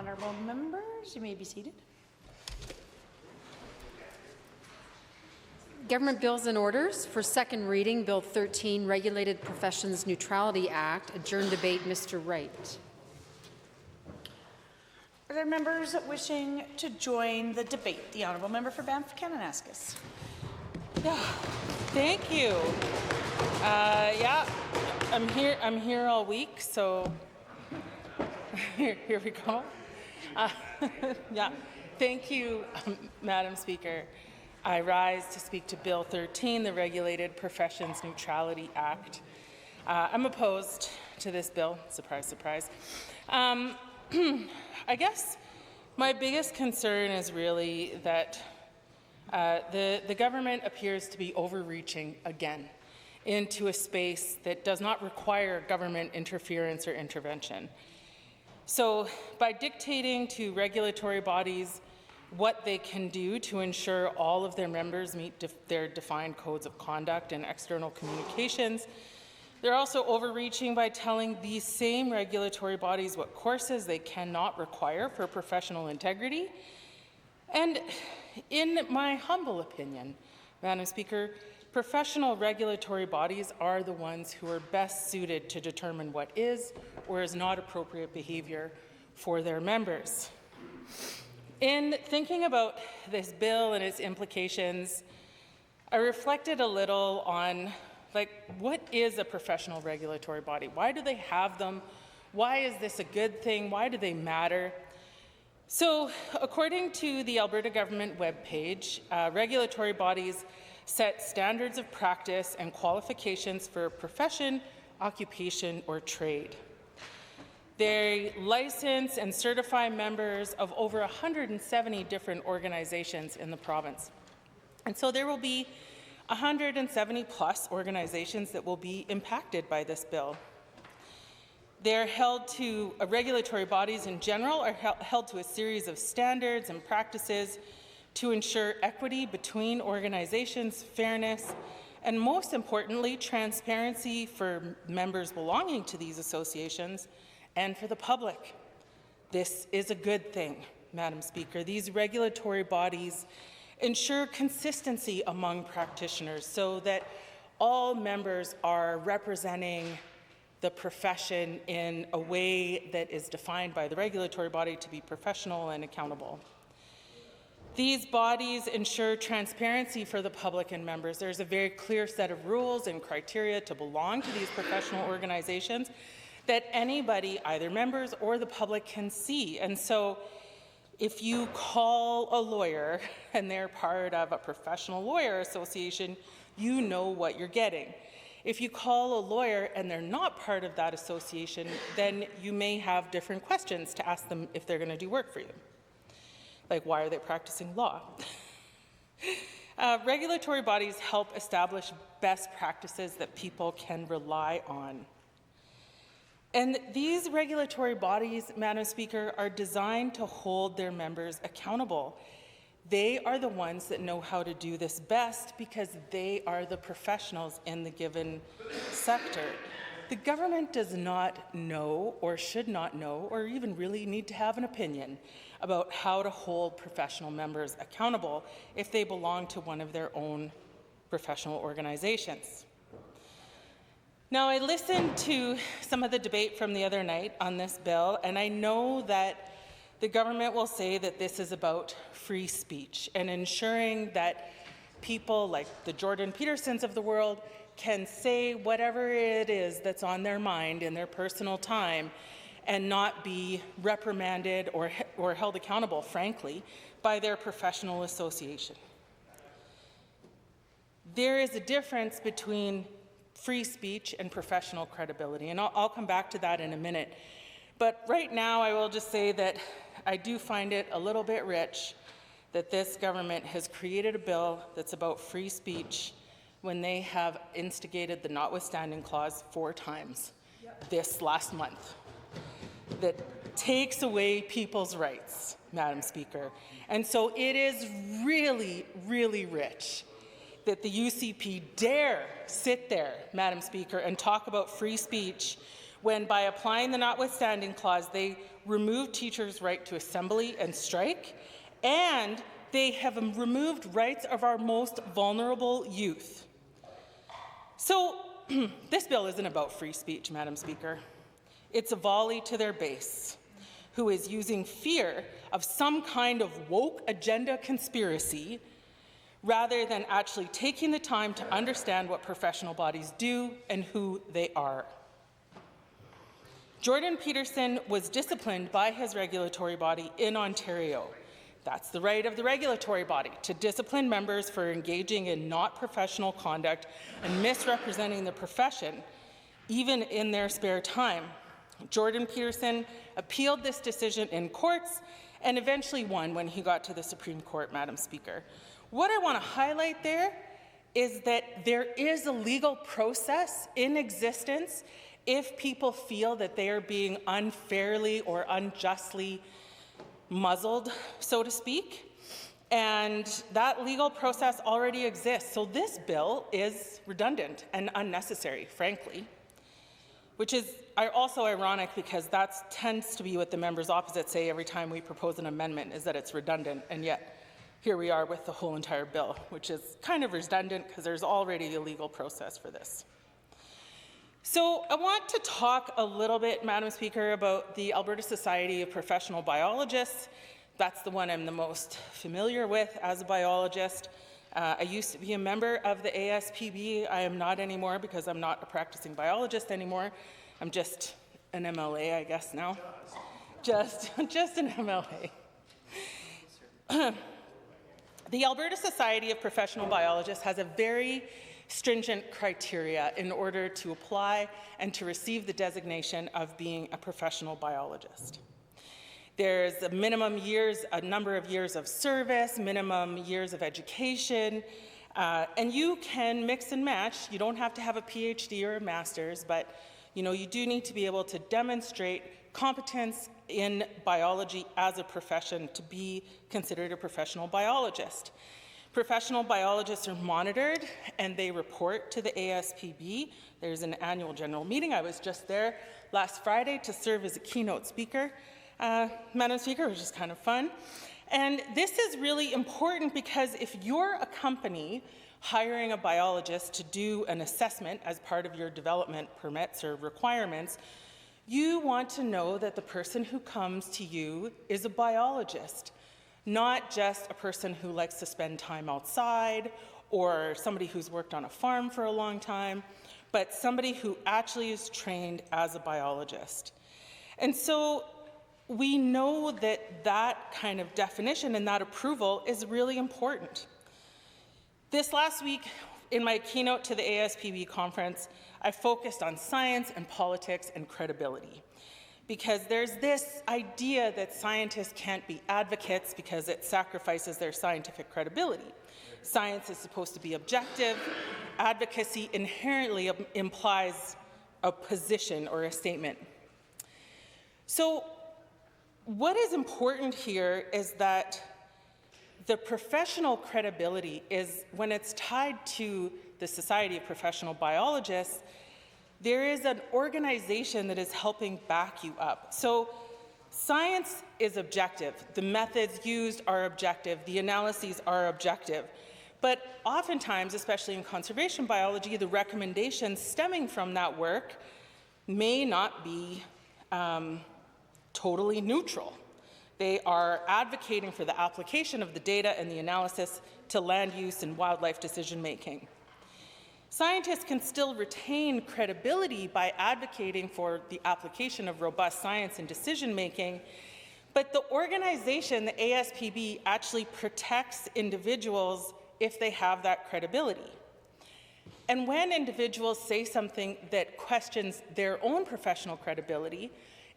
Honourable members, you may be seated. Government bills and orders for second reading. Bill 13, Regulated Professions Neutrality Act. Adjourn debate. Mr. Wright. Are there members wishing to join the debate? The Honourable Member for Banff-Kananaskis. Yeah, thank you. I'm here all week, so here we go. Thank you, Madam Speaker. I rise to speak to Bill 13, the Regulated Professions Neutrality Act. I'm opposed to this bill. Surprise, surprise. I guess my biggest concern is really that the government appears to be overreaching again into a space that does not require government interference or intervention. So by dictating to regulatory bodies what they can do to ensure all of their members meet their defined codes of conduct and external communications, they're also overreaching by telling these same regulatory bodies what courses they cannot require for professional integrity. And in my humble opinion, Madam Speaker, professional regulatory bodies are the ones who are best suited to determine what is or is not appropriate behaviour for their members. In thinking about this bill and its implications, I reflected a little on what is a professional regulatory body? Why do they have them? Why is this a good thing? Why do they matter? So, according to the Alberta government webpage, regulatory bodies set standards of practice and qualifications for a profession, occupation, or trade. They license and certify members of over 170 different organizations in the province. And so there will be 170 plus organizations that will be impacted by this bill. They're held to, regulatory bodies in general are held to a series of standards and practices to ensure equity between organizations, fairness, and most importantly, transparency for members belonging to these associations and for the public. This is a good thing, Madam Speaker. These regulatory bodies ensure consistency among practitioners so that all members are representing the profession in a way that is defined by the regulatory body to be professional and accountable. These bodies ensure transparency for the public and members. There's a very clear set of rules and criteria to belong to these professional organizations that anybody, either members or the public, can see. And so if you call a lawyer and they're part of a professional lawyer association, you know what you're getting. If you call a lawyer and they're not part of that association, then you may have different questions to ask them if they're going to do work for you. Like, why are they practicing law? Regulatory bodies help establish best practices that people can rely on. And these regulatory bodies, Madam Speaker, are designed to hold their members accountable. They are the ones that know how to do this best because they are the professionals in the given sector. The government does not know or should not know or even really need to have an opinion about how to hold professional members accountable if they belong to one of their own professional organizations. Now, I listened to some of the debate from the other night on this bill, and I know that the government will say that this is about free speech and ensuring that people like the Jordan Petersons of the world can say whatever it is that's on their mind in their personal time and not be reprimanded or held accountable, frankly, by their professional association. There is a difference between free speech and professional credibility, and I'll come back to that in a minute. But right now, I will just say that I do find it a little bit rich that this government has created a bill that's about free speech when they have instigated the notwithstanding clause 4 times this last month that takes away people's rights, Madam Speaker. And so it is really, really rich that the UCP dare sit there, Madam Speaker, and talk about free speech when by applying the notwithstanding clause, they removed teachers' right to assembly and strike, and they have removed rights of our most vulnerable youth. So this bill isn't about free speech, Madam Speaker. It's a volley to their base, who is using fear of some kind of woke agenda conspiracy rather than actually taking the time to understand what professional bodies do and who they are. Jordan Peterson was disciplined by his regulatory body in Ontario. That's the right of the regulatory body, to discipline members for engaging in not professional conduct and misrepresenting the profession, even in their spare time. Jordan Peterson appealed this decision in courts and eventually won when he got to the Supreme Court, Madam Speaker. What I want to highlight there is that there is a legal process in existence if people feel that they are being unfairly or unjustly muzzled, so to speak, and that legal process already exists. So this bill is redundant and unnecessary, frankly, which is also ironic because that tends to be what the members opposite say every time we propose an amendment, is that it's redundant, and yet here we are with the whole entire bill, which is kind of redundant because there's already a legal process for this. So I want to talk a little bit, Madam Speaker, about the Alberta Society of Professional Biologists. That's the one I'm the most familiar with as a biologist. I used to be a member of the ASPB. I am not anymore because I'm not a practicing biologist anymore. I'm just an MLA, I guess now. Just an MLA. The Alberta Society of Professional Biologists has a very stringent criteria in order to apply and to receive the designation of being a professional biologist. There's a number of years of service, minimum years of education, and you can mix and match. You don't have to have a PhD or a master's, but you do need to be able to demonstrate competence in biology as a profession to be considered a professional biologist. Professional biologists are monitored and they report to the ASPB. There's an annual general meeting. I was just there last Friday to serve as a keynote speaker, Madam Speaker, which is kind of fun. And this is really important because if you're a company hiring a biologist to do an assessment as part of your development permits or requirements, you want to know that the person who comes to you is a biologist, not just a person who likes to spend time outside or somebody who's worked on a farm for a long time, but somebody who actually is trained as a biologist. And so we know that that kind of definition and that approval is really important. This last week, in my keynote to the ASPB conference, I focused on science and politics and credibility, because there's this idea that scientists can't be advocates because it sacrifices their scientific credibility. Science is supposed to be objective. Advocacy inherently implies a position or a statement. So what is important here is that the professional credibility is, when it's tied to the Society of Professional Biologists, there is an organization that is helping back you up. So science is objective. The methods used are objective. The analyses are objective. But oftentimes, especially in conservation biology, the recommendations stemming from that work may not be totally neutral. They are advocating for the application of the data and the analysis to land use and wildlife decision-making. Scientists can still retain credibility by advocating for the application of robust science and decision-making, but the organization, the ASPB, actually protects individuals if they have that credibility. And when individuals say something that questions their own professional credibility,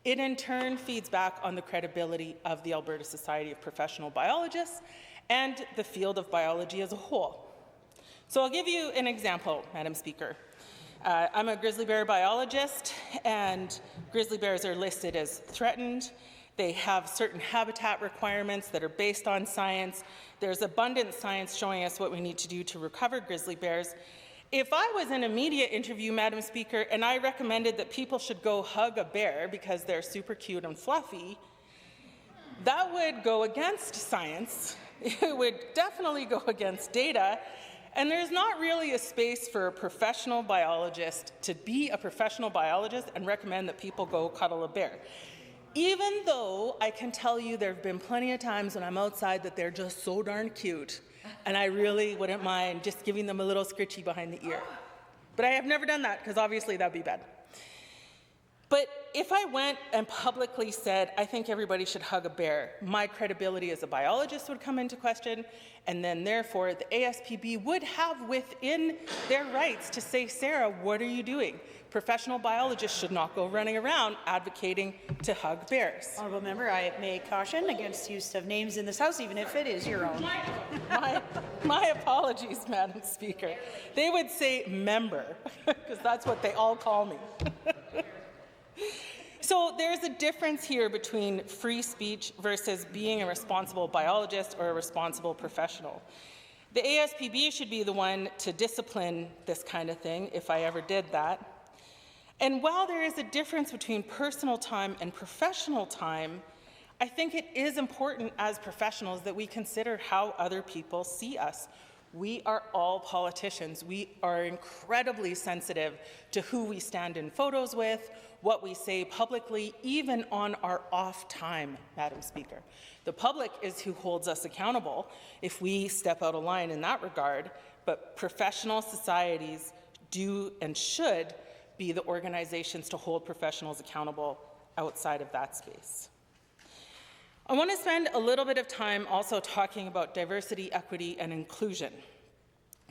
it in turn feeds back on the credibility of the Alberta Society of Professional Biologists and the field of biology as a whole. So I'll give you an example, Madam Speaker. I'm a grizzly bear biologist, and grizzly bears are listed as threatened. They have certain habitat requirements that are based on science. There's abundant science showing us what we need to do to recover grizzly bears. If I was in a media interview, Madam Speaker, and I recommended that people should go hug a bear because they're super cute and fluffy, that would go against science. It would definitely go against data. And there's not really a space for a professional biologist to be a professional biologist and recommend that people go cuddle a bear. Even though I can tell you there have been plenty of times when I'm outside that they're just so darn cute, and I really wouldn't mind just giving them a little scritchy behind the ear. But I have never done that, because obviously that would be bad. But if I went and publicly said, I think everybody should hug a bear, my credibility as a biologist would come into question, and then therefore the ASPB would have within their rights to say, Sarah, what are you doing? Professional biologists should not go running around advocating to hug bears. Honourable member, I may caution against use of names in this House, even if it is your own. My apologies, Madam Speaker. They would say member, because that's what they all call me. So there's a difference here between free speech versus being a responsible biologist or a responsible professional. The ASPB should be the one to discipline this kind of thing, if I ever did that. And while there is a difference between personal time and professional time, I think it is important as professionals that we consider how other people see us. We are all politicians. We are incredibly sensitive to who we stand in photos with, what we say publicly, even on our off time, Madam Speaker. The public is who holds us accountable if we step out of line in that regard, but professional societies do and should be the organizations to hold professionals accountable outside of that space. I want to spend a little bit of time also talking about diversity, equity, and inclusion,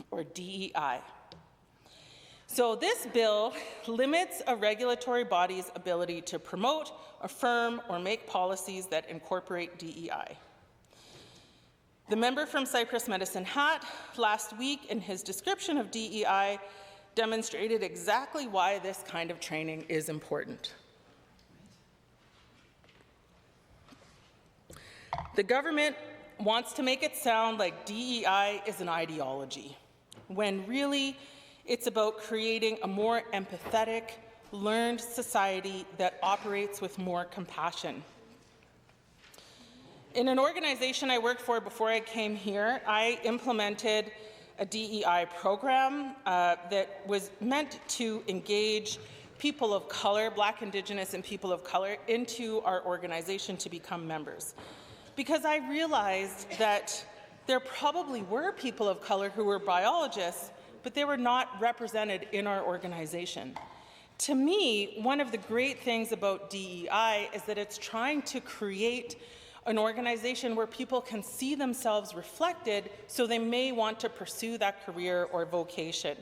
or DEI. So this bill limits a regulatory body's ability to promote, affirm, or make policies that incorporate DEI. The member from Cypress Medicine Hat last week, in his description of DEI, demonstrated exactly why this kind of training is important. The government wants to make it sound like DEI is an ideology, when really it's about creating a more empathetic, learned society that operates with more compassion. In an organization I worked for before I came here, I implemented a DEI program that was meant to engage people of color, Black, Indigenous, and people of color, into our organization to become members. Because I realized that there probably were people of color who were biologists, but they were not represented in our organization. To me, one of the great things about DEI is that it's trying to create an organization where people can see themselves reflected, so they may want to pursue that career or vocation.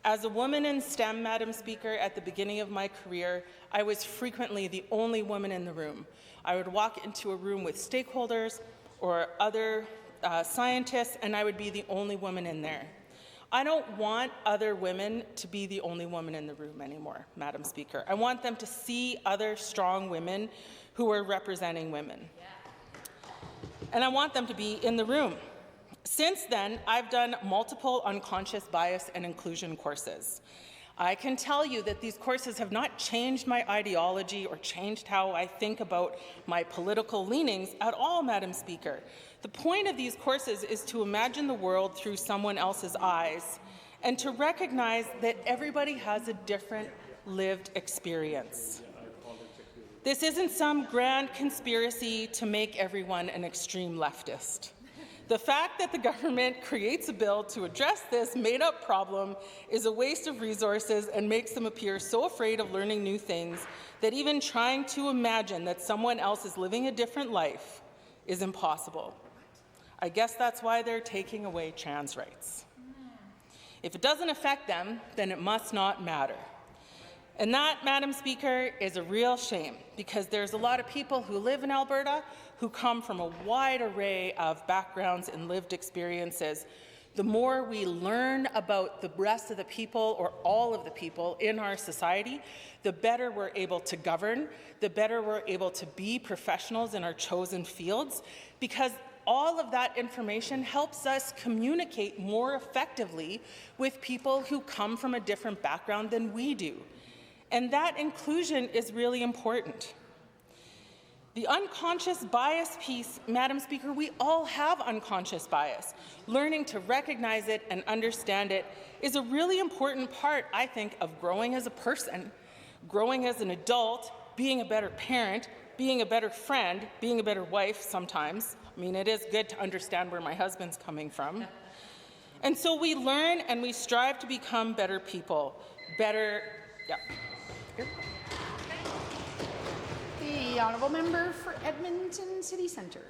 As a woman in STEM, Madam Speaker, at the beginning of my career, I was frequently the only woman in the room. I would walk into a room with stakeholders or other scientists, and I would be the only woman in there. I don't want other women to be the only woman in the room anymore, Madam Speaker. I want them to see other strong women who are representing women. Yeah. And I want them to be in the room. Since then, I've done multiple unconscious bias and inclusion courses. I can tell you that these courses have not changed my ideology or changed how I think about my political leanings at all, Madam Speaker. The point of these courses is to imagine the world through someone else's eyes and to recognize that everybody has a different lived experience. This isn't some grand conspiracy to make everyone an extreme leftist. The fact that the government creates a bill to address this made-up problem is a waste of resources and makes them appear so afraid of learning new things that even trying to imagine that someone else is living a different life is impossible. I guess that's why they're taking away trans rights. If it doesn't affect them, then it must not matter. And that, Madam Speaker, is a real shame, because there's a lot of people who live in Alberta who come from a wide array of backgrounds and lived experiences. The more we learn about the rest of the people, or all of the people in our society, the better we're able to govern, the better we're able to be professionals in our chosen fields, because all of that information helps us communicate more effectively with people who come from a different background than we do. And that inclusion is really important. The unconscious bias piece, Madam Speaker, we all have unconscious bias. Learning to recognize it and understand it is a really important part, I think, of growing as a person, growing as an adult, being a better parent, being a better friend, being a better wife sometimes. I mean, it is good to understand where my husband's coming from. And so we learn and we strive to become better people, better, yeah. Here. The honourable member for Edmonton City Centre.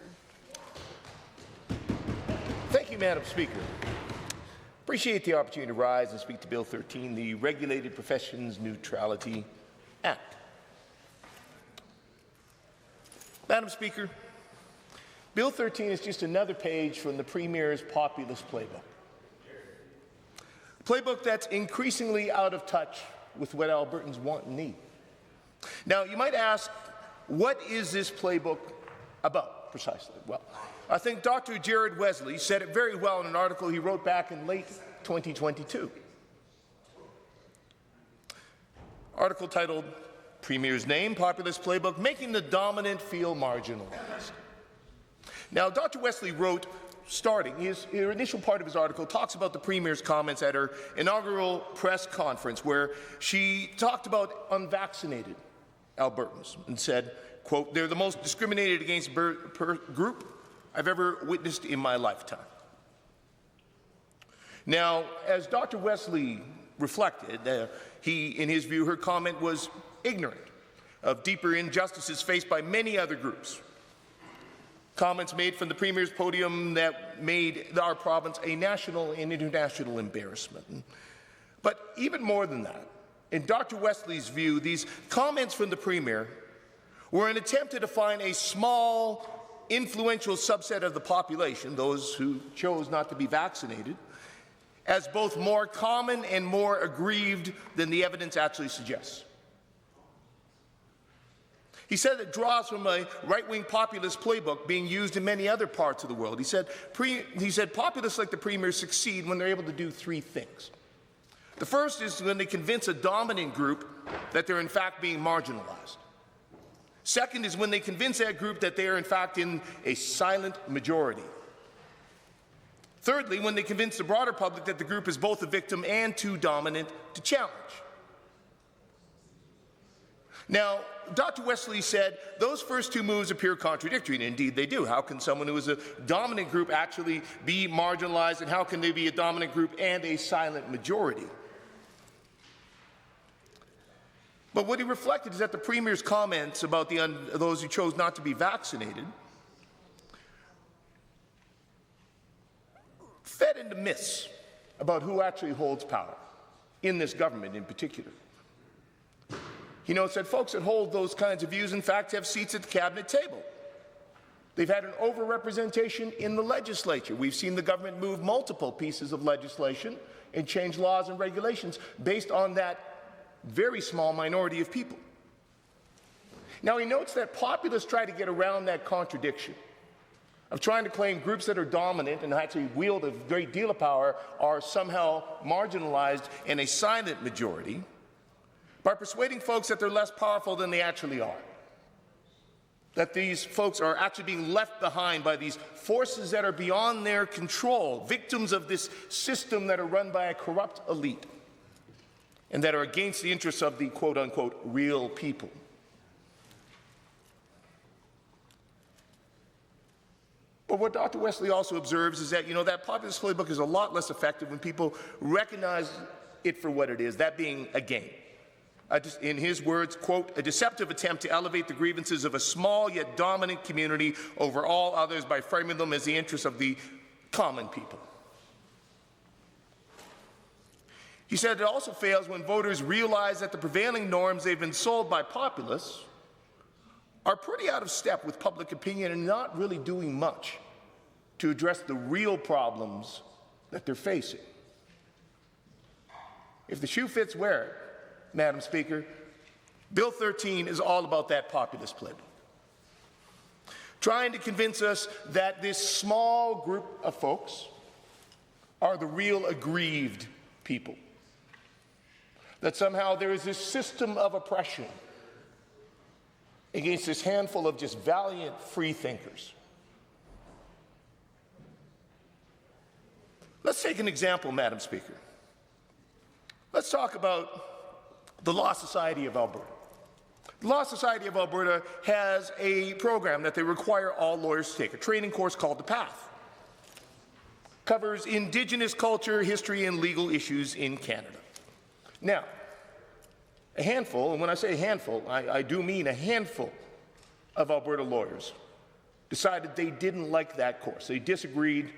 Thank you, Madam Speaker. Appreciate the opportunity to rise and speak to Bill 13, the Regulated Professions Neutrality Act. Madam Speaker, Bill 13 is just another page from the Premier's populist playbook. A playbook that's increasingly out of touch with what Albertans want and need. Now, you might ask, what is this playbook about, precisely? Well, I think Dr. Jared Wesley said it very well in an article he wrote back in late 2022. Article titled, Premier's Name, Populist Playbook, Making the Dominant Feel Marginalized. Now, Dr. Wesley wrote, starting, his initial part of his article talks about the Premier's comments at her inaugural press conference where she talked about unvaccinated Albertans and said, quote, they're the most discriminated against group I've ever witnessed in my lifetime. Now, as Dr. Wesley reflected, in his view, her comment was ignorant of deeper injustices faced by many other groups. Comments made from the Premier's podium that made our province a national and international embarrassment. But even more than that, in Dr. Wesley's view, these comments from the Premier were an attempt to define a small, influential subset of the population, those who chose not to be vaccinated, as both more common and more aggrieved than the evidence actually suggests. He said it draws from a right-wing populist playbook being used in many other parts of the world. He said populists like the Premier succeed when they're able to do three things. The first is when they convince a dominant group that they're in fact being marginalized. Second is when they convince that group that they are in fact in a silent majority. Thirdly, when they convince the broader public that the group is both a victim and too dominant to challenge. Now, Dr. Wesley said those first two moves appear contradictory, and indeed they do. How can someone who is a dominant group actually be marginalized, and how can they be a dominant group and a silent majority? But what he reflected is that the Premier's comments about those who chose not to be vaccinated fed into myths about who actually holds power in this government in particular. He notes that folks that hold those kinds of views, in fact, have seats at the cabinet table. They've had an overrepresentation in the legislature. We've seen the government move multiple pieces of legislation and change laws and regulations based on that very small minority of people. Now, he notes that populists try to get around that contradiction of trying to claim groups that are dominant and actually wield a great deal of power are somehow marginalized in a silent majority by persuading folks that they're less powerful than they actually are. That these folks are actually being left behind by these forces that are beyond their control, victims of this system that are run by a corrupt elite and that are against the interests of the quote-unquote real people. But what Dr. Wesley also observes is that, that populist playbook is a lot less effective when people recognize it for what it is, that being a game. In his words, quote, a deceptive attempt to elevate the grievances of a small yet dominant community over all others by framing them as the interests of the common people. He said it also fails when voters realize that the prevailing norms they've been sold by populists are pretty out of step with public opinion and not really doing much to address the real problems that they're facing. If the shoe fits, wear it, Madam Speaker. Bill 13 is all about that populist playbook. trying to convince us that this small group of folks are the real aggrieved people, that somehow there is this system of oppression against this handful of just valiant free thinkers. Let's take an example, Madam Speaker. Let's talk about the Law Society of Alberta. The Law Society of Alberta has a program that they require all lawyers to take, a training course called The Path. Covers Indigenous culture, history, and legal issues in Canada. Now, a handful, and when I say a handful, I do mean a handful of Alberta lawyers decided they didn't like that course. They disagreed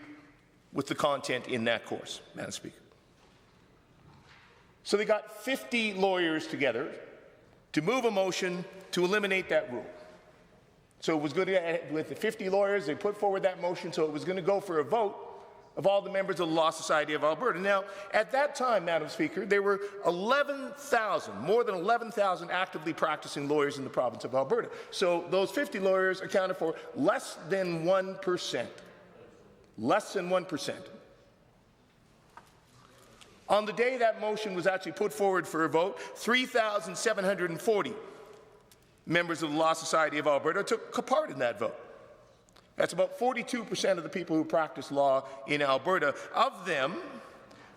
with the content in that course, Madam Speaker. So they got 50 lawyers together to move a motion to eliminate that rule. So it was going to, with the 50 lawyers, they put forward that motion, so it was going to go for a vote of all the members of the Law Society of Alberta. Now, at that time, Madam Speaker, there were 11,000, more than 11,000 actively practicing lawyers in the province of Alberta. So those 50 lawyers accounted for less than 1%. Less than 1%. On the day that motion was actually put forward for a vote, 3,740 members of the Law Society of Alberta took part in that vote. That's about 42% of the people who practice law in Alberta. Of them,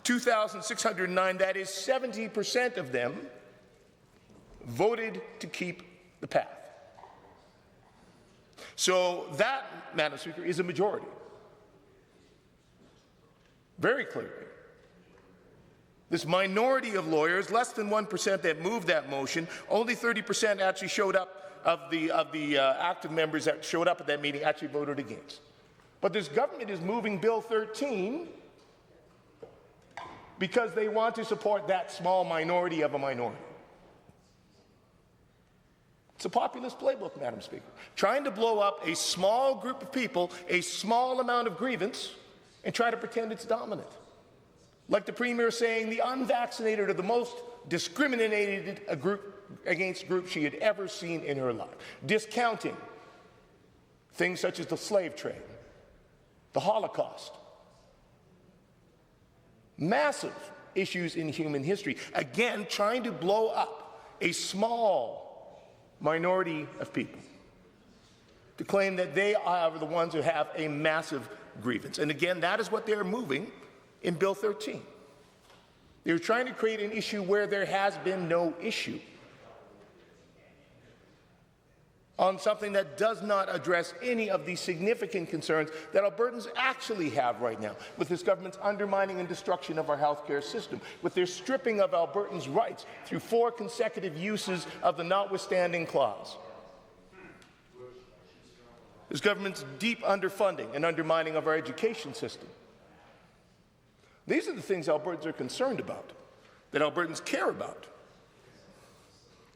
2,609, that is 70% of them, voted to keep the path. So that, Madam Speaker, is a majority. Very clearly. This minority of lawyers, less than 1% that moved that motion, only 30% actually showed up of the active members that showed up at that meeting actually voted against. But this government is moving Bill 13 because they want to support that small minority of a minority. It's a populist playbook, Madam Speaker. Trying to blow up a small group of people, a small amount of grievance, and try to pretend it's dominant. Like the Premier saying the unvaccinated are the most discriminated against group she had ever seen in her life, discounting things such as the slave trade, the Holocaust, massive issues in human history. Again, trying to blow up a small minority of people to claim that they are the ones who have a massive grievance. And again, that is what they're moving in Bill 13. They're trying to create an issue where there has been no issue, on something that does not address any of the significant concerns that Albertans actually have right now, with this government's undermining and destruction of our healthcare system, with their stripping of Albertans' rights through 4 consecutive uses of the notwithstanding clause. This government's deep underfunding and undermining of our education system. These are the things Albertans are concerned about, that Albertans care about,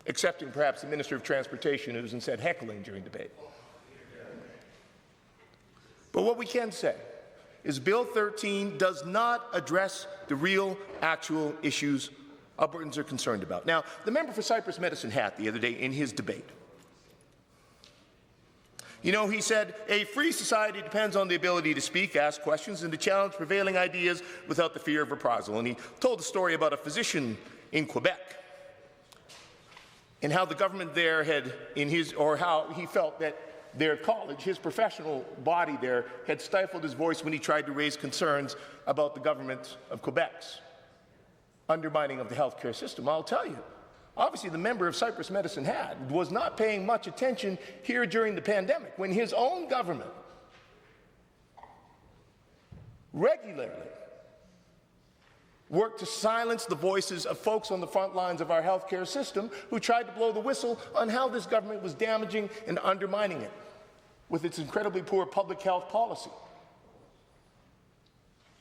excepting perhaps the Minister of Transportation, who's instead heckling during debate. But what we can say is Bill 13 does not address the real, actual issues Albertans are concerned about. Now, the member for Cypress Medicine Hat the other day in his debate, you know, he said, a free society depends on the ability to speak, ask questions, and to challenge prevailing ideas without the fear of reprisal. And he told a story about a physician in Quebec and how the government there had, how he felt that their college, his professional body there, had stifled his voice when he tried to raise concerns about the government of Quebec's undermining of the healthcare system. I'll tell you, obviously, the member of Cypress Medicine Hat was not paying much attention here during the pandemic, when his own government regularly worked to silence the voices of folks on the front lines of our healthcare system who tried to blow the whistle on how this government was damaging and undermining it with its incredibly poor public health policy.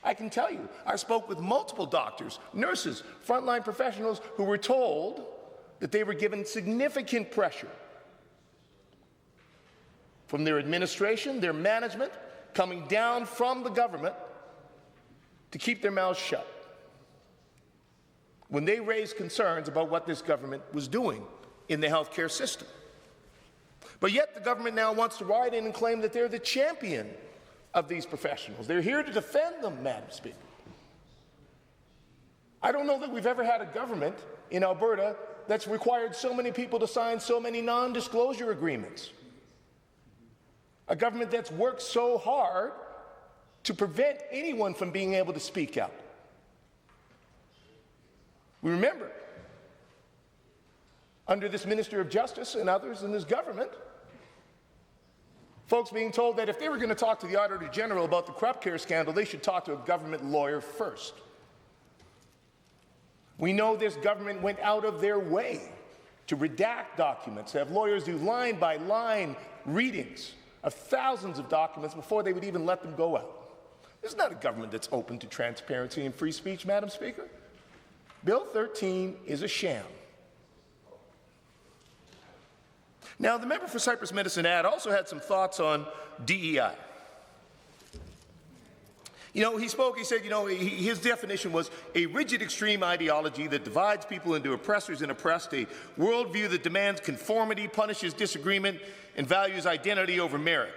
I can tell you, I spoke with multiple doctors, nurses, frontline professionals who were told that they were given significant pressure from their administration, their management, coming down from the government to keep their mouths shut when they raised concerns about what this government was doing in the healthcare system. But yet the government now wants to ride in and claim that they're the champion of these professionals. They're here to defend them, Madam Speaker. I don't know that we've ever had a government in Alberta that's required so many people to sign so many non-disclosure agreements. A government that's worked so hard to prevent anyone from being able to speak out. We remember, under this Minister of Justice and others in this government, folks being told that if they were going to talk to the Auditor General about the corrupt care scandal, they should talk to a government lawyer first. We know this government went out of their way to redact documents, to have lawyers do line-by-line readings of thousands of documents before they would even let them go out. This is not a government that's open to transparency and free speech, Madam Speaker. Bill 13 is a sham. Now, the member for Cypress Medicine Ad also had some thoughts on DEI. He spoke, he said, his definition was a rigid extreme ideology that divides people into oppressors and oppressed, a worldview that demands conformity, punishes disagreement, and values identity over merit.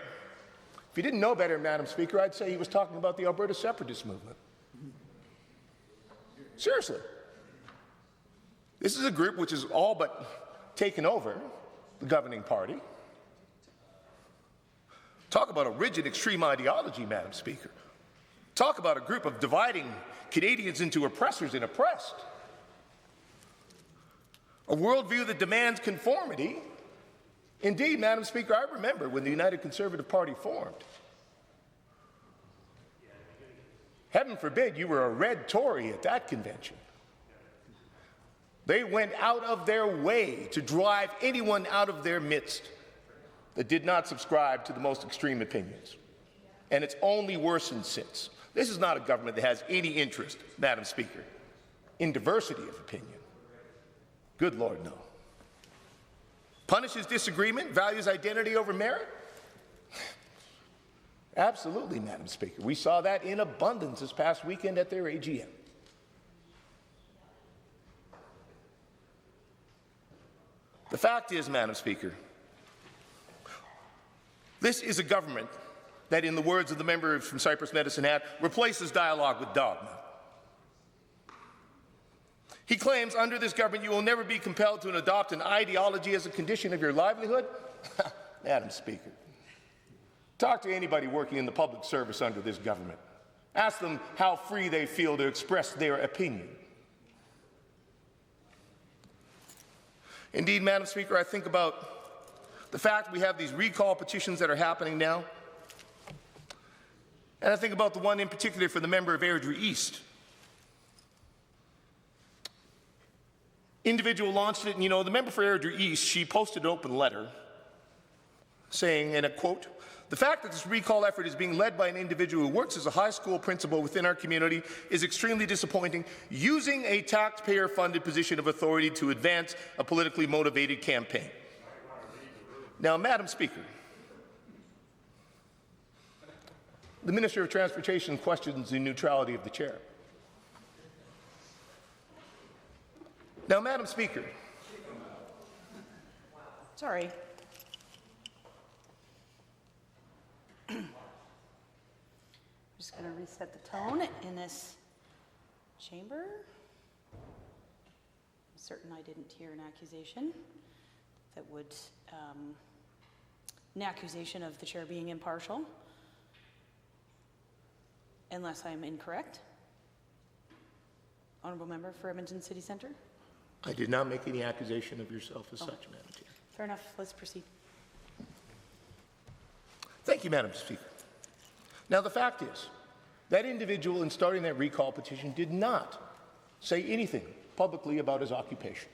If you didn't know better, Madam Speaker, I'd say he was talking about the Alberta separatist movement. Seriously. This is a group which has all but taken over the governing party. Talk about a rigid extreme ideology, Madam Speaker. Talk about a group of dividing Canadians into oppressors and oppressed. A worldview that demands conformity. Indeed, Madam Speaker, I remember when the United Conservative Party formed. Heaven forbid you were a red Tory at that convention. They went out of their way to drive anyone out of their midst that did not subscribe to the most extreme opinions. And it's only worsened since. This is not a government that has any interest, Madam Speaker, in diversity of opinion. Good Lord, no. Punishes disagreement, values identity over merit? Absolutely, Madam Speaker. We saw that in abundance this past weekend at their AGM. The fact is, Madam Speaker, this is a government that, in the words of the member from Cypress Medicine Hat, replaces dialogue with dogma. He claims, under this government, you will never be compelled to adopt an ideology as a condition of your livelihood. Madam Speaker, talk to anybody working in the public service under this government. Ask them how free they feel to express their opinion. Indeed, Madam Speaker, I think about the fact we have these recall petitions that are happening now. And I think about the one in particular for the member of Airdrie East. Individual launched it, and the member for Airdrie East, she posted an open letter saying, and I quote, "The fact that this recall effort is being led by an individual who works as a high school principal within our community is extremely disappointing, using a taxpayer-funded position of authority to advance a politically motivated campaign." Now, Madam Speaker, the Minister of Transportation questions the neutrality of the chair. Now, Madam Speaker. Sorry. Just going to reset the tone in this chamber. I'm certain I didn't hear an accusation that would, an accusation of the chair being impartial, unless I'm incorrect. Honourable Member for Edmonton City Centre. I did not make any accusation of yourself as such, Madam Chair. Fair enough. Let's proceed. Thank you, Madam Speaker. Now, the fact is, that individual in starting that recall petition did not say anything publicly about his occupation.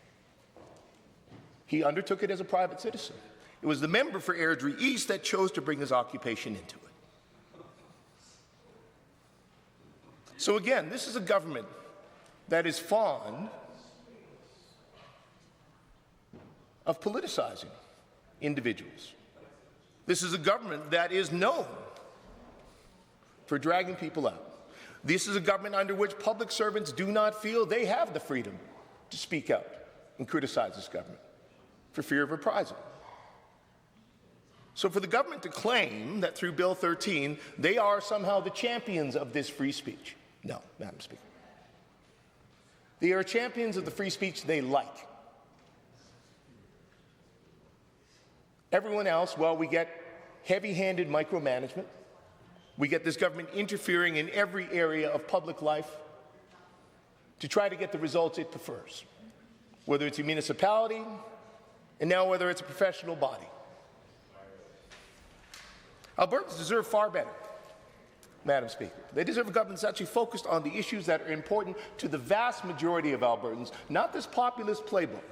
He undertook it as a private citizen. It was the member for Airdrie East that chose to bring his occupation into it. So again, this is a government that is fond of politicizing individuals. This is a government that is known for dragging people out. This is a government under which public servants do not feel they have the freedom to speak out and criticize this government for fear of reprisal. So for the government to claim that through Bill 13, they are somehow the champions of this free speech, no, Madam Speaker. They are champions of the free speech they like. Everyone else, well, we get heavy-handed micromanagement. We get this government interfering in every area of public life to try to get the results it prefers, whether it's a municipality, and now whether it's a professional body. Albertans deserve far better, Madam Speaker. They deserve a government that's actually focused on the issues that are important to the vast majority of Albertans, not this populist playbook,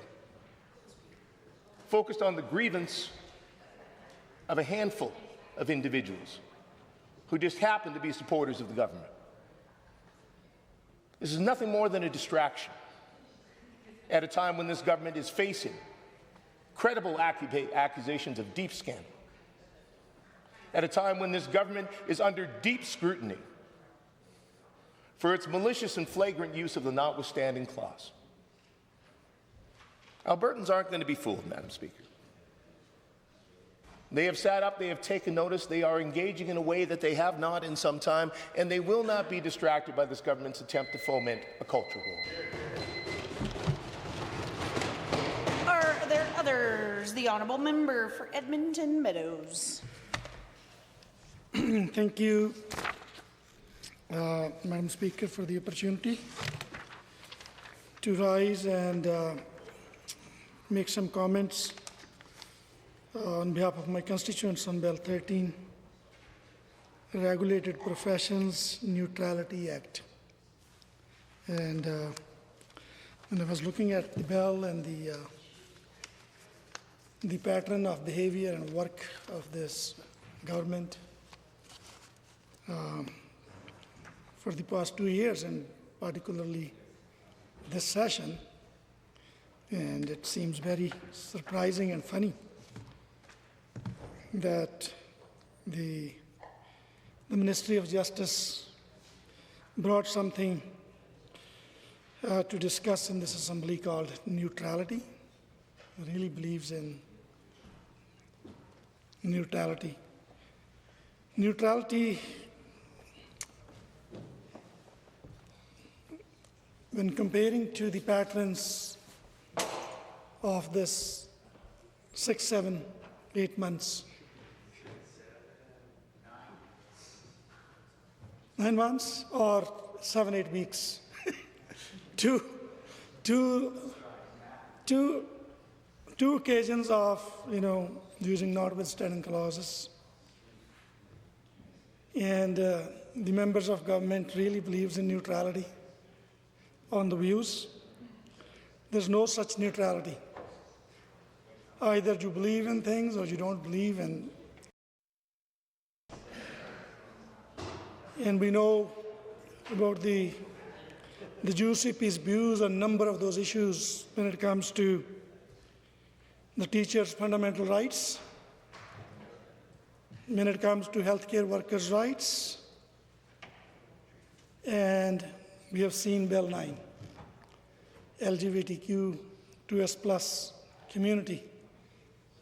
focused on the grievance of a handful of individuals who just happen to be supporters of the government. This is nothing more than a distraction at a time when this government is facing credible accusations of deep scandal, at a time when this government is under deep scrutiny for its malicious and flagrant use of the notwithstanding clause. Albertans aren't going to be fooled, Madam Speaker. They have sat up, they have taken notice, they are engaging in a way that they have not in some time, and they will not be distracted by this government's attempt to foment a culture war. Are there others? The honourable member for Edmonton Meadows. Thank you, Madam Speaker, for the opportunity to rise and make some comments on behalf of my constituents on Bill 13, Regulated Professions Neutrality Act. And when I was looking at the bill and the pattern of behavior and work of this government for the past 2 years, and particularly this session, and it seems very surprising and funny that the Ministry of Justice brought something to discuss in this assembly called neutrality. It really believes in neutrality. Neutrality, when comparing to the patterns of this 6, 7, 8 months, 9 months or 7, 8 weeks, two occasions of, using notwithstanding clauses. And the members of government really believes in neutrality on the views. There's no such neutrality. Either you believe in things or you don't believe in. And we know about the UCP's views on a number of those issues when it comes to the teachers' fundamental rights, when it comes to healthcare workers' rights, and we have seen Bill 9, LGBTQ 2S+ community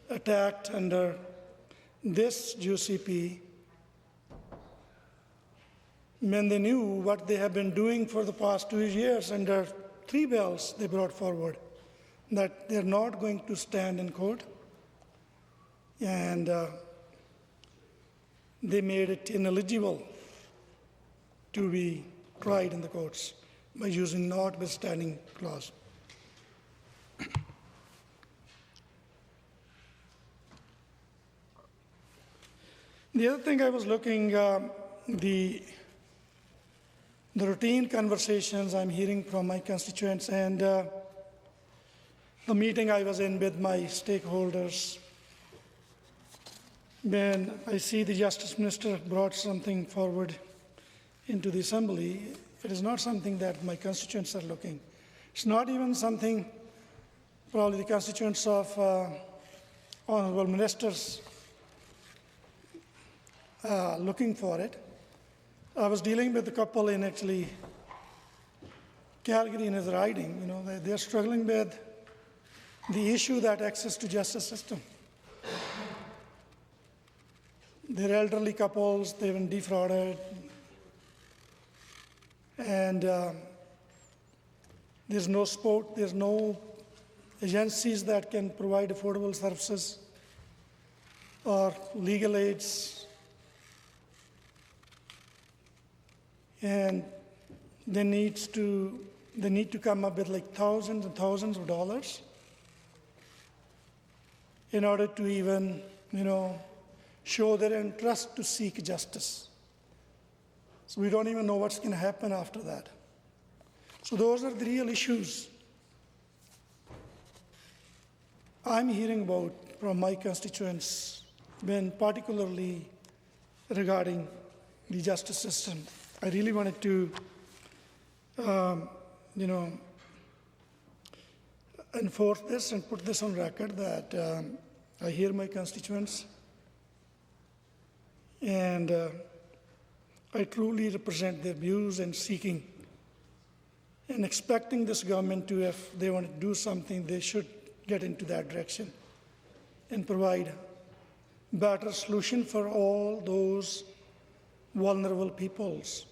attacked under this UCP when they knew what they have been doing for the past 2 years under 3 bills they brought forward, that they're not going to stand in court, and they made it ineligible to be tried in the courts by using notwithstanding clause. The other thing I was looking, the routine conversations I'm hearing from my constituents, and the meeting I was in with my stakeholders, when I see the Justice Minister brought something forward into the Assembly, it is not something that my constituents are looking. It's not even something probably the constituents of honourable ministers looking for it. I was dealing with a couple in actually Calgary in his riding. They're struggling with the issue that access to justice system. they're elderly couples, they've been defrauded, and there's no support, there's no agencies that can provide affordable services or legal aids. And they need to come up with like thousands and thousands of dollars in order to even, show their interest to seek justice. So we don't even know what's going to happen after that. So those are the real issues I'm hearing about from my constituents, when particularly regarding the justice system. I really wanted to, enforce this and put this on record that I hear my constituents, and I truly represent their views and seeking and expecting this government to, if they want to do something, they should get into that direction and provide better solution for all those vulnerable peoples,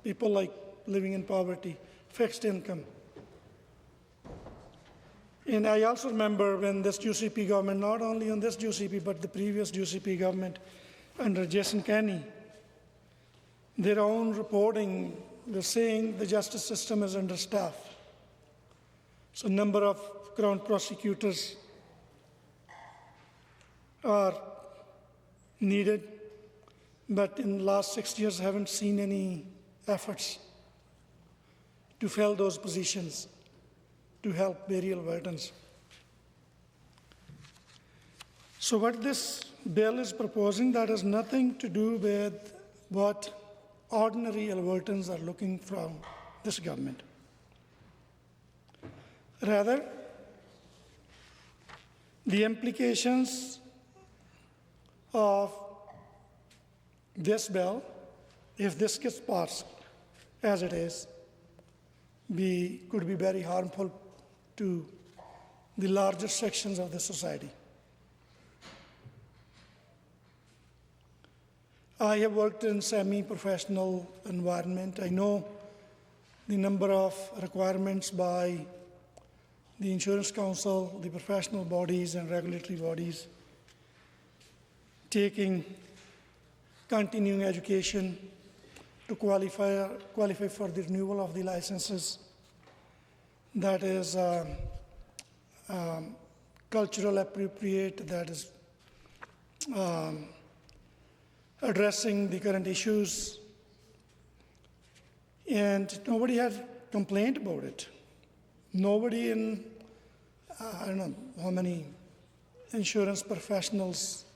people like living in poverty, fixed income. And I also remember when this UCP government, not only on this UCP, but the previous UCP government under Jason Kenney, their own reporting was saying the justice system is understaffed. So number of Crown prosecutors are needed, but in the last 6 years, I haven't seen any efforts to fill those positions to help burial Albertans. So what this bill is proposing, that has nothing to do with what ordinary Albertans are looking from this government. Rather, the implications of this bill, if this gets passed as it is, could be very harmful to the larger sections of the society. I have worked in semi-professional environment. I know the number of requirements by the Insurance Council, the professional bodies and regulatory bodies, taking continuing education to qualify for the renewal of the licenses. That is cultural appropriate, that is addressing the current issues. And nobody had complained about it. Nobody in, I don't know how many insurance professionals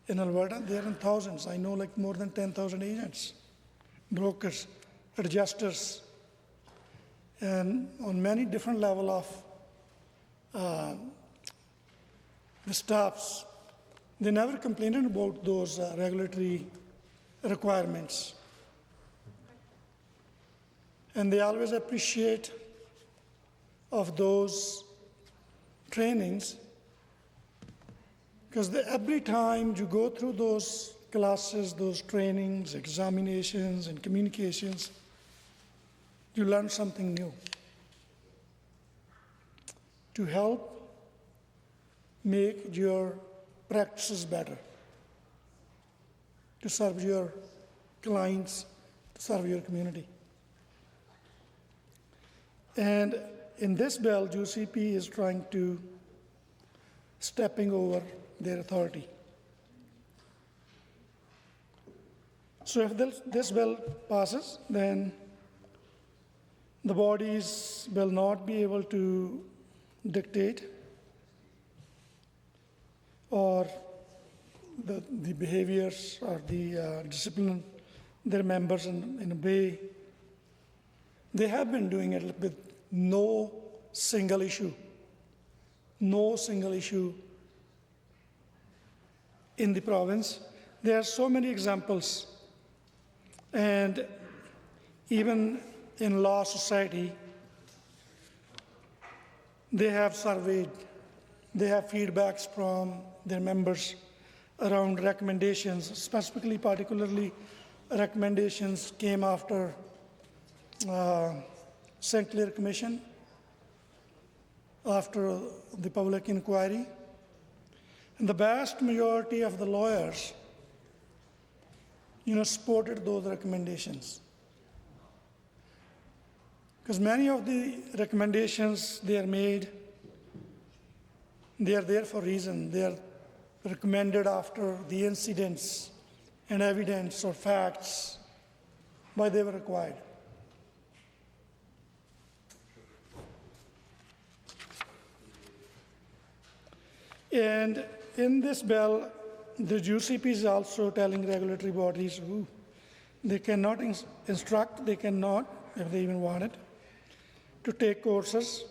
in Alberta, they're in thousands. I know like more than 10,000 agents, brokers, adjusters, and on many different level of the staffs. They never complained about those regulatory requirements. And they always appreciate of those trainings, because every time you go through those classes, those trainings, examinations, and communications, you learn something new to help make your practices better, to serve your clients, to serve your community. And in this bill, UCP is trying to stepping over their authority. So if this bill passes, then the bodies will not be able to dictate or the behaviors or the discipline their members in a way. They have been doing it with no single issue in the province. There are so many examples. And even in Law Society, they have surveyed, they have feedbacks from their members around recommendations, specifically, particularly recommendations came after St. Clair Commission, after the public inquiry. And the vast majority of the lawyers, supported those recommendations. Because many of the recommendations they are made, they are there for a reason. They are recommended after the incidents and evidence or facts why they were required. And in this bill, the UCP is also telling regulatory bodies they cannot instruct, they cannot, if they even want it, to take courses,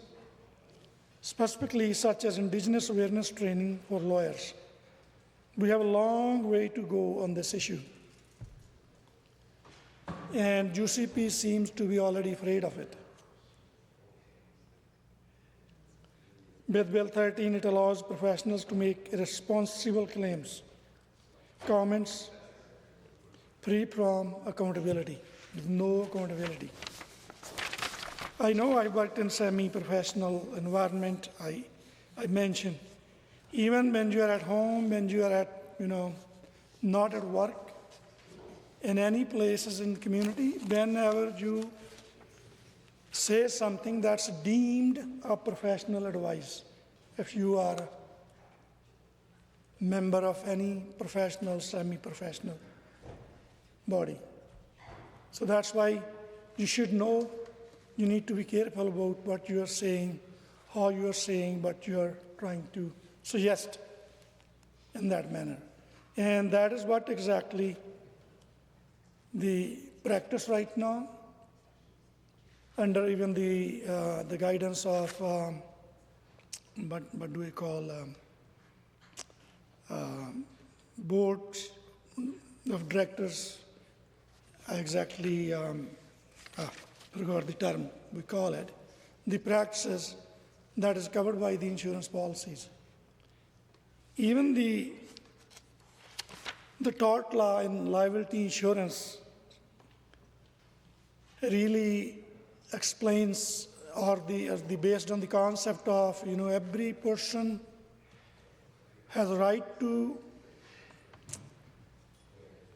specifically such as Indigenous awareness training for lawyers. We have a long way to go on this issue. And UCP seems to be already afraid of it. With Bill 13, it allows professionals to make responsible claims, comments, free from accountability, with no accountability. I know I worked in semi-professional environment. I mentioned, even when you are at home, when you are at, not at work, in any places in the community, whenever you say something that's deemed a professional advice, if you are a member of any professional, semi-professional body. So that's why you should know, you need to be careful about what you are saying, how you are saying, what you are trying to suggest in that manner. And that is what exactly the practice right now, under even the guidance of, what do we call, boards of directors, exactly, forgot the term we call it, the practices that is covered by the insurance policies. Even the tort law and liability insurance really explains or based on the concept of every person has a right to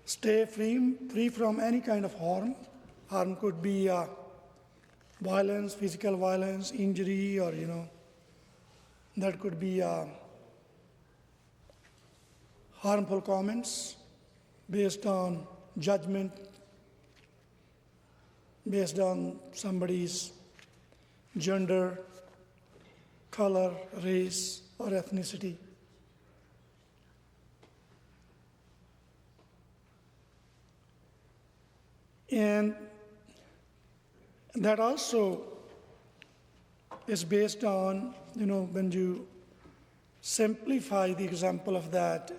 stay free from any kind of harm. Harm could be violence, physical violence, injury, or that could be harmful comments based on judgment, based on somebody's gender, color, race, or ethnicity. And that also is based on, when you simplify the example of that,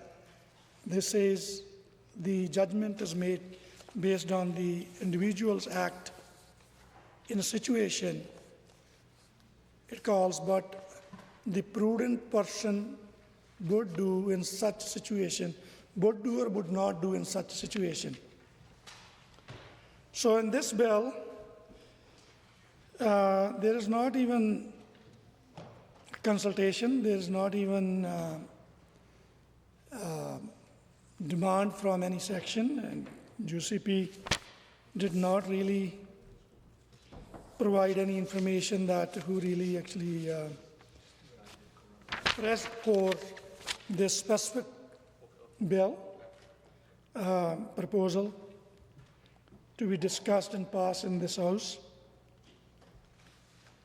this is the judgment is made based on the individual's act in a situation. It calls what the prudent person would do in such situation, would do or would not do in such a situation. So in this bill, there is not even consultation, there is not even demand from any section, and UCP did not really provide any information that who really actually pressed for this specific bill proposal to be discussed and passed in this House.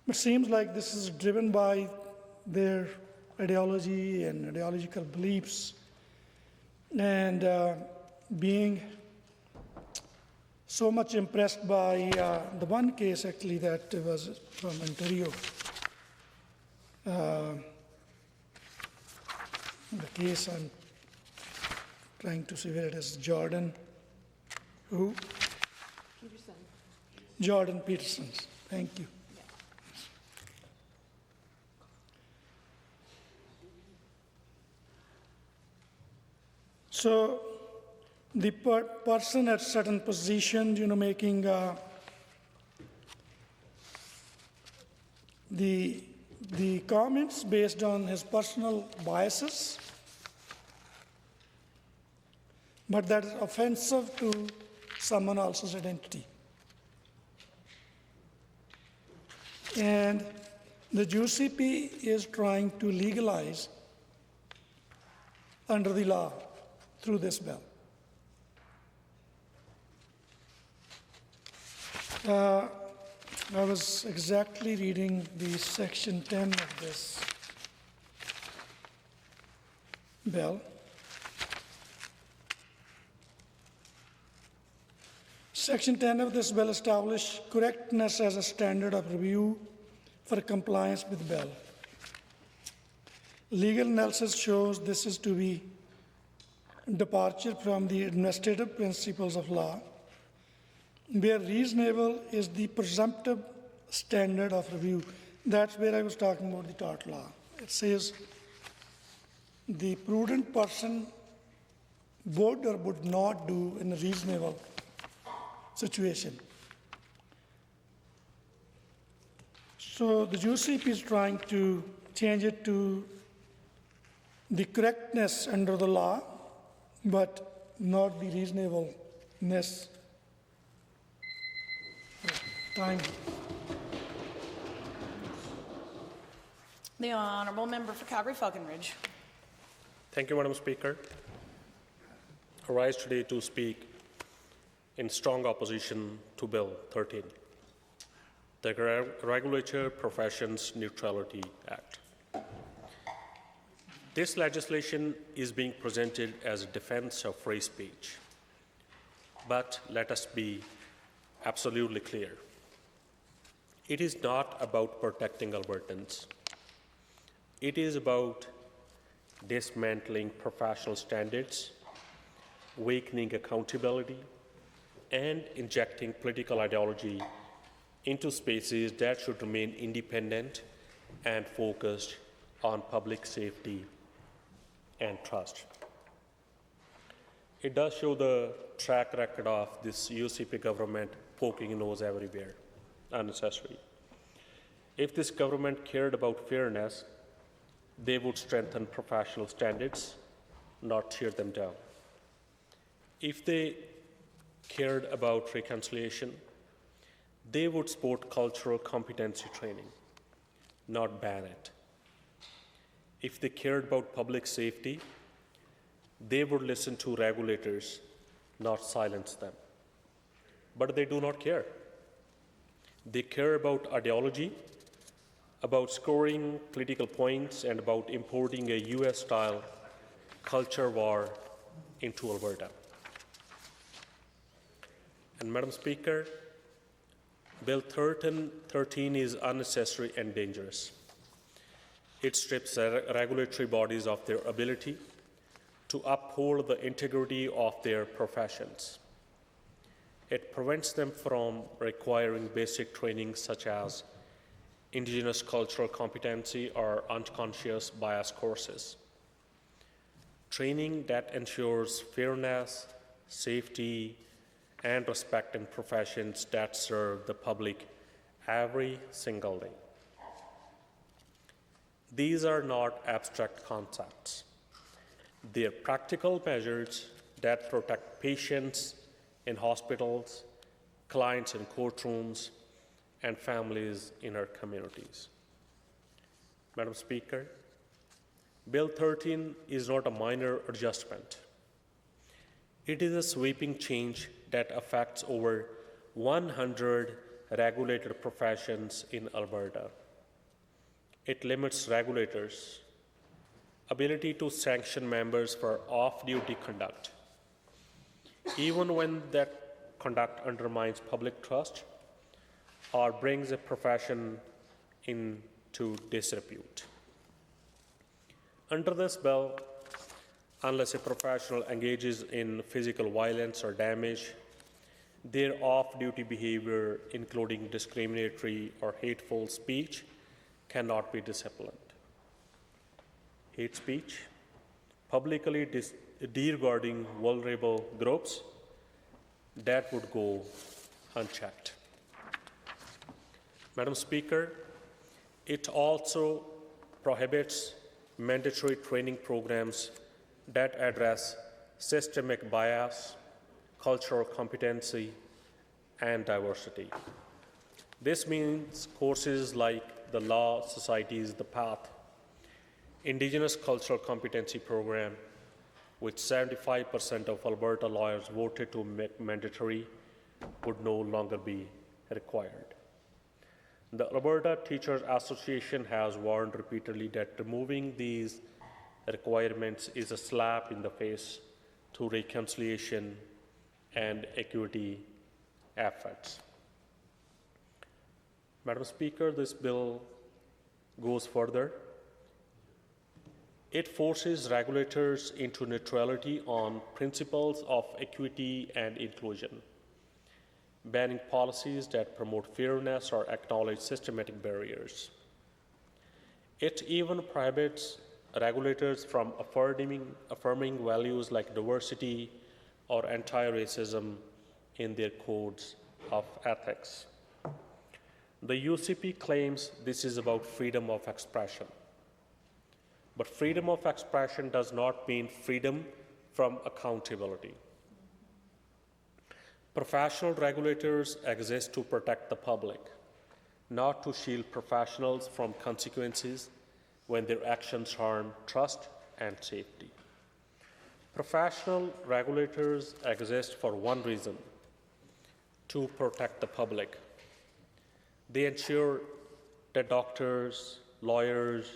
It seems like this is driven by their ideology and ideological beliefs, and being so much impressed by the one case actually that was from Ontario. The case I'm trying to see where it is, Jordan, who? Peterson. Jordan Peterson, thank you. So the person at certain position, making the comments based on his personal biases, but that is offensive to someone else's identity. And the UCP is trying to legalize under the law through this bill. I was exactly reading the section 10 of this bill. Section 10 of this bill establishes correctness as a standard of review for compliance with bill. Legal analysis shows this is to be departure from the administrative principles of law, where reasonable is the presumptive standard of review. That's where I was talking about the tort law. It says the prudent person would or would not do in a reasonable situation. So the UCP is trying to change it to the correctness under the law, but not the reasonableness. Time. The honourable member for Calgary-Falconridge. Thank you, Madam Speaker. I rise today to speak in strong opposition to Bill 13, the Regulator Professions Neutrality Act. This legislation is being presented as a defense of free speech. But let us be absolutely clear. It is not about protecting Albertans. It is about dismantling professional standards, weakening accountability, and injecting political ideology into spaces that should remain independent and focused on public safety and trust. It does show the track record of this UCP government poking nose everywhere, unnecessary. If this government cared about fairness, they would strengthen professional standards, not tear them down. If they cared about reconciliation, they would support cultural competency training, not ban it. If they cared about public safety, they would listen to regulators, not silence them. But they do not care. They care about ideology, about scoring political points, and about importing a US-style culture war into Alberta. And Madam Speaker, Bill 13 is unnecessary and dangerous. It strips regulatory bodies of their ability to uphold the integrity of their professions. It prevents them from requiring basic training such as Indigenous cultural competency or unconscious bias courses. Training that ensures fairness, safety, and respect in professions that serve the public every single day. These are not abstract concepts. They are practical measures that protect patients in hospitals, clients in courtrooms, and families in our communities. Madam Speaker, Bill 13 is not a minor adjustment. It is a sweeping change that affects over 100 regulated professions in Alberta. It limits regulators' ability to sanction members for off-duty conduct, even when that conduct undermines public trust or brings a profession into disrepute. Under this bill, unless a professional engages in physical violence or damage, their off-duty behavior, including discriminatory or hateful speech, cannot be disciplined. Hate speech, publicly disregarding vulnerable groups, that would go unchecked. Madam Speaker, it also prohibits mandatory training programs that address systemic bias, cultural competency, and diversity. This means courses like the Law Society's The Path, Indigenous Cultural Competency Program, which 75% of Alberta lawyers voted to make mandatory, would no longer be required. The Alberta Teachers Association has warned repeatedly that removing these requirements is a slap in the face to reconciliation and equity efforts. Madam Speaker, this bill goes further. It forces regulators into neutrality on principles of equity and inclusion, banning policies that promote fairness or acknowledge systematic barriers. It even prohibits regulators from affirming values like diversity or anti-racism in their codes of ethics. The UCP claims this is about freedom of expression. But freedom of expression does not mean freedom from accountability. Professional regulators exist to protect the public, not to shield professionals from consequences when their actions harm trust and safety. Professional regulators exist for one reason: to protect the public. They ensure that doctors, lawyers,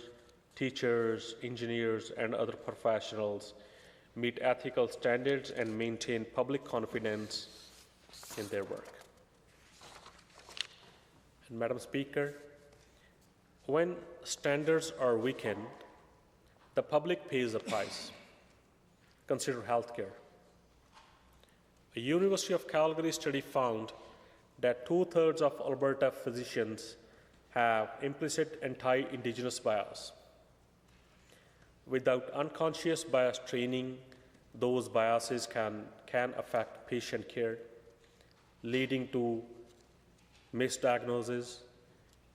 teachers, engineers, and other professionals meet ethical standards and maintain public confidence in their work. And Madam Speaker, when standards are weakened, the public pays the price. Consider healthcare. A University of Calgary study found that 2/3 of Alberta physicians have implicit anti-Indigenous bias. Without unconscious bias training, those biases can affect patient care, leading to misdiagnosis,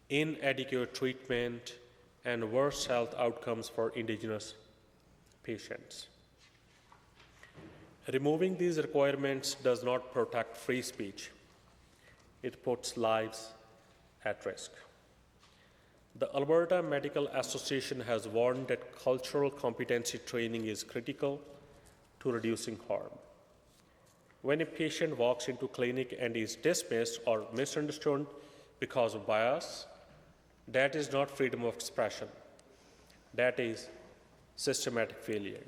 inadequate treatment, and worse health outcomes for Indigenous patients. Removing these requirements does not protect free speech. It puts lives at risk. The Alberta Medical Association has warned that cultural competency training is critical to reducing harm. When a patient walks into clinic and is dismissed or misunderstood because of bias, that is not freedom of expression. That is systematic failure.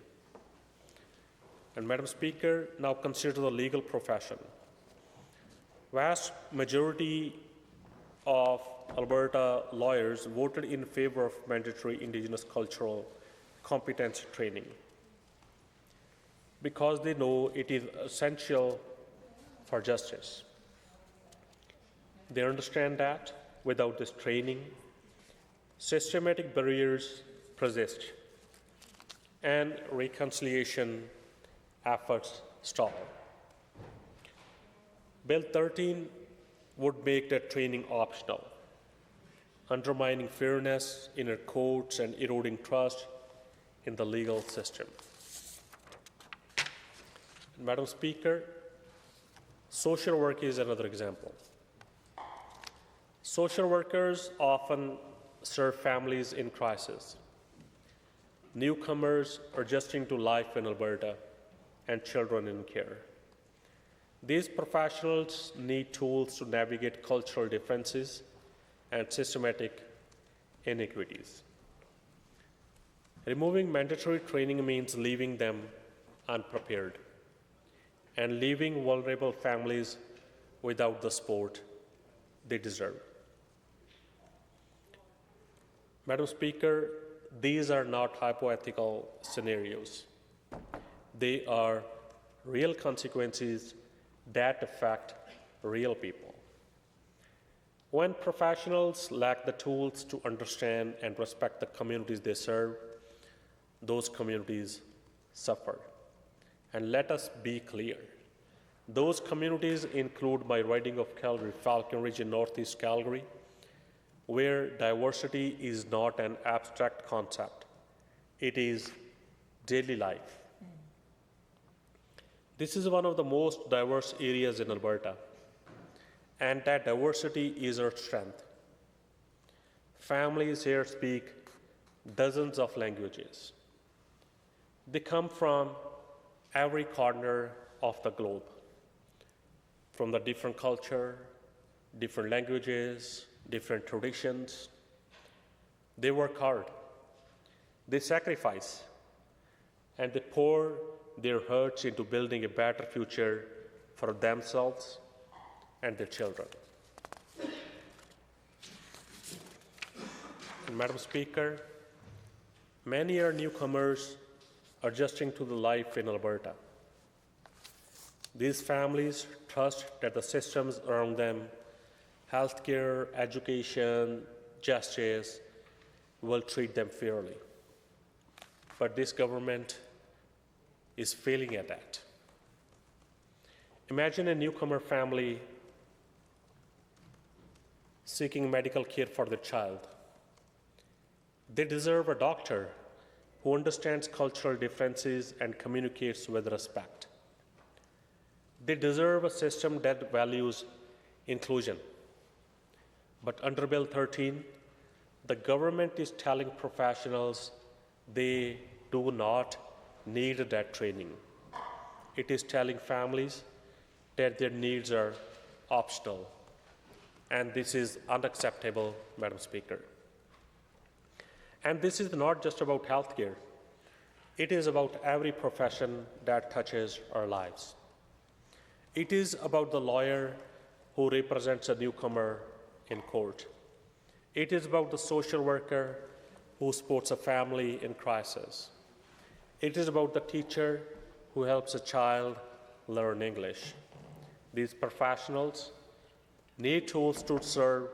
And Madam Speaker, now consider the legal profession. Vast majority of Alberta lawyers voted in favor of mandatory Indigenous cultural competency training because they know it is essential for justice. They understand that without this training, systematic barriers persist and reconciliation efforts stall. Bill 13 would make that training optional, undermining fairness in our courts and eroding trust in the legal system. Madam Speaker, social work is another example. Social workers often serve families in crisis, newcomers adjusting to life in Alberta, and children in care. These professionals need tools to navigate cultural differences and systematic inequities. Removing mandatory training means leaving them unprepared and leaving vulnerable families without the support they deserve. Madam Speaker, these are not hypothetical scenarios. They are real consequences that affect real people. When professionals lack the tools to understand and respect the communities they serve, those communities suffer. And let us be clear. Those communities include my riding of Calgary, Falcon Ridge in Northeast Calgary, where diversity is not an abstract concept. It is daily life. This is one of the most diverse areas in Alberta, and that diversity is our strength. Families here speak dozens of languages. They come from every corner of the globe, from the different culture, different languages, different traditions. They work hard, they sacrifice, and they pour their hearts into building a better future for themselves and their children. And Madam Speaker, many are newcomers adjusting to the life in Alberta. These families trust that the systems around them, healthcare, education, justice, will treat them fairly. But this government is failing at that. Imagine a newcomer family seeking medical care for their child. They deserve a doctor who understands cultural differences and communicates with respect. They deserve a system that values inclusion. But under Bill 13, the government is telling professionals they do not need that training. It is telling families that their needs are optional. And this is unacceptable, Madam Speaker. And this is not just about healthcare. It is about every profession that touches our lives. It is about the lawyer who represents a newcomer in court. It is about the social worker who supports a family in crisis. It is about the teacher who helps a child learn English. These professionals need tools to serve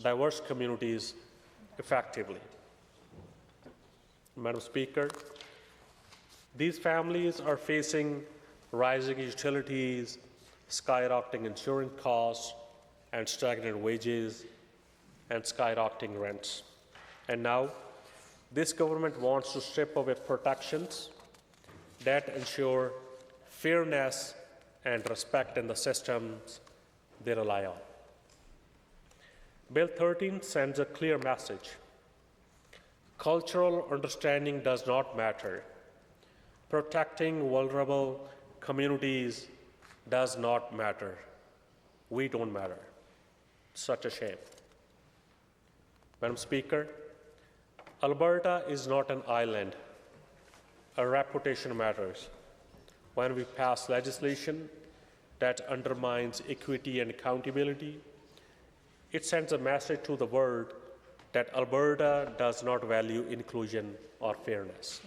diverse communities effectively. Madam Speaker, these families are facing rising utilities, skyrocketing insurance costs, and stagnant wages, and skyrocketing rents. And now, this government wants to strip away protections that ensure fairness and respect in the systems they rely on. Bill 13 sends a clear message. Cultural understanding does not matter. Protecting vulnerable communities does not matter. We don't matter. Such a shame. Madam Speaker, Alberta is not an island. Our reputation matters. When we pass legislation that undermines equity and accountability, it sends a message to the world that Alberta does not value inclusion or fairness.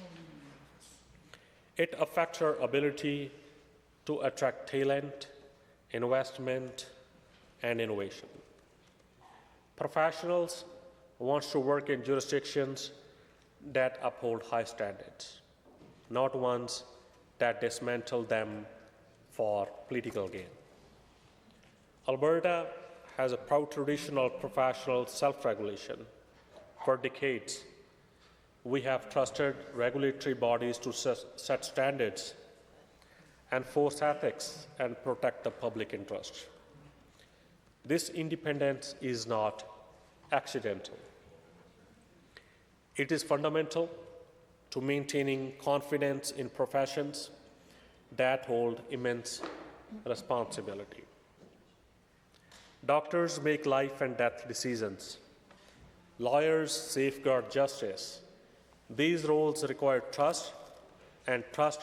It affects our ability to attract talent, investment, and innovation. Professionals want to work in jurisdictions that uphold high standards, not ones that dismantle them for political gain. Alberta has a proud tradition of professional self-regulation. For decades, we have trusted regulatory bodies to set standards, enforce ethics, and protect the public interest. This independence is not accidental. It is fundamental to maintaining confidence in professions that hold immense responsibility. Doctors make life and death decisions. Lawyers safeguard justice. These roles require trust, and trust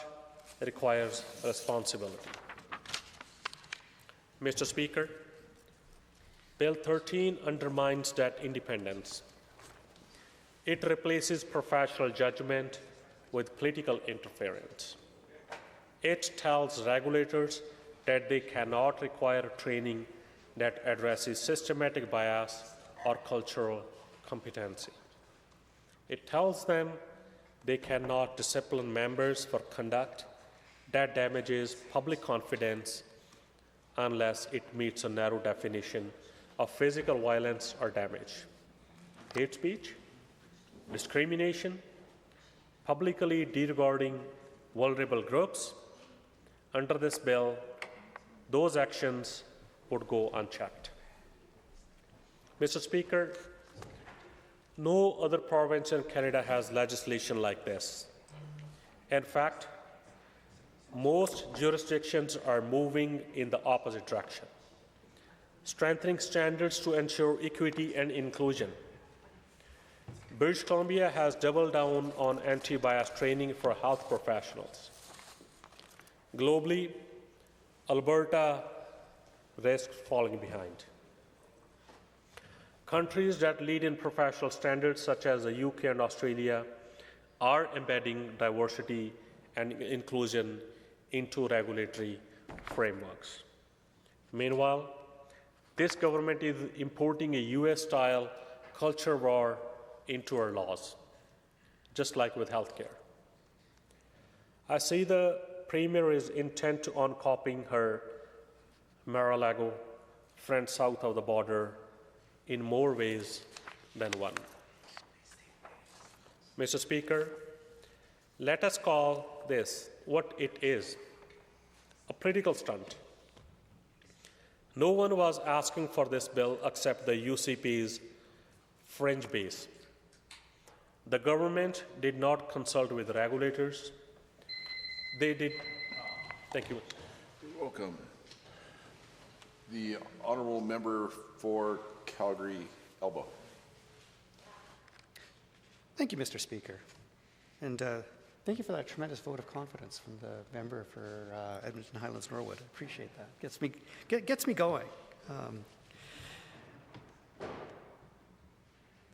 requires responsibility. Mr. Speaker, Bill 13 undermines that independence. It replaces professional judgment with political interference. It tells regulators that they cannot require training that addresses systematic bias or cultural competency. It tells them they cannot discipline members for conduct that damages public confidence unless it meets a narrow definition of physical violence or damage. Hate speech, discrimination, publicly disregarding vulnerable groups. Under this bill, those actions would go unchecked. Mr. Speaker, no other province in Canada has legislation like this. In fact, most jurisdictions are moving in the opposite direction, strengthening standards to ensure equity and inclusion. British Columbia has doubled down on anti-bias training for health professionals. Globally, Alberta risks falling behind. Countries that lead in professional standards, such as the UK and Australia, are embedding diversity and inclusion into regulatory frameworks. Meanwhile, this government is importing a US-style culture war into our laws, just like with healthcare. I see the Premier is intent on copying her Mar-a-Lago friend south of the border in more ways than one. Mr. Speaker, let us call this what it is, a political stunt. No one was asking for this bill except the UCP's fringe base. The government did not consult with regulators. They did. Thank you. You're welcome. The honourable member for Calgary, Elbow. Thank you, Mr. Speaker. And thank you for that tremendous vote of confidence from the member for Edmonton Highlands Norwood. I appreciate that. Gets me going.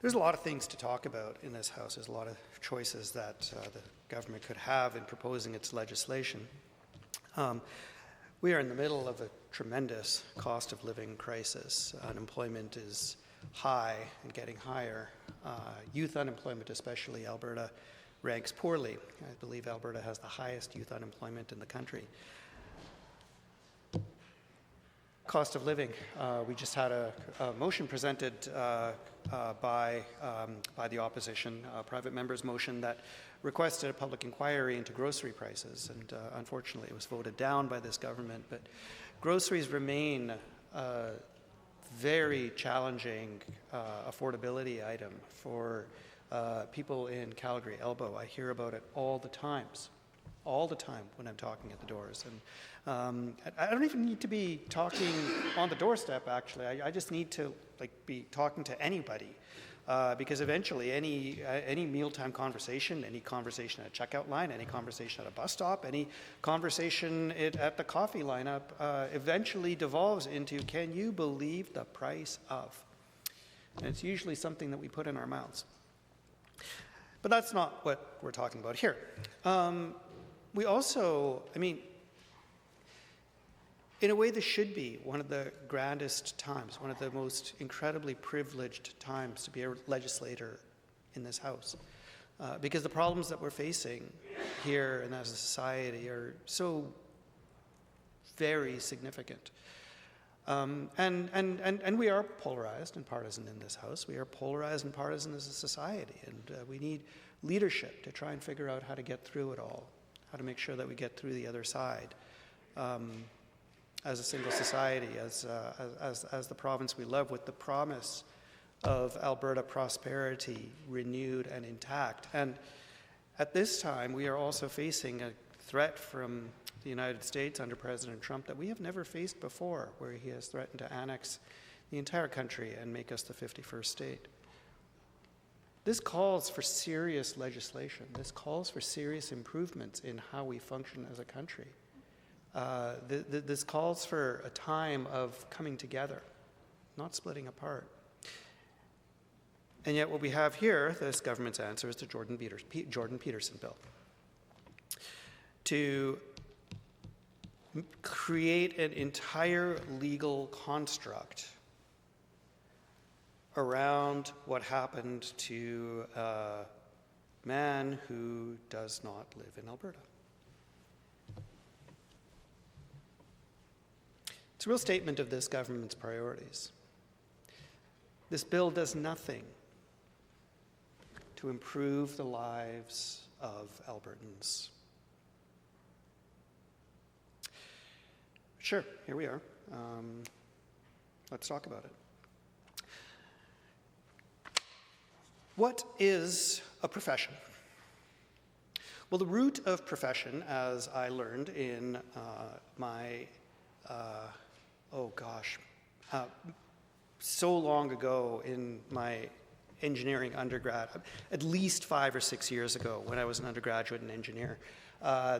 There's a lot of things to talk about in this House. There's a lot of choices that the government could have in proposing its legislation. We are in the middle of a tremendous cost of living crisis. Unemployment is high and getting higher. Youth unemployment, especially Alberta, ranks poorly. I believe Alberta has the highest youth unemployment in the country. Cost of living. We just had a motion presented by the opposition, a private member's motion that requested a public inquiry into grocery prices, and unfortunately it was voted down by this government. But groceries remain a very challenging affordability item for people in Calgary Elbow. I hear about it all the time when I'm talking at the doors. And I don't even need to be talking on the doorstep, actually. I just need to be talking to anybody. Because eventually any mealtime conversation, any conversation at a checkout line, any conversation at a bus stop, any conversation at the coffee lineup eventually devolves into, can you believe the price of? And it's usually something that we put in our mouths. But that's not what we're talking about here. We also, in a way, this should be one of the grandest times, one of the most incredibly privileged times to be a legislator in this House. Because the problems that we're facing here and as a society are so very significant. And we are polarized and partisan in this House. We are polarized and partisan as a society. And we need leadership to try and figure out how to get through it all, how to make sure that we get through the other side. As a single society, as the province we love, with the promise of Alberta prosperity renewed and intact. And at this time, we are also facing a threat from the United States under President Trump that we have never faced before, where he has threatened to annex the entire country and make us the 51st state. This calls for serious legislation. This calls for serious improvements in how we function as a country. This calls for a time of coming together, not splitting apart. And yet what we have here, this government's answer is the Jordan Peterson bill. To create an entire legal construct around what happened to a man who does not live in Alberta. It's a real statement of this government's priorities. This bill does nothing to improve the lives of Albertans. Sure, here we are. Let's talk about it. What is a profession? Well, the root of profession, as I learned in my, so long ago in my engineering undergrad, at least 5 or 6 years ago when I was an undergraduate and engineer,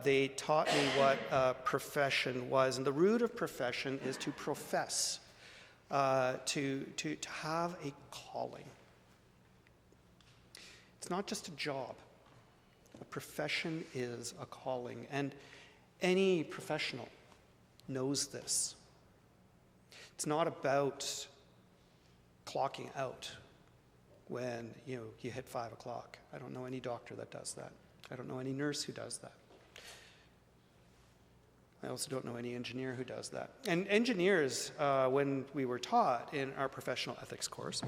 they taught me what a profession was. And the root of profession is to profess, to have a calling. It's not just a job. A profession is a calling, and any professional knows this. It's not about clocking out when you hit 5 o'clock. I don't know any doctor that does that. I don't know any nurse who does that. I also don't know any engineer who does that. And engineers, when we were taught in our professional ethics course,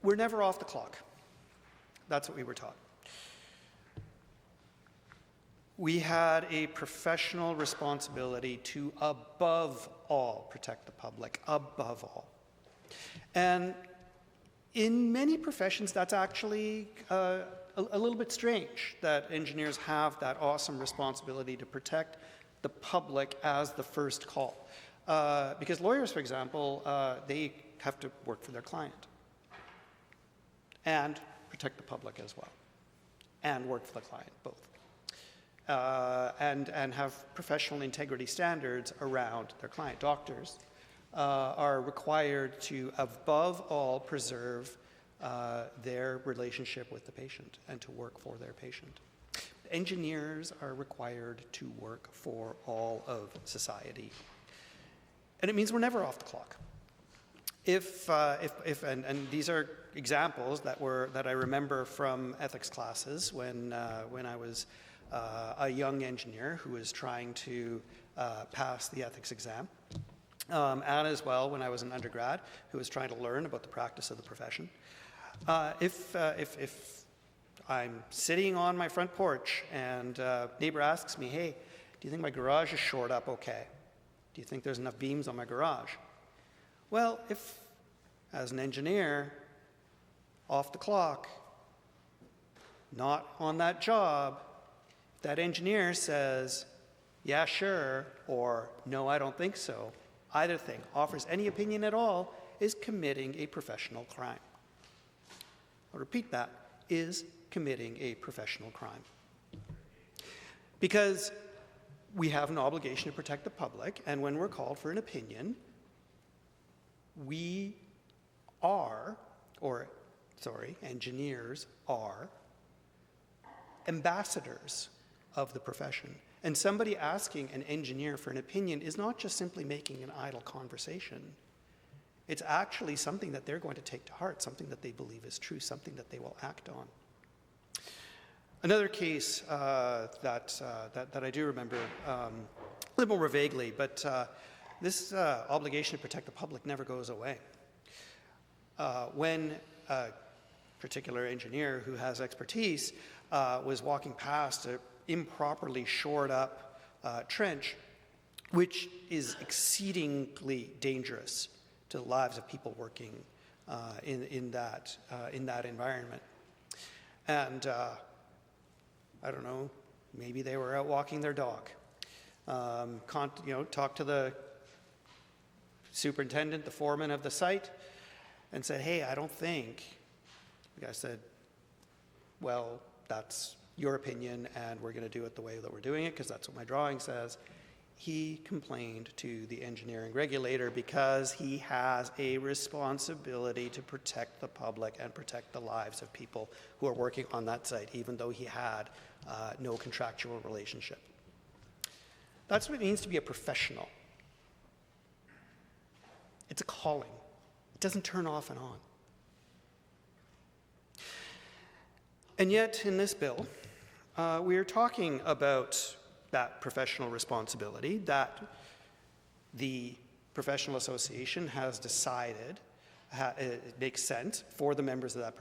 we're never off the clock. That's what we were taught. We had a professional responsibility to, above all, protect the public, above all. And in many professions, that's actually a little bit strange that engineers have that awesome responsibility to protect the public as the first call. Because lawyers, for example, they have to work for their client and protect the public as well, and work for the client, both. And have professional integrity standards around their client. Doctors are required to, above all, preserve their relationship with the patient and to work for their patient. Engineers are required to work for all of society. And it means we're never off the clock. And these are examples that I remember from ethics classes when I was a young engineer who was trying to pass the ethics exam, and as well when I was an undergrad who was trying to learn about the practice of the profession. If I'm sitting on my front porch and a neighbor asks me, "Hey, do you think my garage is shored up okay? Do you think there's enough beams on my garage?" Well, if, as an engineer, off the clock, not on that job, that engineer says, "Yeah, sure," or "No, I don't think so," either thing, offers any opinion at all, is committing a professional crime. I'll repeat that, is committing a professional crime. Because we have an obligation to protect the public, and when we're called for an opinion, engineers are ambassadors of the profession. And somebody asking an engineer for an opinion is not just simply making an idle conversation. It's actually something that they're going to take to heart, something that they believe is true, something that they will act on. Another case that I do remember a little more vaguely, but this obligation to protect the public never goes away. When a particular engineer who has expertise was walking past an improperly shored up trench, which is exceedingly dangerous to the lives of people working in that environment. And I don't know, maybe they were out walking their dog. Talked to the superintendent, the foreman of the site, and said, "Hey, I don't think." The guy said, "Well, that's your opinion, and we're going to do it the way that we're doing it, because that's what my drawing says." He complained to the engineering regulator because he has a responsibility to protect the public and protect the lives of people who are working on that site, even though he had no contractual relationship. That's what it means to be a professional. It's a calling. It doesn't turn off and on. And yet, in this bill, we are talking about that professional responsibility that the professional association has decided it makes sense for the members of that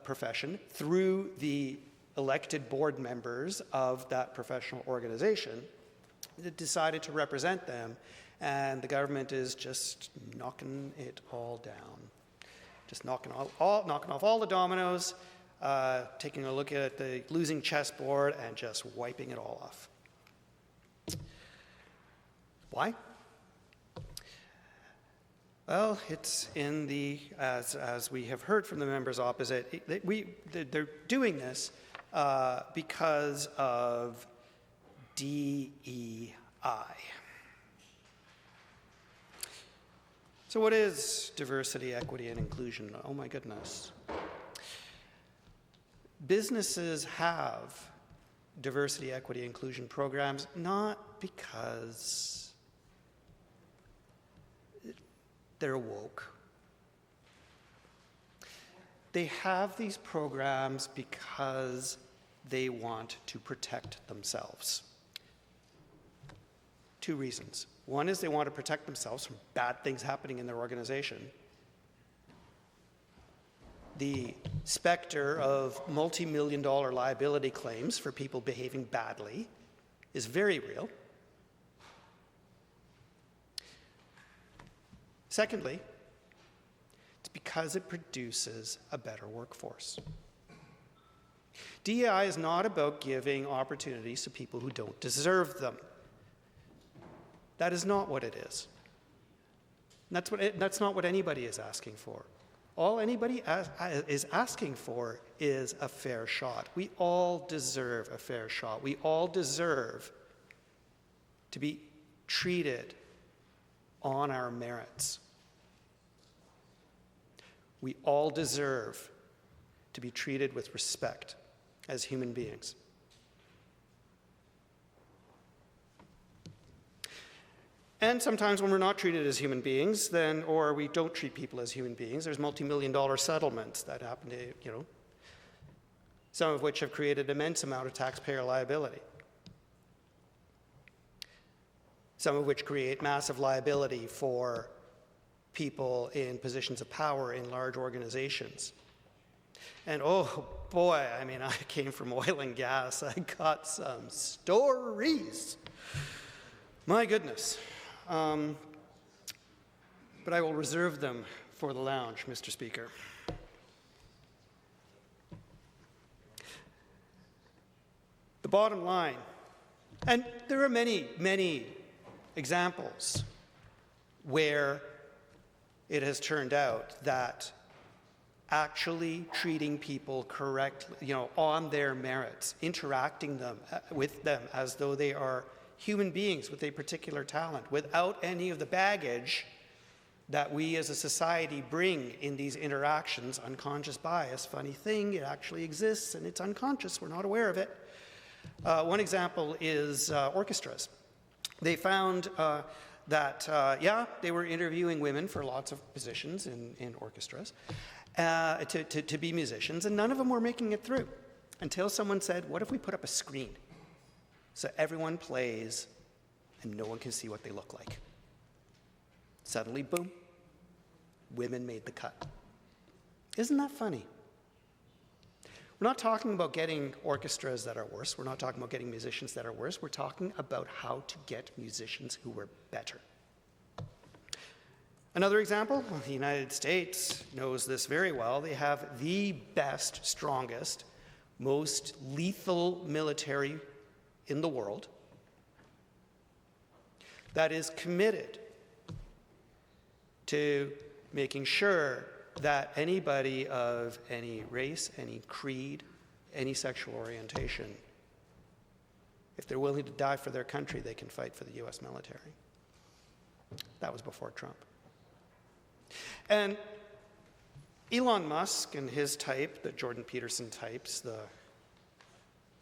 profession through the elected board members of that professional organization that decided to represent them, and the government is just knocking it all down. Just knocking off all the dominoes, taking a look at the losing chessboard and just wiping it all off. Why? Well, it's in the, as we have heard from the members opposite, they're doing this because of DEI. So what is diversity, equity, and inclusion? Oh my goodness. Businesses have diversity, equity, inclusion programs not because they're woke. They have these programs because they want to protect themselves. Two reasons. One is they want to protect themselves from bad things happening in their organization. The specter of multi-million-dollar liability claims for people behaving badly is very real. Secondly, it's because it produces a better workforce. DEI is not about giving opportunities to people who don't deserve them. That is not what it is. That's not what anybody is asking for. All anybody is asking for is a fair shot. We all deserve a fair shot. We all deserve to be treated on our merits. We all deserve to be treated with respect as human beings. And sometimes when we're not treated as human beings, or we don't treat people as human beings, there's multi-million-dollar settlements that happen to, some of which have created an immense amount of taxpayer liability. Some of which create massive liability for people in positions of power in large organizations. And oh boy, I came from oil and gas. I got some stories. My goodness. But I will reserve them for the lounge, Mr. Speaker. The bottom line, and there are many, many examples where it has turned out that actually treating people correctly, on their merits, interacting with them as though they are human beings with a particular talent, without any of the baggage that we as a society bring in these interactions. Unconscious bias, funny thing, it actually exists and it's unconscious, we're not aware of it. One example is orchestras. They found that, they were interviewing women for lots of positions in orchestras to be musicians, and none of them were making it through until someone said, what if we put up a screen so everyone plays and no one can see what they look like? Suddenly, boom, women made the cut. Isn't that funny? We're not talking about getting orchestras that are worse. We're not talking about getting musicians that are worse. We're talking about how to get musicians who are better. Another example, the United States knows this very well. They have the best, strongest, most lethal military in the world that is committed to making sure that anybody of any race, any creed, any sexual orientation, if they're willing to die for their country, they can fight for the US military. That was before Trump. And Elon Musk and his type, the Jordan Peterson types, the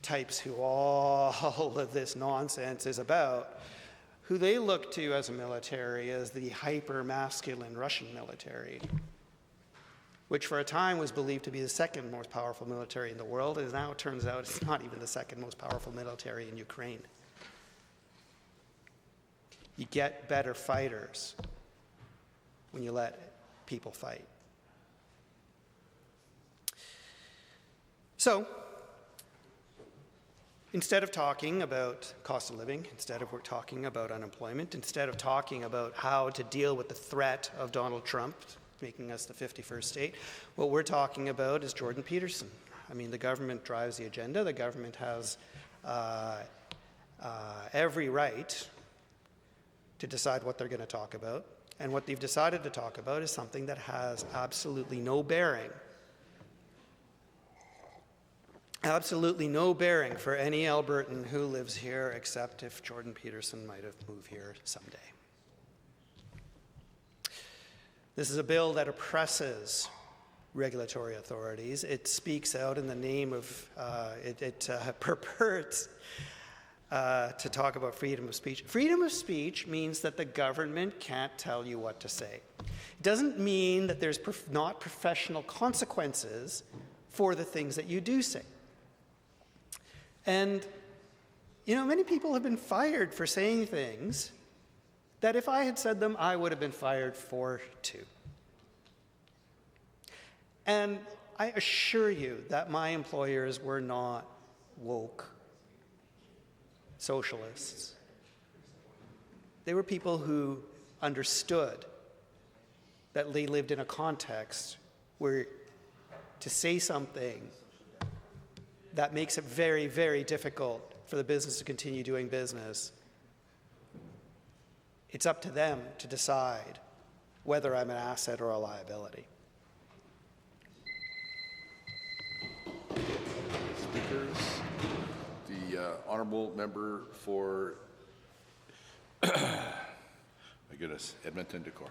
types who all of this nonsense is about, who they look to as a military as the hyper-masculine Russian military, which for a time was believed to be the second most powerful military in the world, and now it turns out it's not even the second most powerful military in Ukraine. You get better fighters when you let people fight. So, instead of talking about cost of living, instead of talking about unemployment, instead of talking about how to deal with the threat of Donald Trump making us the 51st state, what we're talking about is Jordan Peterson. I mean, the government drives the agenda. The government has every right to decide what they're going to talk about. And what they've decided to talk about is something that has absolutely no bearing for any Albertan who lives here, except if Jordan Peterson might have moved here someday. This is a bill that oppresses regulatory authorities. It speaks out in the name of, it purports to talk about freedom of speech. Freedom of speech means that the government can't tell you what to say. It doesn't mean that there's not professional consequences for the things that you do say. And, you know, many people have been fired for saying things that if I had said them, I would have been fired for too. And I assure you that my employers were not woke socialists. They were people who understood that they lived in a context where to say something that makes it very, very difficult for the business to continue doing business, it's up to them to decide whether I'm an asset or a liability. Speakers, the honourable member for, my goodness, Edmonton Decor.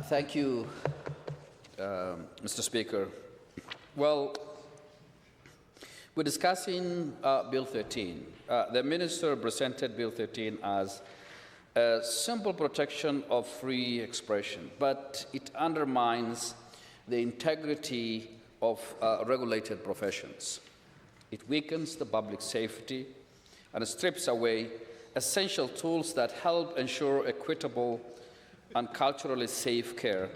Thank you, Mr. Speaker. Well, we're discussing Bill 13. The minister presented Bill 13 as a simple protection of free expression, but it undermines the integrity of regulated professions. It weakens the public safety and strips away essential tools that help ensure equitable and culturally safe care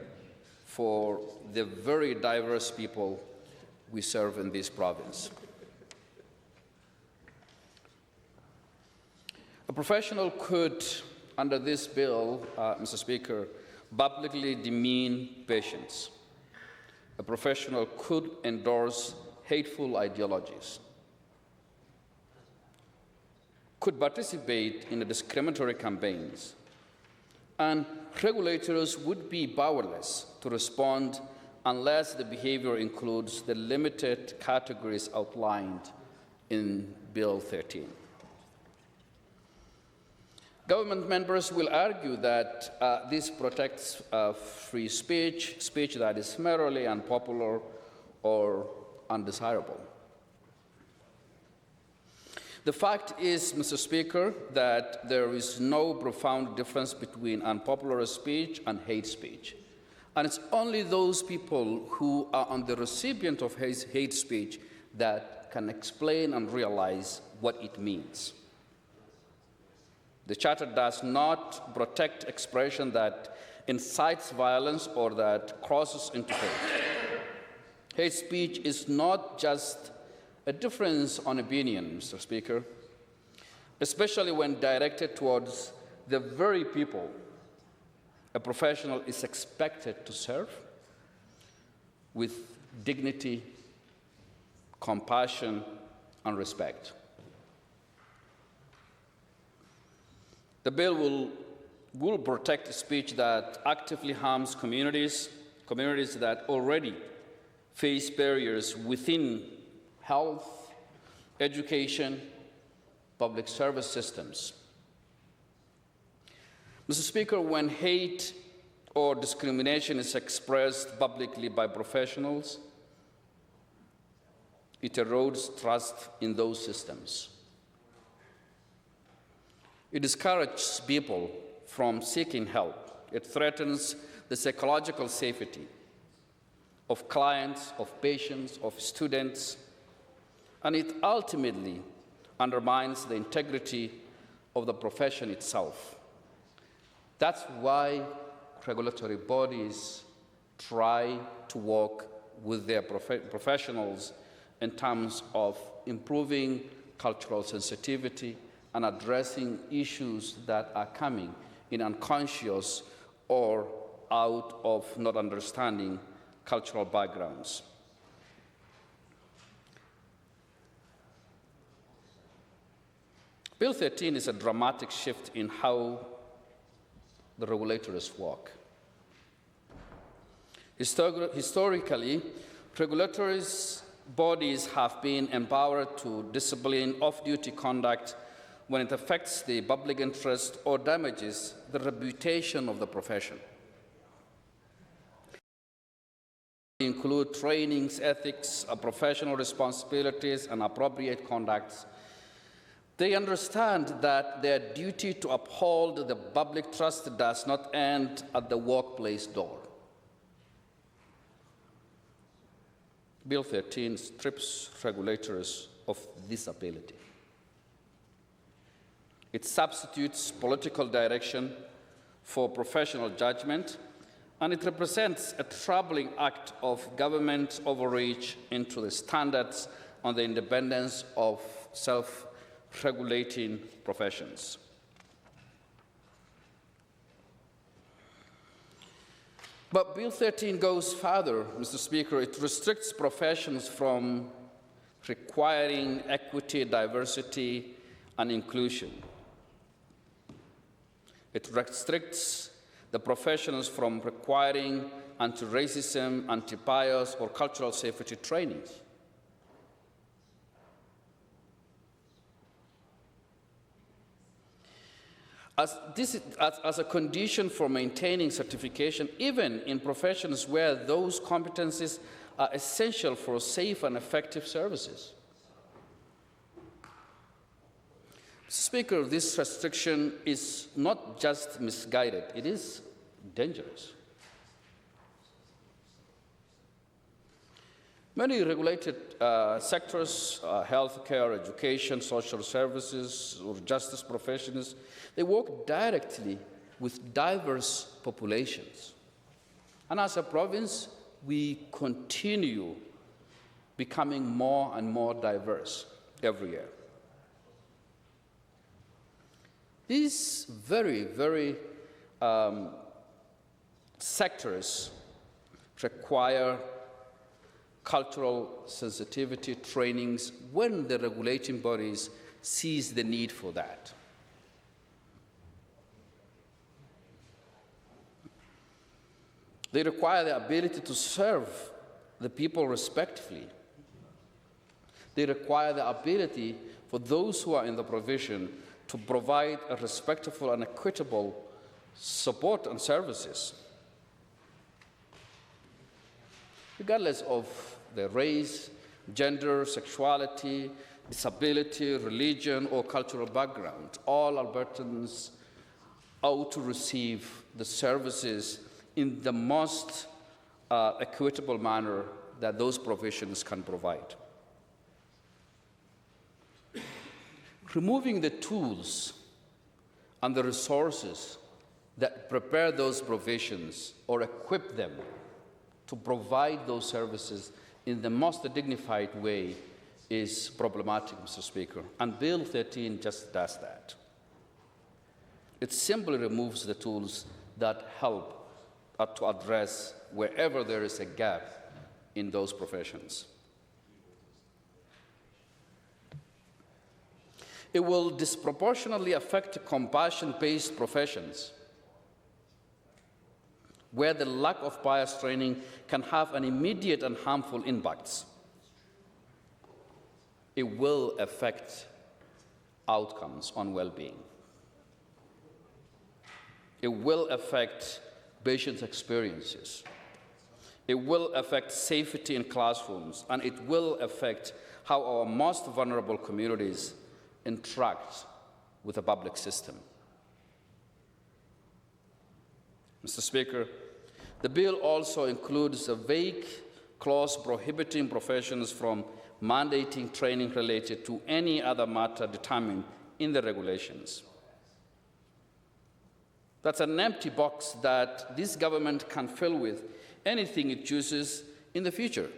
for the very diverse people we serve in this province. A professional could, under this bill, Mr. Speaker, publicly demean patients. A professional could endorse hateful ideologies, could participate in discriminatory campaigns, and regulators would be powerless to respond unless the behavior includes the limited categories outlined in Bill 13. Government members will argue that this protects free speech, speech that is merely unpopular or undesirable. The fact is, Mr. Speaker, that there is no profound difference between unpopular speech and hate speech. And it's only those people who are on the recipient of hate speech that can explain and realize what it means. The Charter does not protect expression that incites violence or that crosses into hate. Hate speech is not just a difference on opinion, Mr. Speaker, especially when directed towards the very people a professional is expected to serve with dignity, compassion, and respect. The bill will protect speech that actively harms communities that already face barriers within health, education, public service systems. Mr. Speaker, when hate or discrimination is expressed publicly by professionals, it erodes trust in those systems. It discourages people from seeking help. It threatens the psychological safety of clients, of patients, of students, and it ultimately undermines the integrity of the profession itself. That's why regulatory bodies try to work with their professionals in terms of improving cultural sensitivity and addressing issues that are coming in unconscious or out of not understanding cultural backgrounds. Bill 13 is a dramatic shift in how the regulators work. Historically, regulatory bodies have been empowered to discipline off-duty conduct when it affects the public interest or damages the reputation of the profession. They include trainings, ethics, professional responsibilities, and appropriate conducts. They understand that their duty to uphold the public trust does not end at the workplace door. Bill 13 strips regulators of this ability. It substitutes political direction for professional judgment, and it represents a troubling act of government overreach into the standards on the independence of self-regulating professions. But Bill 13 goes further, Mr. Speaker. It restricts professions from requiring equity, diversity, and inclusion. It restricts the professions from requiring anti-racism, anti-bias, or cultural safety trainings. As a condition for maintaining certification, even in professions where those competencies are essential for safe and effective services. Mr. Speaker, this restriction is not just misguided, it is dangerous. Many regulated sectors, healthcare, education, social services, or justice professions, they work directly with diverse populations. And as a province, we continue becoming more and more diverse every year. These very sectors require cultural sensitivity trainings when the regulating bodies sees the need for that. They require the ability to serve the people respectfully. They require the ability for those who are in the provision to provide a respectful and equitable support and services, regardless of their race, gender, sexuality, disability, religion, or cultural background. All Albertans ought to receive the services in the most equitable manner that those provisions can provide. Removing the tools and the resources that prepare those provisions or equip them to provide those services in the most dignified way is problematic, Mr. Speaker, and Bill 13 just does that. It simply removes the tools that help to address wherever there is a gap in those professions. It will disproportionately affect compassion-based professions, where the lack of bias training can have an immediate and harmful impacts. It will affect outcomes on well-being. It will affect patients' experiences. It will affect safety in classrooms, and it will affect how our most vulnerable communities interact with the public system. Mr. Speaker, the bill also includes a vague clause prohibiting professions from mandating training related to any other matter determined in the regulations. That's an empty box that this government can fill with anything it chooses in the future.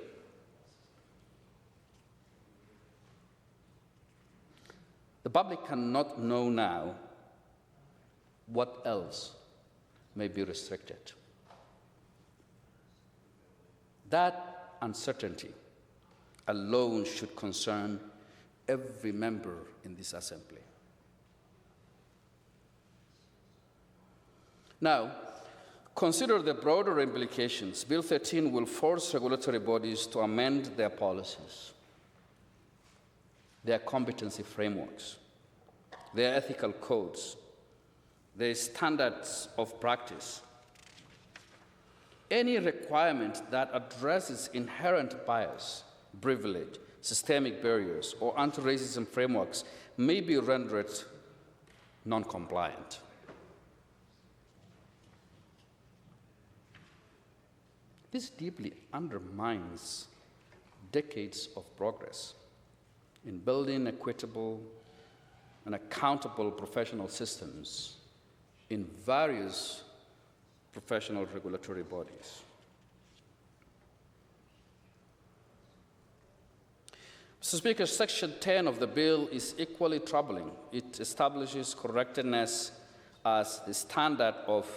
The public cannot know now what else may be restricted. That uncertainty alone should concern every member in this assembly. Now, consider the broader implications. Bill 13 will force regulatory bodies to amend their policies, their competency frameworks, their ethical codes, their standards of practice. Any requirement that addresses inherent bias, privilege, systemic barriers, or anti-racism frameworks may be rendered non-compliant. This deeply undermines decades of progress in building equitable and accountable professional systems in various professional regulatory bodies. Mr. Speaker, Section 10 of the bill is equally troubling. It establishes correctness as the standard of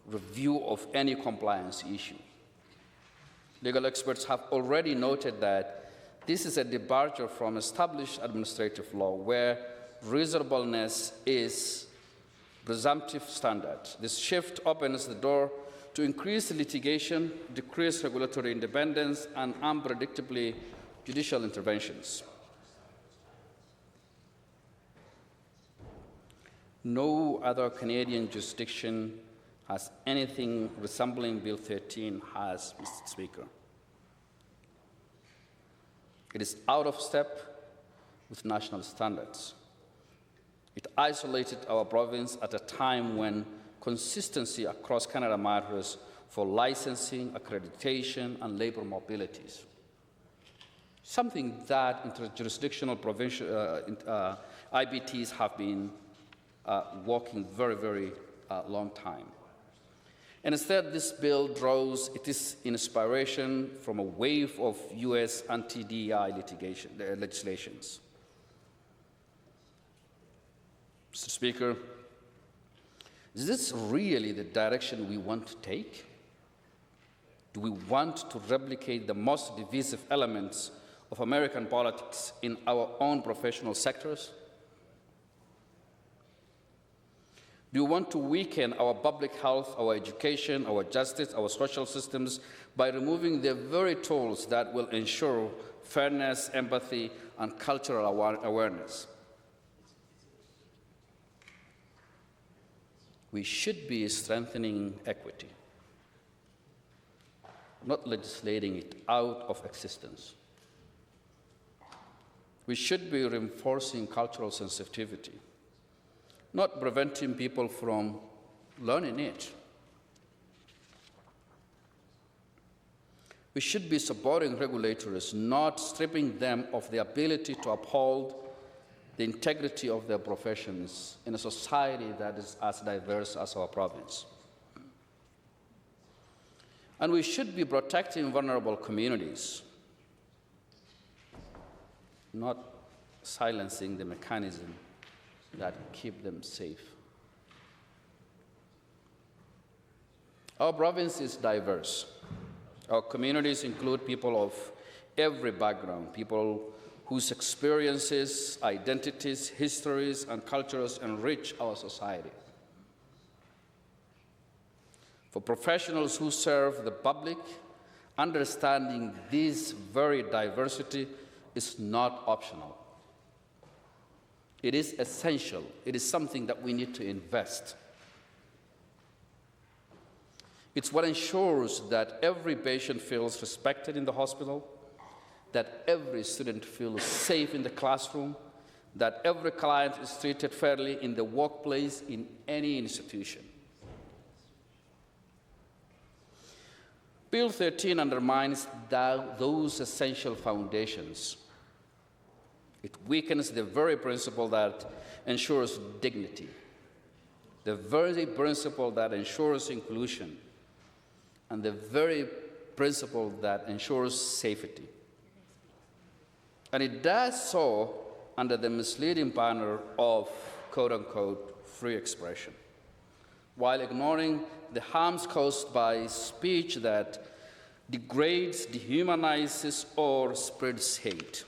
review of any compliance issue. Legal experts have already noted that this is a departure from established administrative law where reasonableness is presumptive standard. This shift opens the door to increased litigation, decreased regulatory independence, and unpredictably judicial interventions. No other Canadian jurisdiction has anything resembling Bill 13 has, Mr. Speaker. It is out of step with national standards. It isolated our province at a time when consistency across Canada matters for licensing, accreditation, and labor mobilities. Something that interjurisdictional IBTs have been working very long time. And instead, this bill draws its inspiration from a wave of U.S. anti-DEI legislations. Mr. Speaker, is this really the direction we want to take? Do we want to replicate the most divisive elements of American politics in our own professional sectors? Do we want to weaken our public health, our education, our justice, our social systems by removing the very tools that will ensure fairness, empathy, and cultural awareness? We should be strengthening equity, not legislating it out of existence. We should be reinforcing cultural sensitivity, not preventing people from learning it. We should be supporting regulators, not stripping them of the ability to uphold the integrity of their professions in a society that is as diverse as our province. And we should be protecting vulnerable communities, not silencing the mechanism that keep them safe. Our province is diverse. Our communities include people of every background, people whose experiences, identities, histories, and cultures enrich our society. For professionals who serve the public, understanding this very diversity is not optional. It is essential. It is something that we need to invest. It's what ensures that every patient feels respected in the hospital, that every student feels safe in the classroom, that every client is treated fairly in the workplace, in any institution. Bill 13 undermines those essential foundations. It weakens the very principle that ensures dignity, the very principle that ensures inclusion, and the very principle that ensures safety. And it does so under the misleading banner of quote-unquote free expression, while ignoring the harms caused by speech that degrades, dehumanizes, or spreads hate.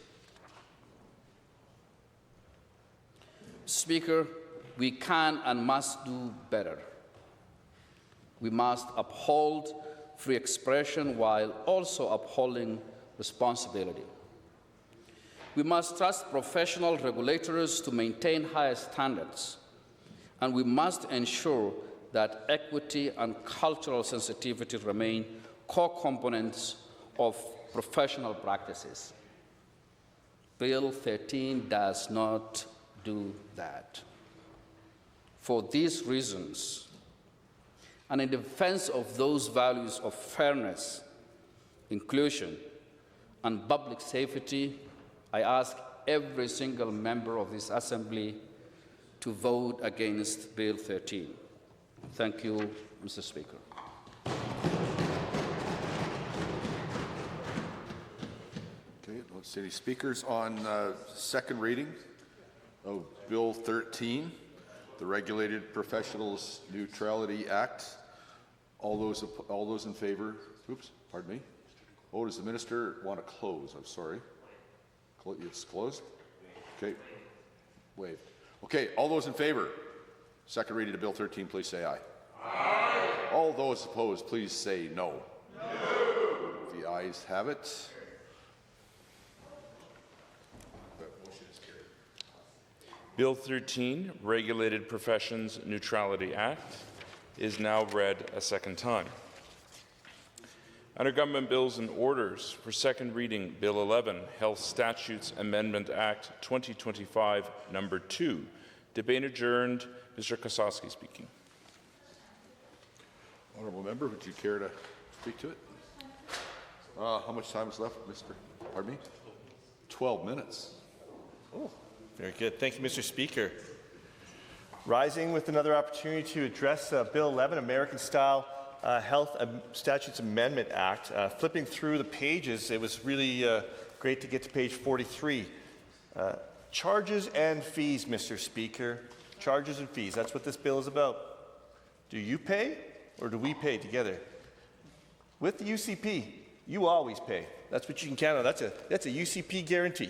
Speaker, we can and must do better. We must uphold free expression while also upholding responsibility. We must trust professional regulators to maintain higher standards, and we must ensure that equity and cultural sensitivity remain core components of professional practices. Bill 13 does not do that. For these reasons, and in defense of those values of fairness, inclusion, and public safety, I ask every single member of this Assembly to vote against Bill 13. Thank you, Mr. Speaker. Okay, let's see any speakers on second reading of Bill 13, the Regulated Professionals Neutrality Act. All those in favor? Oops, pardon me. Oh, does the minister want to close? I'm sorry. It's closed? Okay. Waved. Okay, all those in favor? Second reading of Bill 13, please say aye. Aye. All those opposed, please say no. No. The ayes have it. Bill 13, Regulated Professions Neutrality Act, is now read a second time. Under Government Bills and Orders, for second reading, Bill 11, Health Statutes Amendment Act 2025, number 2. Debate adjourned. Mr. Kosowski speaking. Honourable member, would you care to speak to it? How much time is left, Mr. Pardon me? 12 minutes. Oh, very good. Thank you, Mr. Speaker. Rising with another opportunity to address Bill 11, American-style Health Statutes Amendment Act. Flipping through the pages, it was really great to get to page 43. Charges and fees, Mr. Speaker. Charges and fees. That's what this bill is about. Do you pay or do we pay together? With the UCP, you always pay. That's what you can count on. That's a UCP guarantee.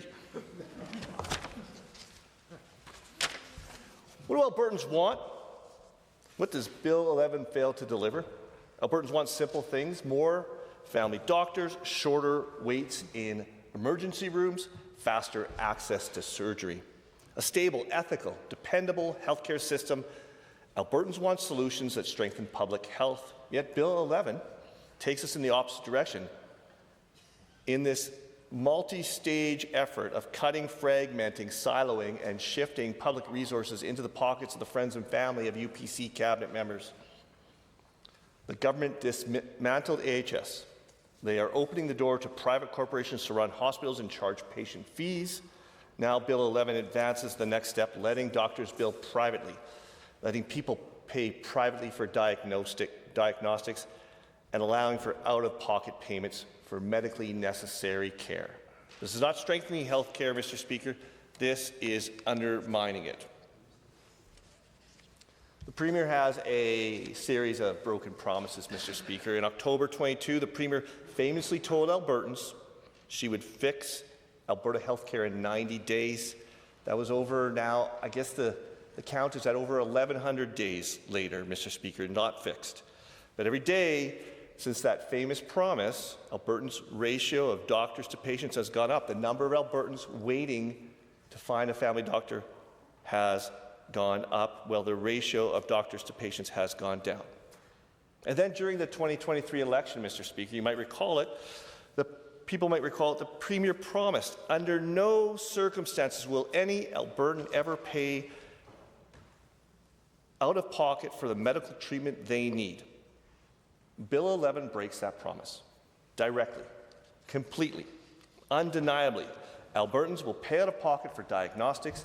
What do Albertans want? What does Bill 11 fail to deliver? Albertans want simple things: more family doctors, shorter waits in emergency rooms, faster access to surgery, a stable, ethical, dependable healthcare system. Albertans want solutions that strengthen public health, yet Bill 11 takes us in the opposite direction. In this multi-stage effort of cutting, fragmenting, siloing, and shifting public resources into the pockets of the friends and family of UPC cabinet members, the government dismantled AHS. They are opening the door to private corporations to run hospitals and charge patient fees. Now Bill 11 advances the next step, letting doctors bill privately, letting people pay privately for diagnostics, and allowing for out-of-pocket payments for medically necessary care. This is not strengthening health care, Mr. Speaker. This is undermining it. The Premier has a series of broken promises, Mr. Speaker. In October 22, the Premier famously told Albertans she would fix Alberta healthcare in 90 days. That was over now, I guess the count is at over 1,100 days later, Mr. Speaker, not fixed. But every day since that famous promise, Albertans' ratio of doctors to patients has gone up. The number of Albertans waiting to find a family doctor has gone up, while the ratio of doctors to patients has gone down. And then during the 2023 election, Mr. Speaker, you might recall it, people might recall it, the Premier promised, under no circumstances will any Albertan ever pay out of pocket for the medical treatment they need. Bill 11 breaks that promise directly, completely, undeniably. Albertans will pay out of pocket for diagnostics.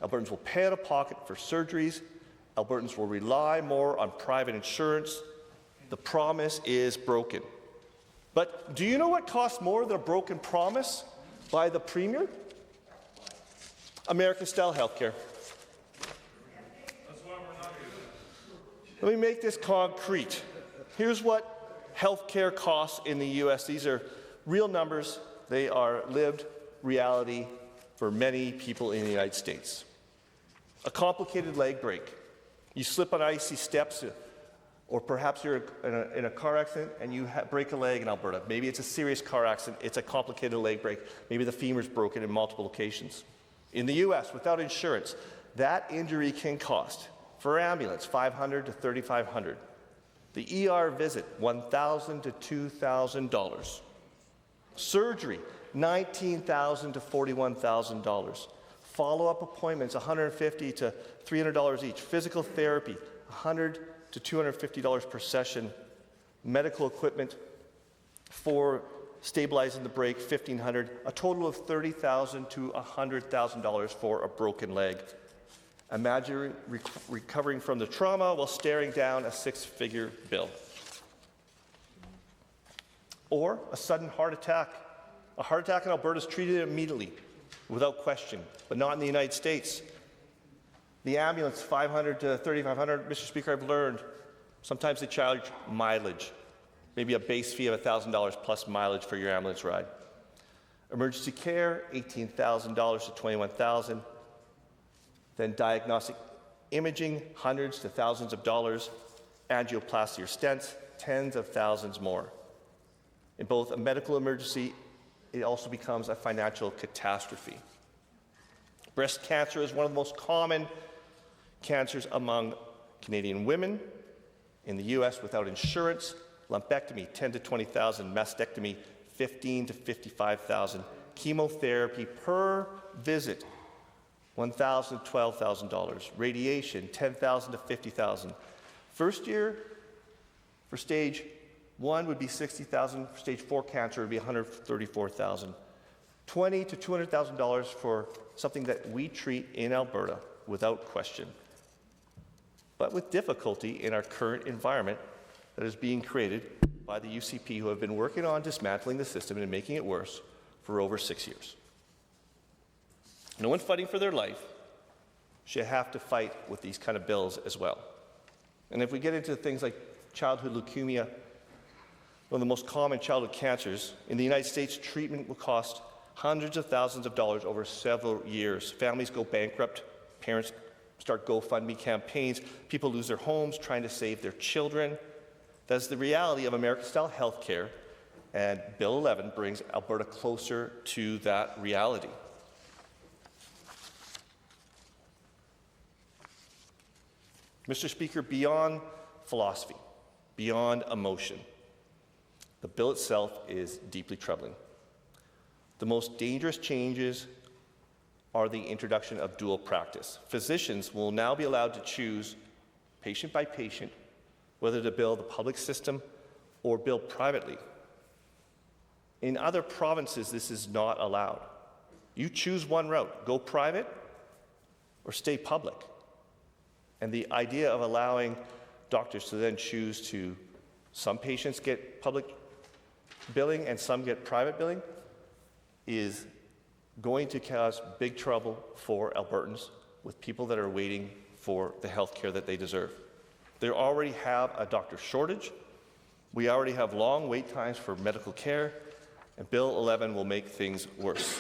Albertans will pay out of pocket for surgeries. Albertans will rely more on private insurance. The promise is broken. But do you know what costs more than a broken promise by the Premier? American-style healthcare. Let me make this concrete. Here's what healthcare costs in the U.S. These are real numbers. They are lived reality for many people in the United States. A complicated leg break. You slip on icy steps, or perhaps you're in a car accident and you break a leg in Alberta. Maybe it's a serious car accident. It's a complicated leg break. Maybe the femur's broken in multiple locations. In the U.S., without insurance, that injury can cost, for ambulance, $500 to $3,500. The ER visit, $1,000 to $2,000. Surgery, $19,000 to $41,000. Follow-up appointments, $150 to $300 each. Physical therapy, $100 to $250 per session. Medical equipment for stabilizing the break, $1,500. A total of $30,000 to $100,000 for a broken leg. Imagine recovering from the trauma while staring down a six-figure bill. Or a sudden heart attack. A heart attack in Alberta is treated immediately, without question, but not in the United States. The ambulance, $500 to $3,500. Mr. Speaker, I've learned sometimes they charge mileage, maybe a base fee of $1,000 plus mileage for your ambulance ride. Emergency care, $18,000 to $21,000. Then diagnostic imaging, hundreds to thousands of dollars. Angioplasty or stents, tens of thousands more. In both a medical emergency, it also becomes a financial catastrophe. Breast cancer is one of the most common cancers among Canadian women. In the U.S., without insurance, lumpectomy, $10,000 to $20,000, mastectomy, $15,000 to $55,000. Chemotherapy per visit, $1,000 to $12,000. Radiation, $10,000 to $50,000. First year for stage 1 would be $60,000. For stage 4 cancer would be $134,000. $20,000 to $200,000 for something that we treat in Alberta without question, but with difficulty in our current environment that is being created by the UCP, who have been working on dismantling the system and making it worse for over 6 years. No one fighting for their life should have to fight with these kind of bills as well. And if we get into things like childhood leukemia, one of the most common childhood cancers, in the United States, treatment will cost hundreds of thousands of dollars over several years. Families go bankrupt, parents start GoFundMe campaigns, people lose their homes trying to save their children. That's the reality of American-style healthcare, and Bill 11 brings Alberta closer to that reality. Mr. Speaker, beyond philosophy, beyond emotion, the bill itself is deeply troubling. The most dangerous changes are the introduction of dual practice. Physicians will now be allowed to choose, patient by patient, whether to bill the public system or bill privately. In other provinces, this is not allowed. You choose one route, go private or stay public. And the idea of allowing doctors to then choose to, some patients get public billing and some get private billing, is going to cause big trouble for Albertans with people that are waiting for the health care that they deserve. They already have a doctor shortage. We already have long wait times for medical care, and Bill 11 will make things worse.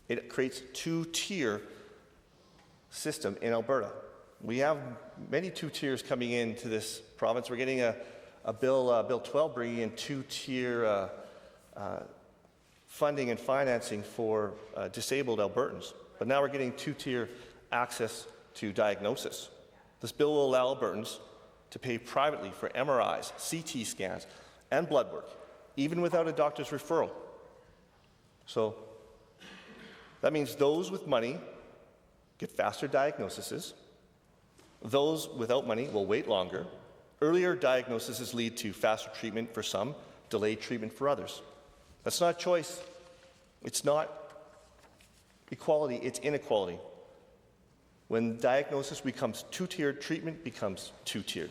It creates a two-tier system in Alberta. We have many two tiers coming into this province. We're getting a bill, Bill 12, bringing in two-tier funding and financing for disabled Albertans. But now we're getting two-tier access to diagnosis. This bill will allow Albertans to pay privately for MRIs, CT scans, and blood work, even without a doctor's referral. So that means those with money get faster diagnoses. Those without money will wait longer. Earlier diagnoses lead to faster treatment for some, delayed treatment for others. That's not choice. It's not equality, it's inequality. When diagnosis becomes two-tiered, treatment becomes two-tiered.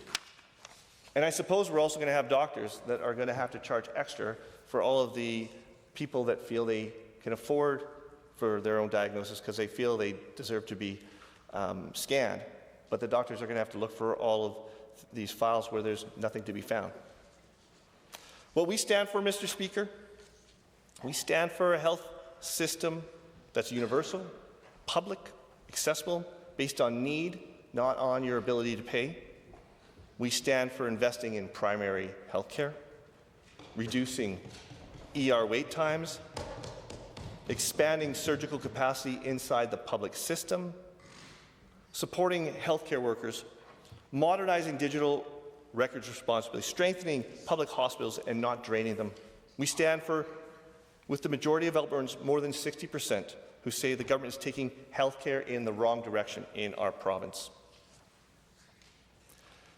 And I suppose we're also going to have doctors that are going to have to charge extra for all of the people that feel they can afford for their own diagnosis because they feel they deserve to be scanned. But the doctors are going to have to look for all of these files where there's nothing to be found. What we stand for, Mr. Speaker, we stand for a health system that's universal, public, accessible, based on need, not on your ability to pay. We stand for investing in primary health care, reducing ER wait times, expanding surgical capacity inside the public system, supporting healthcare workers, modernizing digital records responsibility, strengthening public hospitals and not draining them. We stand for, with the majority of Albertans, more than 60%, who say the government is taking healthcare in the wrong direction in our province.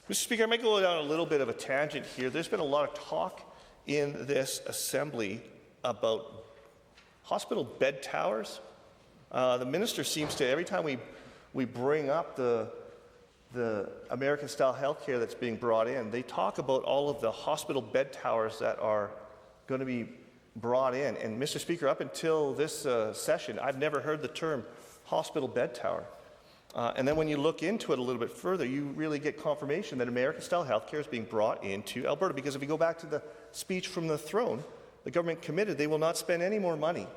Mr. Speaker, I might go down a little bit of a tangent here. There's been a lot of talk in this assembly about hospital bed towers. The minister seems to, every time we bring up the American-style healthcare that's being brought in, they talk about all of the hospital bed towers that are going to be brought in. And Mr. Speaker, up until this session, I've never heard the term hospital bed tower. And then when you look into it a little bit further, you really get confirmation that American-style healthcare is being brought into Alberta. Because if we go back to the speech from the throne, the government committed they will not spend any more money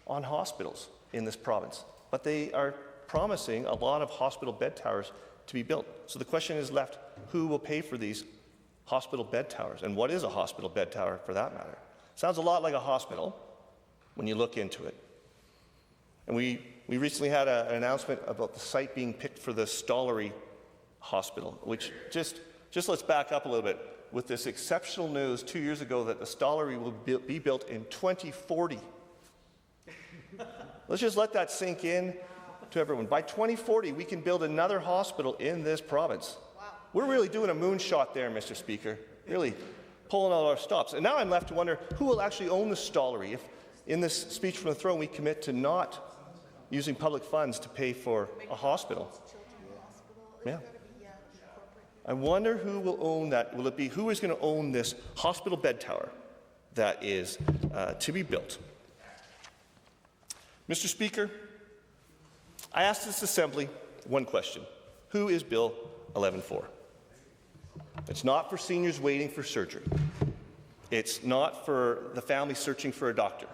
on hospitals in this province. But they are promising a lot of hospital bed towers to be built. So the question is left, who will pay for these hospital bed towers? And what is a hospital bed tower, for that matter? Sounds a lot like a hospital when you look into it. And we recently had an announcement about the site being picked for the Stollery Hospital, which just let's back up a little bit. With this exceptional news 2 years ago that the Stollery will be built in 2040. Let's just let that sink in to everyone. By 2040, we can build another hospital in this province. Wow. We're really doing a moonshot there, Mr. Speaker, really pulling all our stops. And now I'm left to wonder who will actually own the Stollery if in this speech from the throne we commit to not using public funds to pay for a hospital. Yeah. I wonder who will own that. Will it be who is going to own this hospital bed tower that is to be built? Mr. Speaker, I asked this Assembly one question. Who is Bill 11 for? It's not for seniors waiting for surgery. It's not for the family searching for a doctor.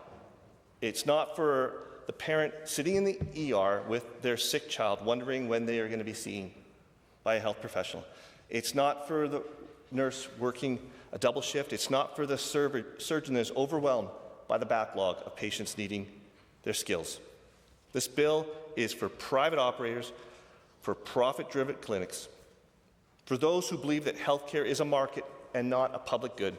It's not for the parent sitting in the ER with their sick child wondering when they are going to be seen by a health professional. It's not for the nurse working a double shift. It's not for the surgeon that is overwhelmed by the backlog of patients needing their skills. This bill is for private operators, for profit-driven clinics, for those who believe that healthcare is a market and not a public good.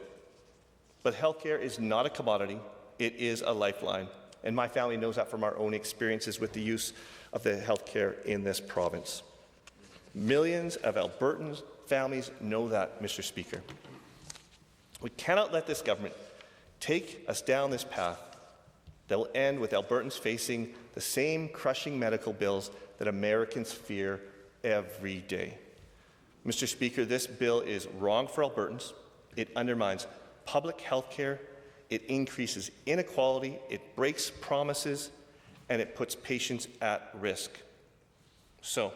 But healthcare is not a commodity, it is a lifeline. And my family knows that from our own experiences with the use of the healthcare in this province. Millions of Albertan families know that, Mr. Speaker. We cannot let this government take us down this path that will end with Albertans facing the same crushing medical bills that Americans fear every day. Mr. Speaker, this bill is wrong for Albertans. It undermines public health care. It increases inequality. It breaks promises, and it puts patients at risk. So,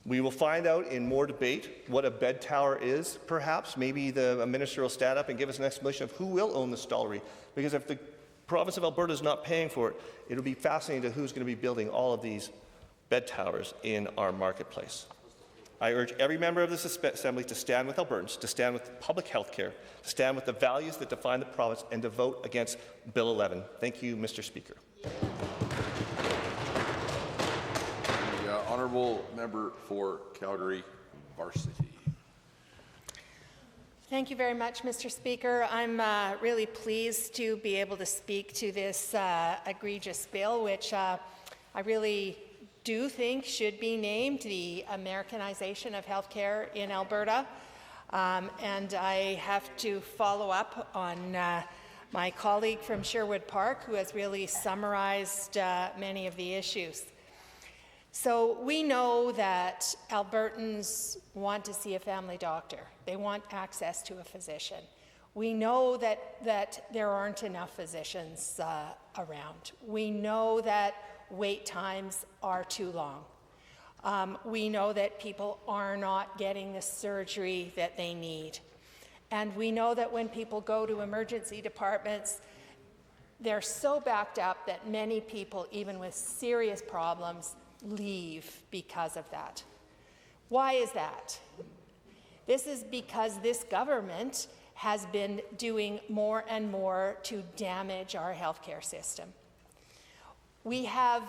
we will find out in more debate what a bed tower is, perhaps. Maybe a minister will stand up and give us an explanation of who will own the Stollery. Because if the province of Alberta is not paying for it, it'll be fascinating to who's going to be building all of these bed towers in our marketplace. I urge every member of this Assembly to stand with Albertans, to stand with public health care, to stand with the values that define the province, and to vote against Bill 11. Thank you, Mr. Speaker. The honourable member for Calgary Varsity. Thank you very much, Mr. Speaker. I'm really pleased to be able to speak to this egregious bill, which I really do think should be named the Americanization of healthcare in Alberta. And I have to follow up on my colleague from Sherwood Park, who has really summarized many of the issues. So we know that Albertans want to see a family doctor. They want access to a physician. We know that there aren't enough physicians around. We know that wait times are too long. We know that people are not getting the surgery that they need. And we know that when people go to emergency departments, they're so backed up that many people, even with serious problems, leave because of that. Why is that? This is because this government has been doing more and more to damage our healthcare system. We have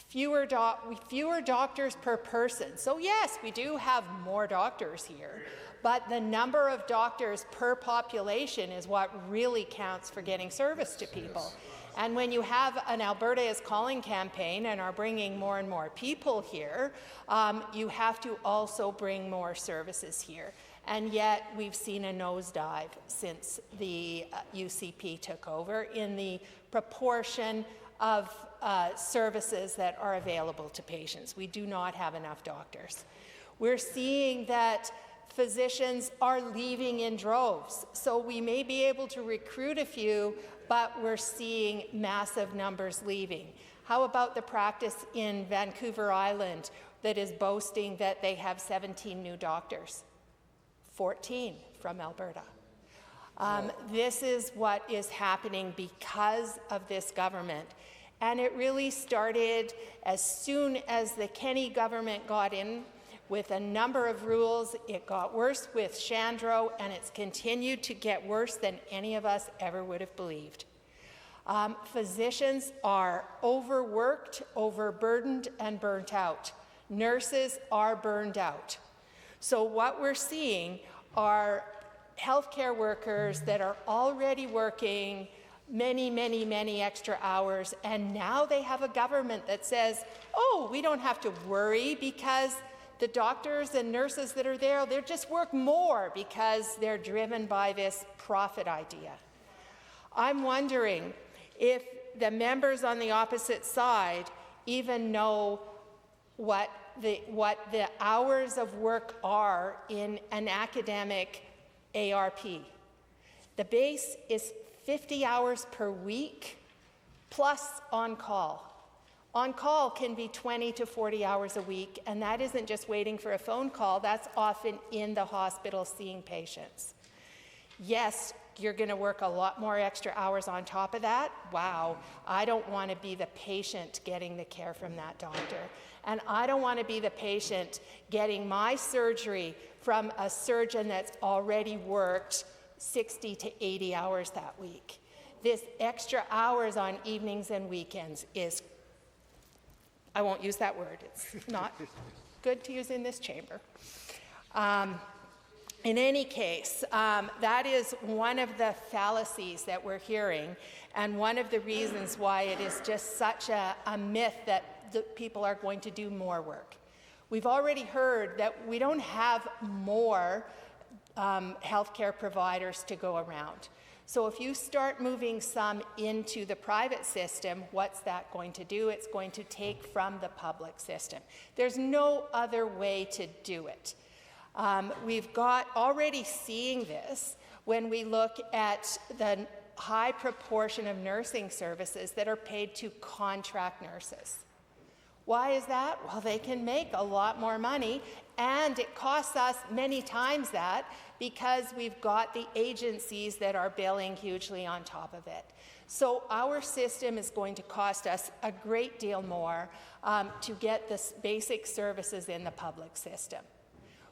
fewer doctors per person. So yes, we do have more doctors here, but the number of doctors per population is what really counts for getting service to people. And when you have an Alberta is Calling campaign and are bringing more and more people here, you have to also bring more services here. And yet we've seen a nosedive since the UCP took over in the proportion of services that are available to patients. We do not have enough doctors. We're seeing that physicians are leaving in droves. So we may be able to recruit a few, but we're seeing massive numbers leaving. How about the practice in Vancouver Island that is boasting that they have 17 new doctors? 14 from Alberta. This is what is happening because of this government. And it really started as soon as the Kenney government got in with a number of rules. It got worse with Shandro, and it's continued to get worse than any of us ever would have believed. Physicians are overworked, overburdened, and burnt out. Nurses are burned out. So what we're seeing are healthcare workers that are already working many extra hours, and now they have a government that says, oh, we don't have to worry because the doctors and nurses that are there, they just work more because they're driven by this profit idea. I'm wondering if the members on the opposite side even know what the hours of work are in an academic ARP. The base is 50 hours per week plus on-call. On-call can be 20 to 40 hours a week, and that isn't just waiting for a phone call, that's often in the hospital seeing patients. Yes, you're going to work a lot more extra hours on top of that. Wow, I don't want to be the patient getting the care from that doctor. And I don't want to be the patient getting my surgery from a surgeon that's already worked 60 to 80 hours that week. This extra hours on evenings and weekends is, I won't use that word, it's not good to use in this chamber. In any case, that is one of the fallacies that we're hearing, and one of the reasons why it is just such a myth that people are going to do more work. We've already heard that we don't have more healthcare providers to go around. So if you start moving some into the private system, what's that going to do? It's going to take from the public system. There's no other way to do it. We've got already seeing this when we look at the high proportion of nursing services that are paid to contract nurses. Why is that? Well, they can make a lot more money, and it costs us many times that because we've got the agencies that are billing hugely on top of it. So our system is going to cost us a great deal more to get the basic services in the public system.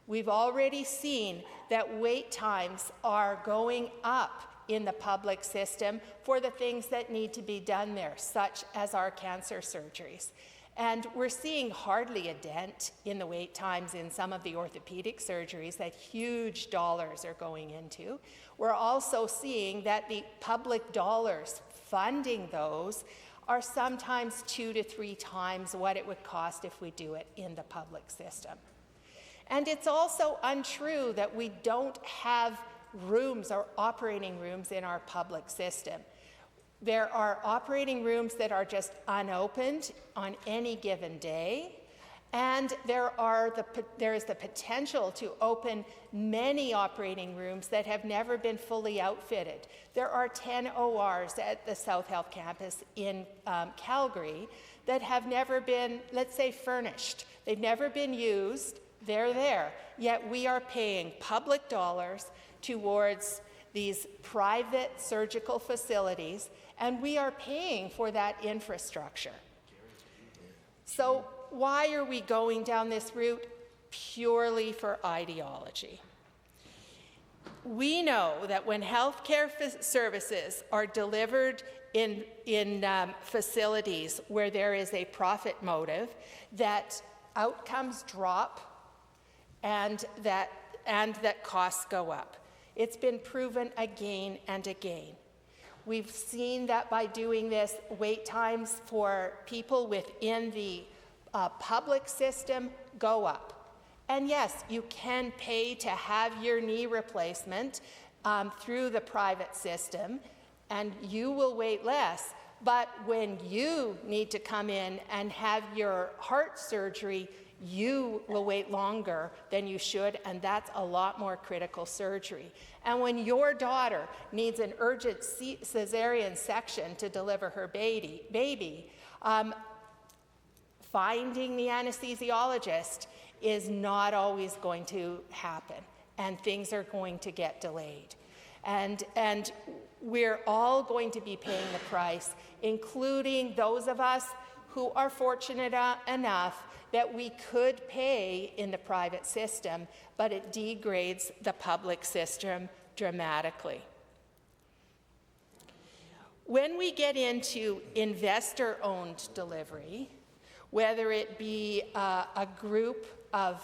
We've already seen that wait times are going up in the public system for the things that need to be done there, such as our cancer surgeries. And we're seeing hardly a dent in the wait times in some of the orthopedic surgeries that huge dollars are going into. We're also seeing that the public dollars funding those are sometimes 2 to 3 times what it would cost if we do it in the public system. And it's also untrue that we don't have rooms or operating rooms in our public system. There are operating rooms that are just unopened on any given day, and there is the potential to open many operating rooms that have never been fully outfitted. There are 10 ORs at the South Health Campus in Calgary that have never been, let's say, furnished. They've never been used. They're there. Yet we are paying public dollars towards these private surgical facilities, and we are paying for that infrastructure. So why are we going down this route? Purely for ideology. We know that when healthcare services are delivered in facilities where there is a profit motive, that outcomes drop and that costs go up. It's been proven again and again. We've seen that by doing this, wait times for people within the public system go up. And yes, you can pay to have your knee replacement through the private system, and you will wait less. But when you need to come in and have your heart surgery, you will wait longer than you should, and that's a lot more critical surgery. And when your daughter needs an urgent cesarean section to deliver her baby, finding the anesthesiologist is not always going to happen, and things are going to get delayed. And we're all going to be paying the price, including those of us who are fortunate enough that we could pay in the private system, but it degrades the public system dramatically. When we get into investor-owned delivery, whether it be a group of,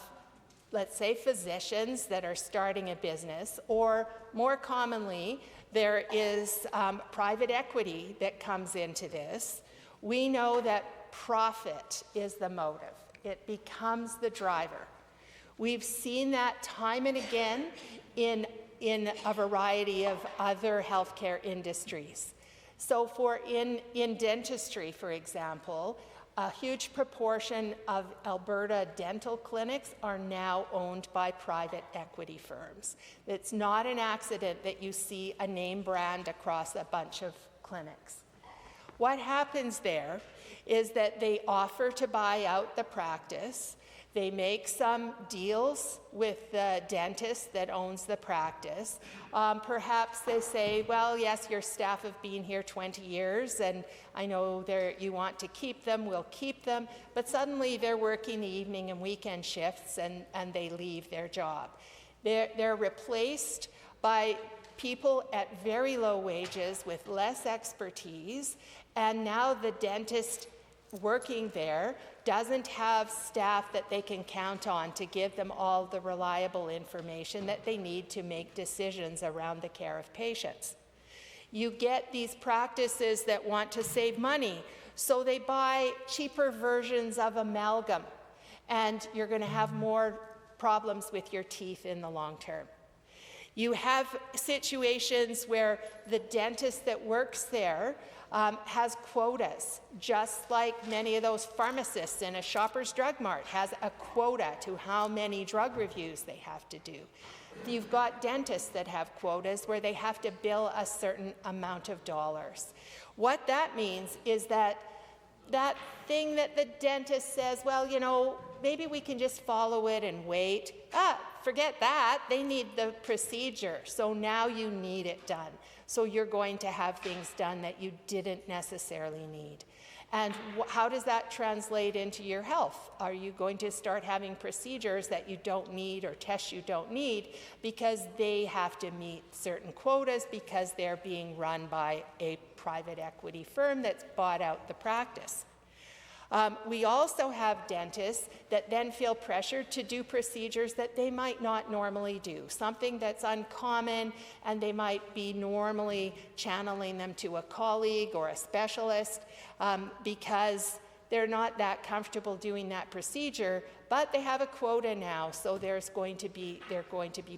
let's say, physicians that are starting a business, or more commonly, there is private equity that comes into this, we know that profit is the motive. It becomes the driver. We've seen that time and again in a variety of other healthcare industries. So in dentistry, for example, a huge proportion of Alberta dental clinics are now owned by private equity firms. It's not an accident that you see a name brand across a bunch of clinics. What happens there is that they offer to buy out the practice. They make some deals with the dentist that owns the practice. Perhaps they say, well, yes, your staff have been here 20 years, and I know you want to keep them, we'll keep them, but suddenly they're working the evening and weekend shifts, and they leave their job. They're replaced by people at very low wages with less expertise, and now the dentist working there doesn't have staff that they can count on to give them all the reliable information that they need to make decisions around the care of patients. You get these practices that want to save money, so they buy cheaper versions of amalgam, and you're going to have more problems with your teeth in the long term. You have situations where the dentist that works there has quotas, just like many of those pharmacists in a Shoppers Drug Mart has a quota to how many drug reviews they have to do. You've got dentists that have quotas where they have to bill a certain amount of dollars. What that means is that thing that the dentist says, well, you know, maybe we can just follow it and wait. Forget that. They need the procedure, so now you need it done. So you're going to have things done that you didn't necessarily need. And how does that translate into your health? Are you going to start having procedures that you don't need or tests you don't need because they have to meet certain quotas because they're being run by a private equity firm that's bought out the practice? We also have dentists that then feel pressured to do procedures that they might not normally do, something that's uncommon, and they might be normally channeling them to a colleague or a specialist because they're not that comfortable doing that procedure, but they have a quota now, so there are going to be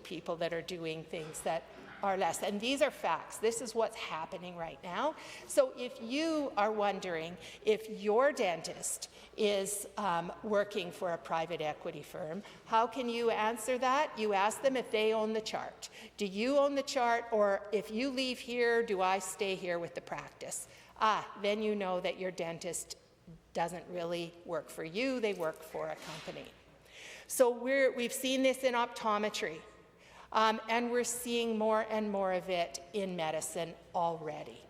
people that are doing things that are less. And these are facts. This is what's happening right now. So if you are wondering if your dentist is working for a private equity firm, how can you answer that? You ask them if they own the chart. Do you own the chart, or if you leave here, do I stay here with the practice? Then you know that your dentist doesn't really work for you, they work for a company. So we've seen this in optometry. And we're seeing more and more of it in medicine already.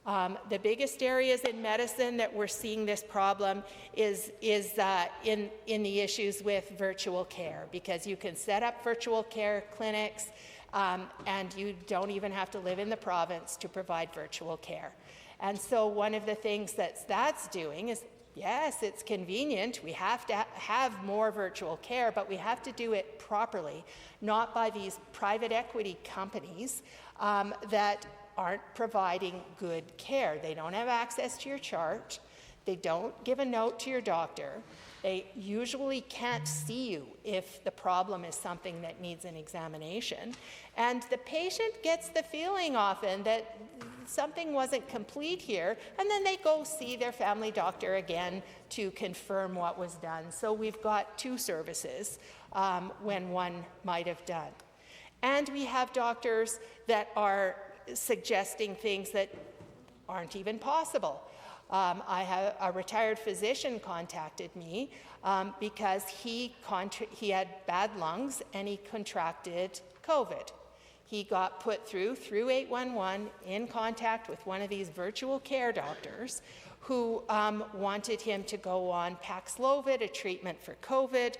The biggest areas in medicine that we're seeing this problem is in the issues with virtual care, because you can set up virtual care clinics and you don't even have to live in the province to provide virtual care. And so one of the things that's doing is, yes, it's convenient. We have to have more virtual care, but we have to do it properly, not by these private equity companies that aren't providing good care. They don't have access to your chart. They don't give a note to your doctor. They usually can't see you if the problem is something that needs an examination. And the patient gets the feeling often that something wasn't complete here, and then they go see their family doctor again to confirm what was done. So we've got two services when one might have done. And we have doctors that are suggesting things that aren't even possible. I have a retired physician contacted me because he had bad lungs and he contracted COVID. He got put through 811 in contact with one of these virtual care doctors who wanted him to go on Paxlovid, a treatment for COVID,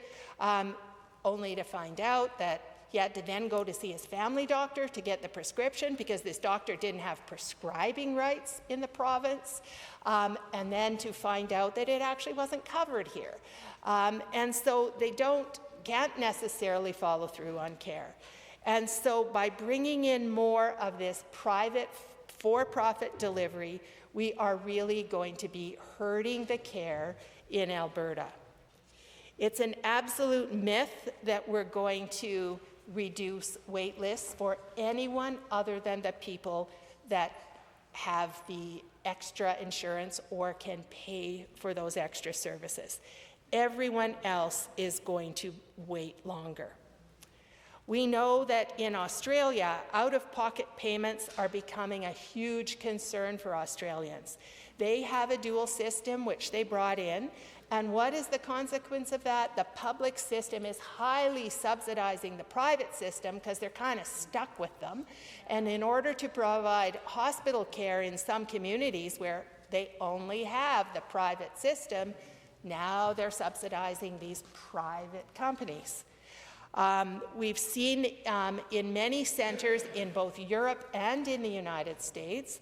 only to find out that he had to then go to see his family doctor to get the prescription because this doctor didn't have prescribing rights in the province, and then to find out that it actually wasn't covered here. And so they can't necessarily follow through on care. And so by bringing in more of this private for-profit delivery, we are really going to be hurting the care in Alberta. It's an absolute myth that we're going to reduce wait lists for anyone other than the people that have the extra insurance or can pay for those extra services. Everyone else is going to wait longer. We know that in Australia, out-of-pocket payments are becoming a huge concern for Australians. They have a dual system which they brought in, and what is the consequence of that? The public system is highly subsidizing the private system because they're kind of stuck with them. And in order to provide hospital care in some communities where they only have the private system, now they're subsidizing these private companies. We've seen in many centers in both Europe and in the United States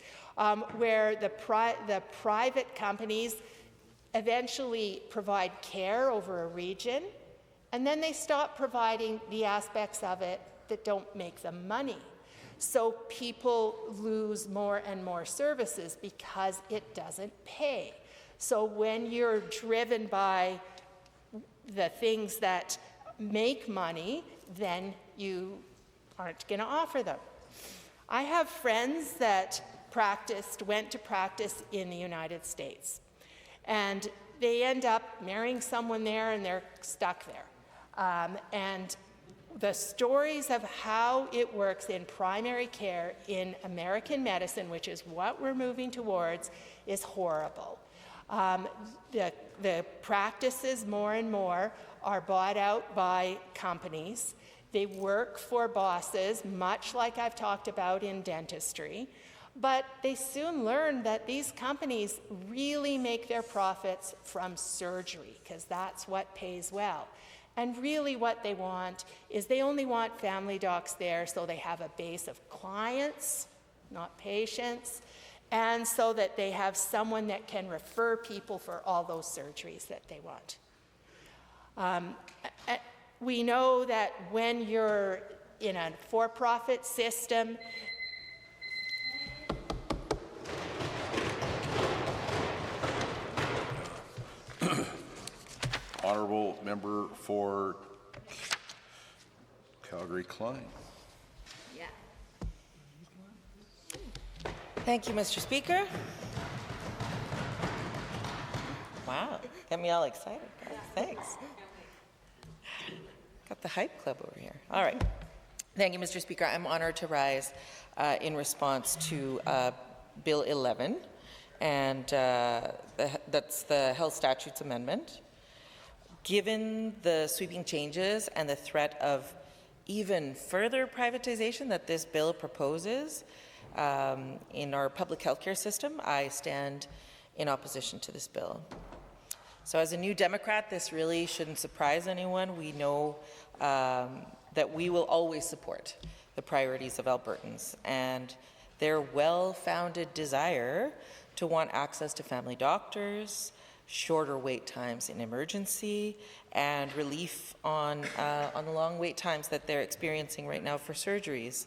where the private companies eventually provide care over a region, and then they stop providing the aspects of it that don't make them money. So people lose more and more services because it doesn't pay. So when you're driven by the things that make money, then you aren't going to offer them. I have friends that went to practice in the United States, and they end up marrying someone there and they're stuck there. And the stories of how it works in primary care in American medicine, which is what we're moving towards, is horrible. The practices more and more are bought out by companies. They work for bosses, much like I've talked about in dentistry, but they soon learn that these companies really make their profits from surgery because that's what pays well. And really what they want is they only want family docs there so they have a base of clients, not patients, and so that they have someone that can refer people for all those surgeries that they want. We know that when you're in a for-profit system, honourable member for Calgary-Klein. Thank you, Mr. Speaker. Wow, got me all excited, guys. Thanks. Got the hype club over here. All right. Thank you, Mr. Speaker. I'm honored to rise in response to Bill 11, and that's the Health Statutes Amendment. Given the sweeping changes and the threat of even further privatization that this bill proposes in our public healthcare system, I stand in opposition to this bill. So as a New Democrat, this really shouldn't surprise anyone. We know that we will always support the priorities of Albertans and their well-founded desire to want access to family doctors, shorter wait times in emergency, and relief on the long wait times that they're experiencing right now for surgeries.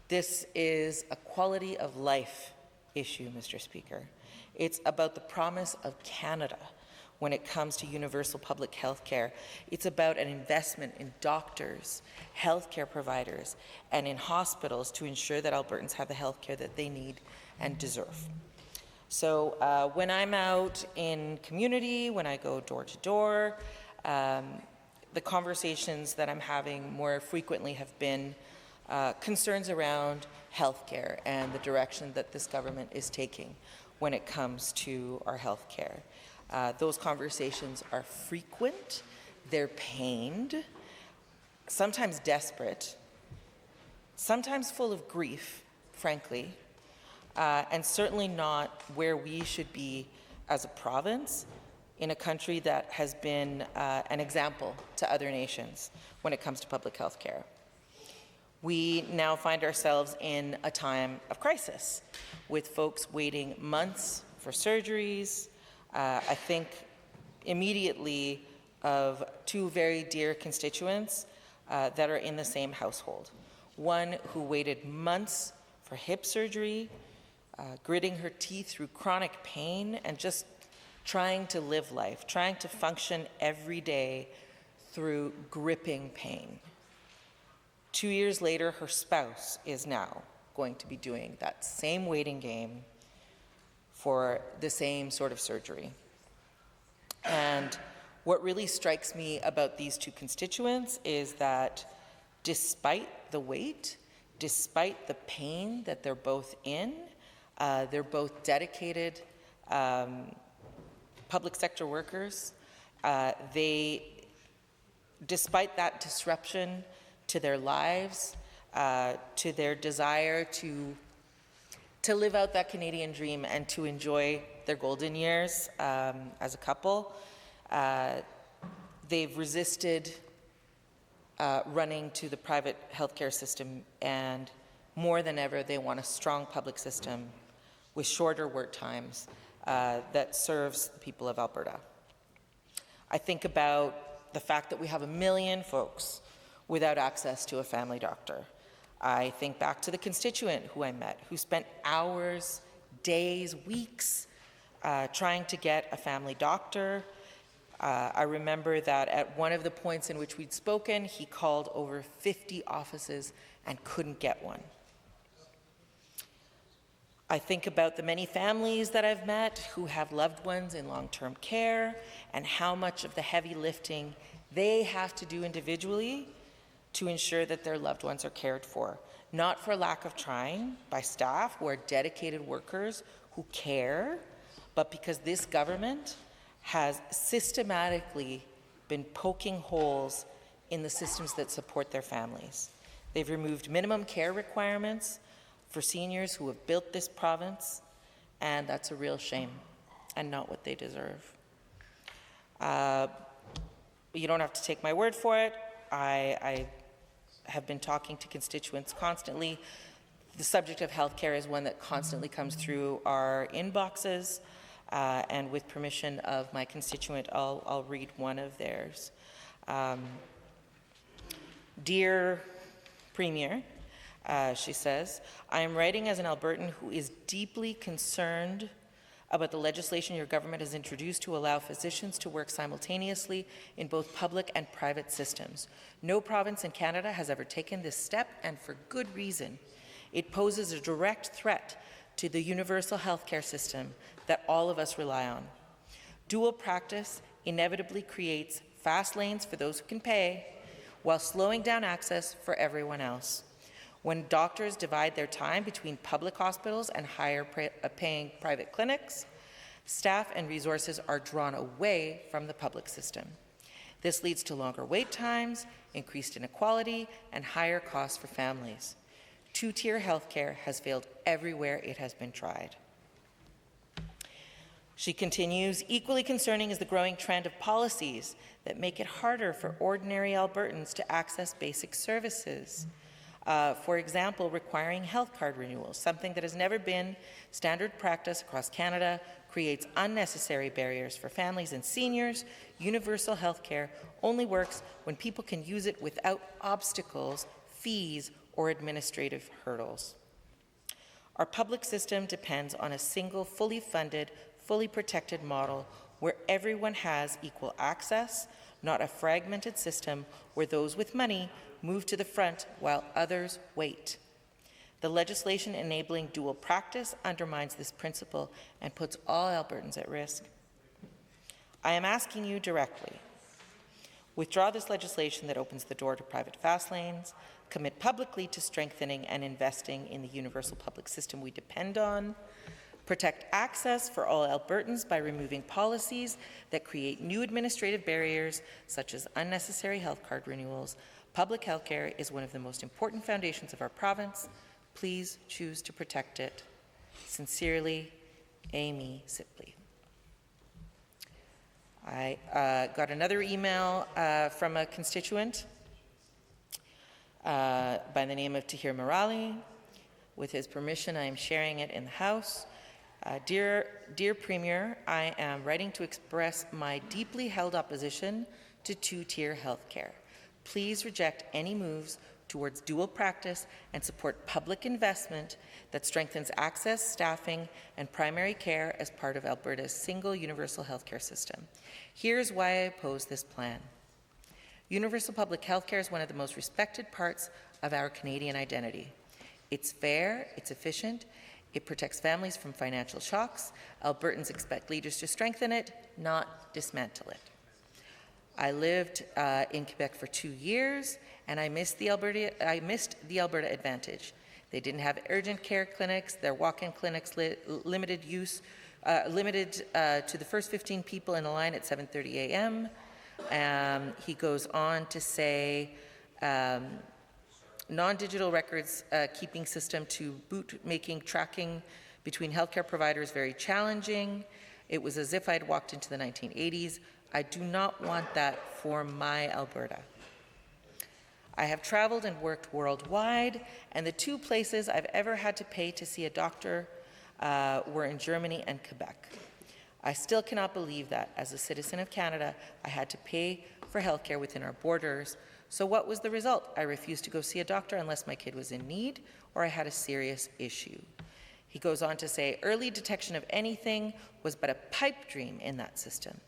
This is a quality of life issue, Mr. Speaker. It's about the promise of Canada when it comes to universal public health care. It's about an investment in doctors, healthcare providers, and in hospitals to ensure that Albertans have the health care that they need and deserve. So when I'm out in community, when I go door to door, the conversations that I'm having more frequently have been concerns around healthcare and the direction that this government is taking when it comes to our healthcare. Those conversations are frequent, they're pained, sometimes desperate, sometimes full of grief, frankly, and certainly not where we should be as a province in a country that has been an example to other nations when it comes to public health care. We now find ourselves in a time of crisis with folks waiting months for surgeries. I think immediately of two very dear constituents that are in the same household. One who waited months for hip surgery, gritting her teeth through chronic pain and just trying to live life, trying to function every day through gripping pain. 2 years later, her spouse is now going to be doing that same waiting game for the same sort of surgery. And what really strikes me about these two constituents is that despite the wait, despite the pain that they're both in, they're both dedicated public sector workers. Despite that disruption to their lives, to their desire to live out that Canadian dream and to enjoy their golden years as a couple. They've resisted running to the private healthcare system, and more than ever, they want a strong public system with shorter work times that serves the people of Alberta. I think about the fact that we have 1 million folks without access to a family doctor. I think back to the constituent who I met, who spent hours, days, weeks trying to get a family doctor. I remember that at one of the points in which we'd spoken, he called over 50 offices and couldn't get one. I think about the many families that I've met who have loved ones in long-term care and how much of the heavy lifting they have to do individually to ensure that their loved ones are cared for, not for lack of trying by staff who are dedicated workers who care, but because this government has systematically been poking holes in the systems that support their families. They've removed minimum care requirements for seniors who have built this province, and that's a real shame and not what they deserve. You don't have to take my word for it. I have been talking to constituents constantly. The subject of healthcare is one that constantly comes through our inboxes, and with permission of my constituent, I'll read one of theirs. Dear Premier, she says, I am writing as an Albertan who is deeply concerned about the legislation your government has introduced to allow physicians to work simultaneously in both public and private systems. No province in Canada has ever taken this step, and for good reason. It poses a direct threat to the universal healthcare system that all of us rely on. Dual practice inevitably creates fast lanes for those who can pay, while slowing down access for everyone else. When doctors divide their time between public hospitals and higher-paying private clinics, staff and resources are drawn away from the public system. This leads to longer wait times, increased inequality, and higher costs for families. Two-tier healthcare has failed everywhere it has been tried. She continues, equally concerning is the growing trend of policies that make it harder for ordinary Albertans to access basic services. For example, requiring health card renewals, something that has never been standard practice across Canada, creates unnecessary barriers for families and seniors. Universal health care only works when people can use it without obstacles, fees, or administrative hurdles. Our public system depends on a single, fully funded, fully protected model where everyone has equal access, not a fragmented system where those with money move to the front while others wait. The legislation enabling dual practice undermines this principle and puts all Albertans at risk. I am asking you directly, withdraw this legislation that opens the door to private fast lanes, commit publicly to strengthening and investing in the universal public system we depend on, protect access for all Albertans by removing policies that create new administrative barriers such as unnecessary health card renewals. Public health care is one of the most important foundations of our province. Please choose to protect it. Sincerely, Amy Sipley. I got another email from a constituent by the name of Tahir Morali. With his permission, I am sharing it in the House. Dear Premier, I am writing to express my deeply held opposition to two-tier health care. Please reject any moves towards dual practice and support public investment that strengthens access, staffing, and primary care as part of Alberta's single universal healthcare system. Here's why I oppose this plan. Universal public healthcare is one of the most respected parts of our Canadian identity. It's fair, it's efficient, it protects families from financial shocks. Albertans expect leaders to strengthen it, not dismantle it. I lived in Quebec for 2 years, and I missed the Alberta advantage. They didn't have urgent care clinics. Their walk-in clinics limited to the first 15 people in a line at 7:30 a.m. He goes on to say, non-digital records keeping system to boot making tracking between healthcare providers very challenging. It was as if I'd walked into the 1980s. I do not want that for my Alberta. I have traveled and worked worldwide, and the 2 places I've ever had to pay to see a doctor were in Germany and Quebec. I still cannot believe that, as a citizen of Canada, I had to pay for healthcare within our borders. So what was the result? I refused to go see a doctor unless my kid was in need or I had a serious issue. He goes on to say, early detection of anything was but a pipe dream in that system.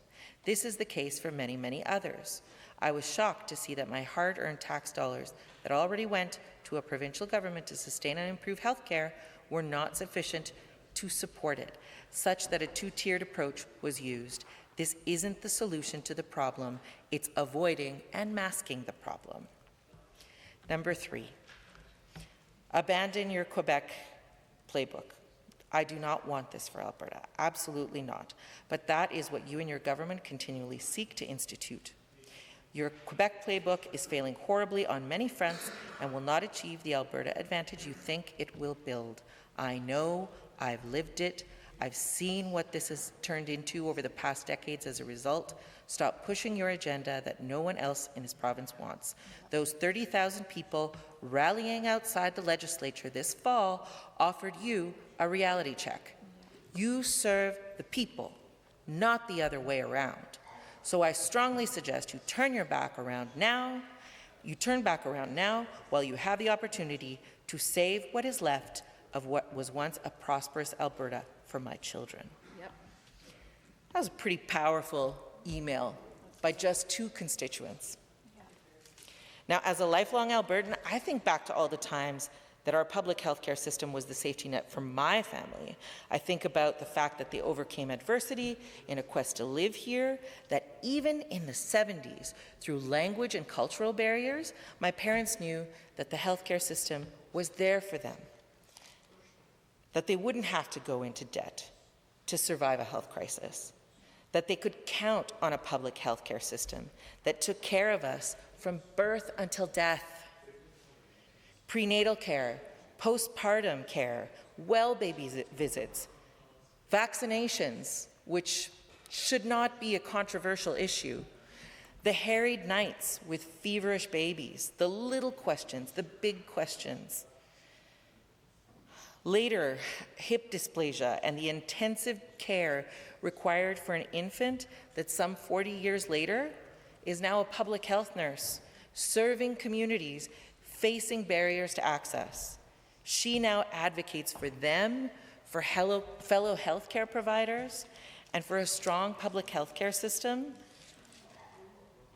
This is the case for many, many others. I was shocked to see that my hard-earned tax dollars that already went to a provincial government to sustain and improve health care were not sufficient to support it, such that a two-tiered approach was used. This isn't the solution to the problem. It's avoiding and masking the problem. Number 3, abandon your Quebec playbook. I do not want this for Alberta, absolutely not. But that is what you and your government continually seek to institute. Your Quebec playbook is failing horribly on many fronts and will not achieve the Alberta advantage you think it will build. I know, I've lived it, I've seen what this has turned into over the past decades as a result. Stop pushing your agenda that no one else in this province wants. Those 30,000 people rallying outside the legislature this fall offered you a reality check. You serve the people, not the other way around. So I strongly suggest you turn your back around now. You turn back around now while you have the opportunity to save what is left of what was once a prosperous Alberta for my children. Yep. That was a pretty powerful email by just 2 constituents. Now, as a lifelong Albertan, I think back to all the times that our public health care system was the safety net for my family. I think about the fact that they overcame adversity in a quest to live here, that even in the 70s, through language and cultural barriers, my parents knew that the healthcare system was there for them, that they wouldn't have to go into debt to survive a health crisis, that they could count on a public healthcare system that took care of us from birth until death. Prenatal care, postpartum care, well baby visits, vaccinations, which should not be a controversial issue, the harried nights with feverish babies, the little questions, the big questions. Later, hip dysplasia and the intensive care required for an infant that some 40 years later is now a public health nurse, serving communities facing barriers to access. She now advocates for them, for fellow healthcare providers, and for a strong public healthcare system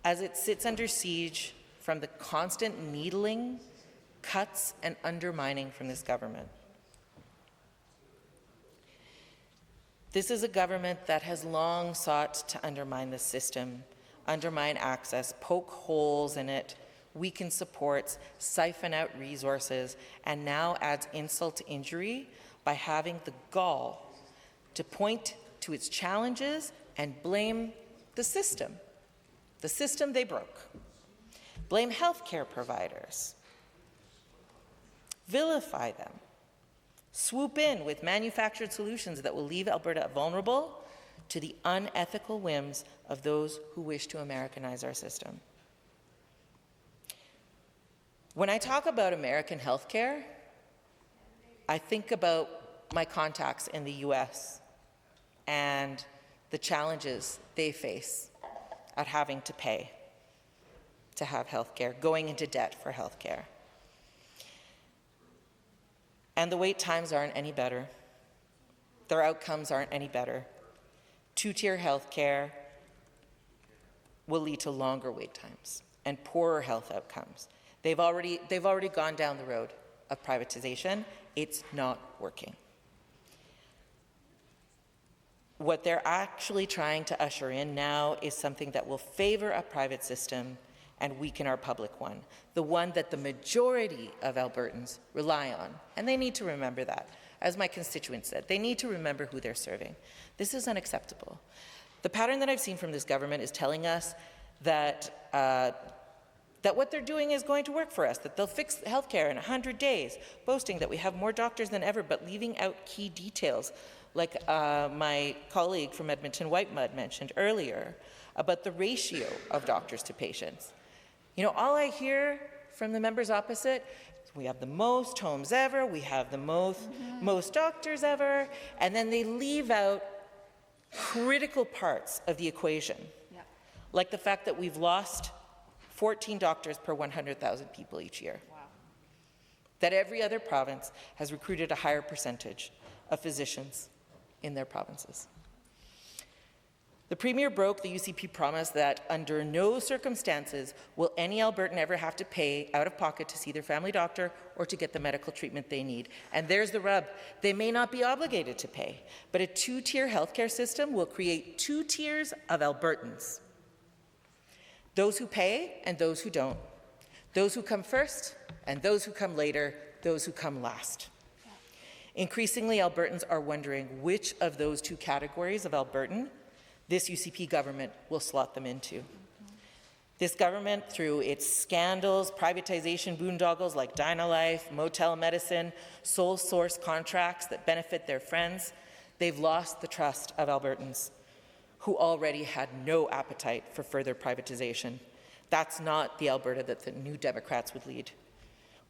as it sits under siege from the constant needling, cuts, and undermining from this government. This is a government that has long sought to undermine the system, undermine access, poke holes in it, weaken supports, siphon out resources, and now adds insult to injury by having the gall to point to its challenges and blame the system they broke. Blame healthcare providers, vilify them, swoop in with manufactured solutions that will leave Alberta vulnerable to the unethical whims of those who wish to Americanize our system. When I talk about American healthcare, I think about my contacts in the US and the challenges they face at having to pay to have healthcare, going into debt for healthcare. And the wait times aren't any better. Their outcomes aren't any better. Two-tier healthcare will lead to longer wait times and poorer health outcomes. They've already gone down the road of privatization. It's not working. What they're actually trying to usher in now is something that will favor a private system and weaken our public one, the one that the majority of Albertans rely on. And they need to remember that. As my constituents said, they need to remember who they're serving. This is unacceptable. The pattern that I've seen from this government is telling us that what they're doing is going to work for us, that they'll fix healthcare in 100 days, boasting that we have more doctors than ever, but leaving out key details, like my colleague from Edmonton Whitemud mentioned earlier, about the ratio of doctors to patients. You know, all I hear from the members opposite is we have the most homes ever, we have the most doctors ever, and then they leave out critical parts of the equation, like the fact that we've lost 14 doctors per 100,000 people each year. Wow. That every other province has recruited a higher percentage of physicians in their provinces. The Premier broke the UCP promise that under no circumstances will any Albertan ever have to pay out of pocket to see their family doctor or to get the medical treatment they need. And there's the rub. They may not be obligated to pay, but a two-tier healthcare system will create 2 tiers of Albertans. Those who pay and those who don't. Those who come first and those who come later, those who come last. Increasingly, Albertans are wondering which of those 2 categories of Albertan this UCP government will slot them into. This government, through its scandals, privatization boondoggles like Dynalife, motel medicine, sole source contracts that benefit their friends, they've lost the trust of Albertans, who already had no appetite for further privatization. That's not the Alberta that the New Democrats would lead.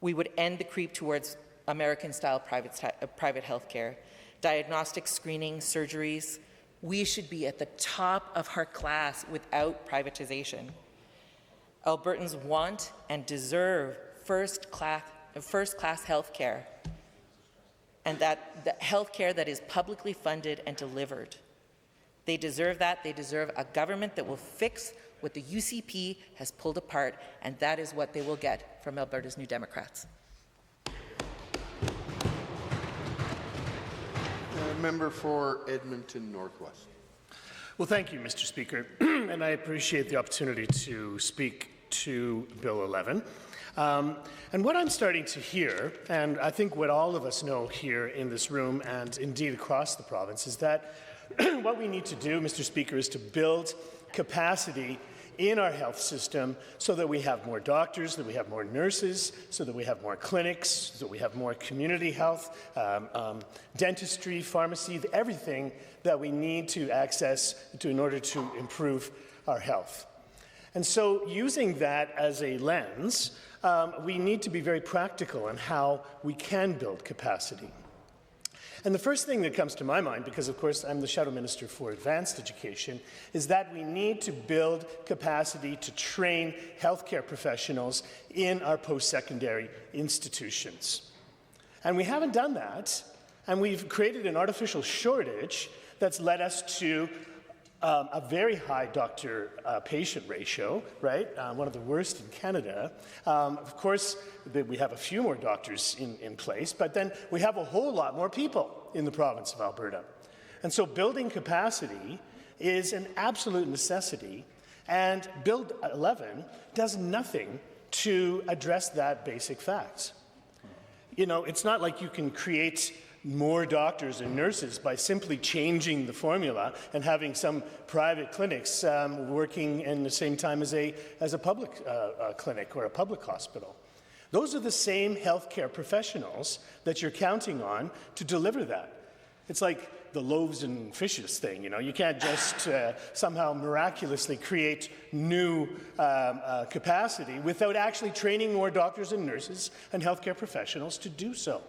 We would end the creep towards American-style private health care, diagnostic screening, surgeries. We should be at the top of our class without privatization. Albertans want and deserve first-class health care, and that health care that is publicly funded and delivered. They deserve that. They deserve a government that will fix what the UCP has pulled apart, and that is what they will get from Alberta's New Democrats. Member for Edmonton Northwest. Well, thank you, Mr. Speaker, and I appreciate the opportunity to speak to Bill 11. And what I'm starting to hear, and I think what all of us know here in this room and indeed across the province, is that what we need to do, Mr. Speaker, is to build capacity in our health system so that we have more doctors, that we have more nurses, so that we have more clinics, so that we have more community health, dentistry, pharmacy, everything that we need to access in order to improve our health. And so using that as a lens, we need to be very practical on how we can build capacity. And the first thing that comes to my mind, because of course I'm the Shadow Minister for Advanced Education, is that we need to build capacity to train healthcare professionals in our post-secondary institutions. And we haven't done that, and we've created an artificial shortage that's led us to a very high doctor-patient ratio, right? One of the worst in Canada. Of course, we have a few more doctors in place, but then we have a whole lot more people in the province of Alberta. And so building capacity is an absolute necessity, and Bill 11 does nothing to address that basic fact. You know, it's not like you can create more doctors and nurses by simply changing the formula and having some private clinics working in the same time as a public clinic or a public hospital. Those are the same healthcare professionals that you're counting on to deliver that. It's like the loaves and fishes thing, you know. You can't just somehow miraculously create new capacity without actually training more doctors and nurses and healthcare professionals to do so.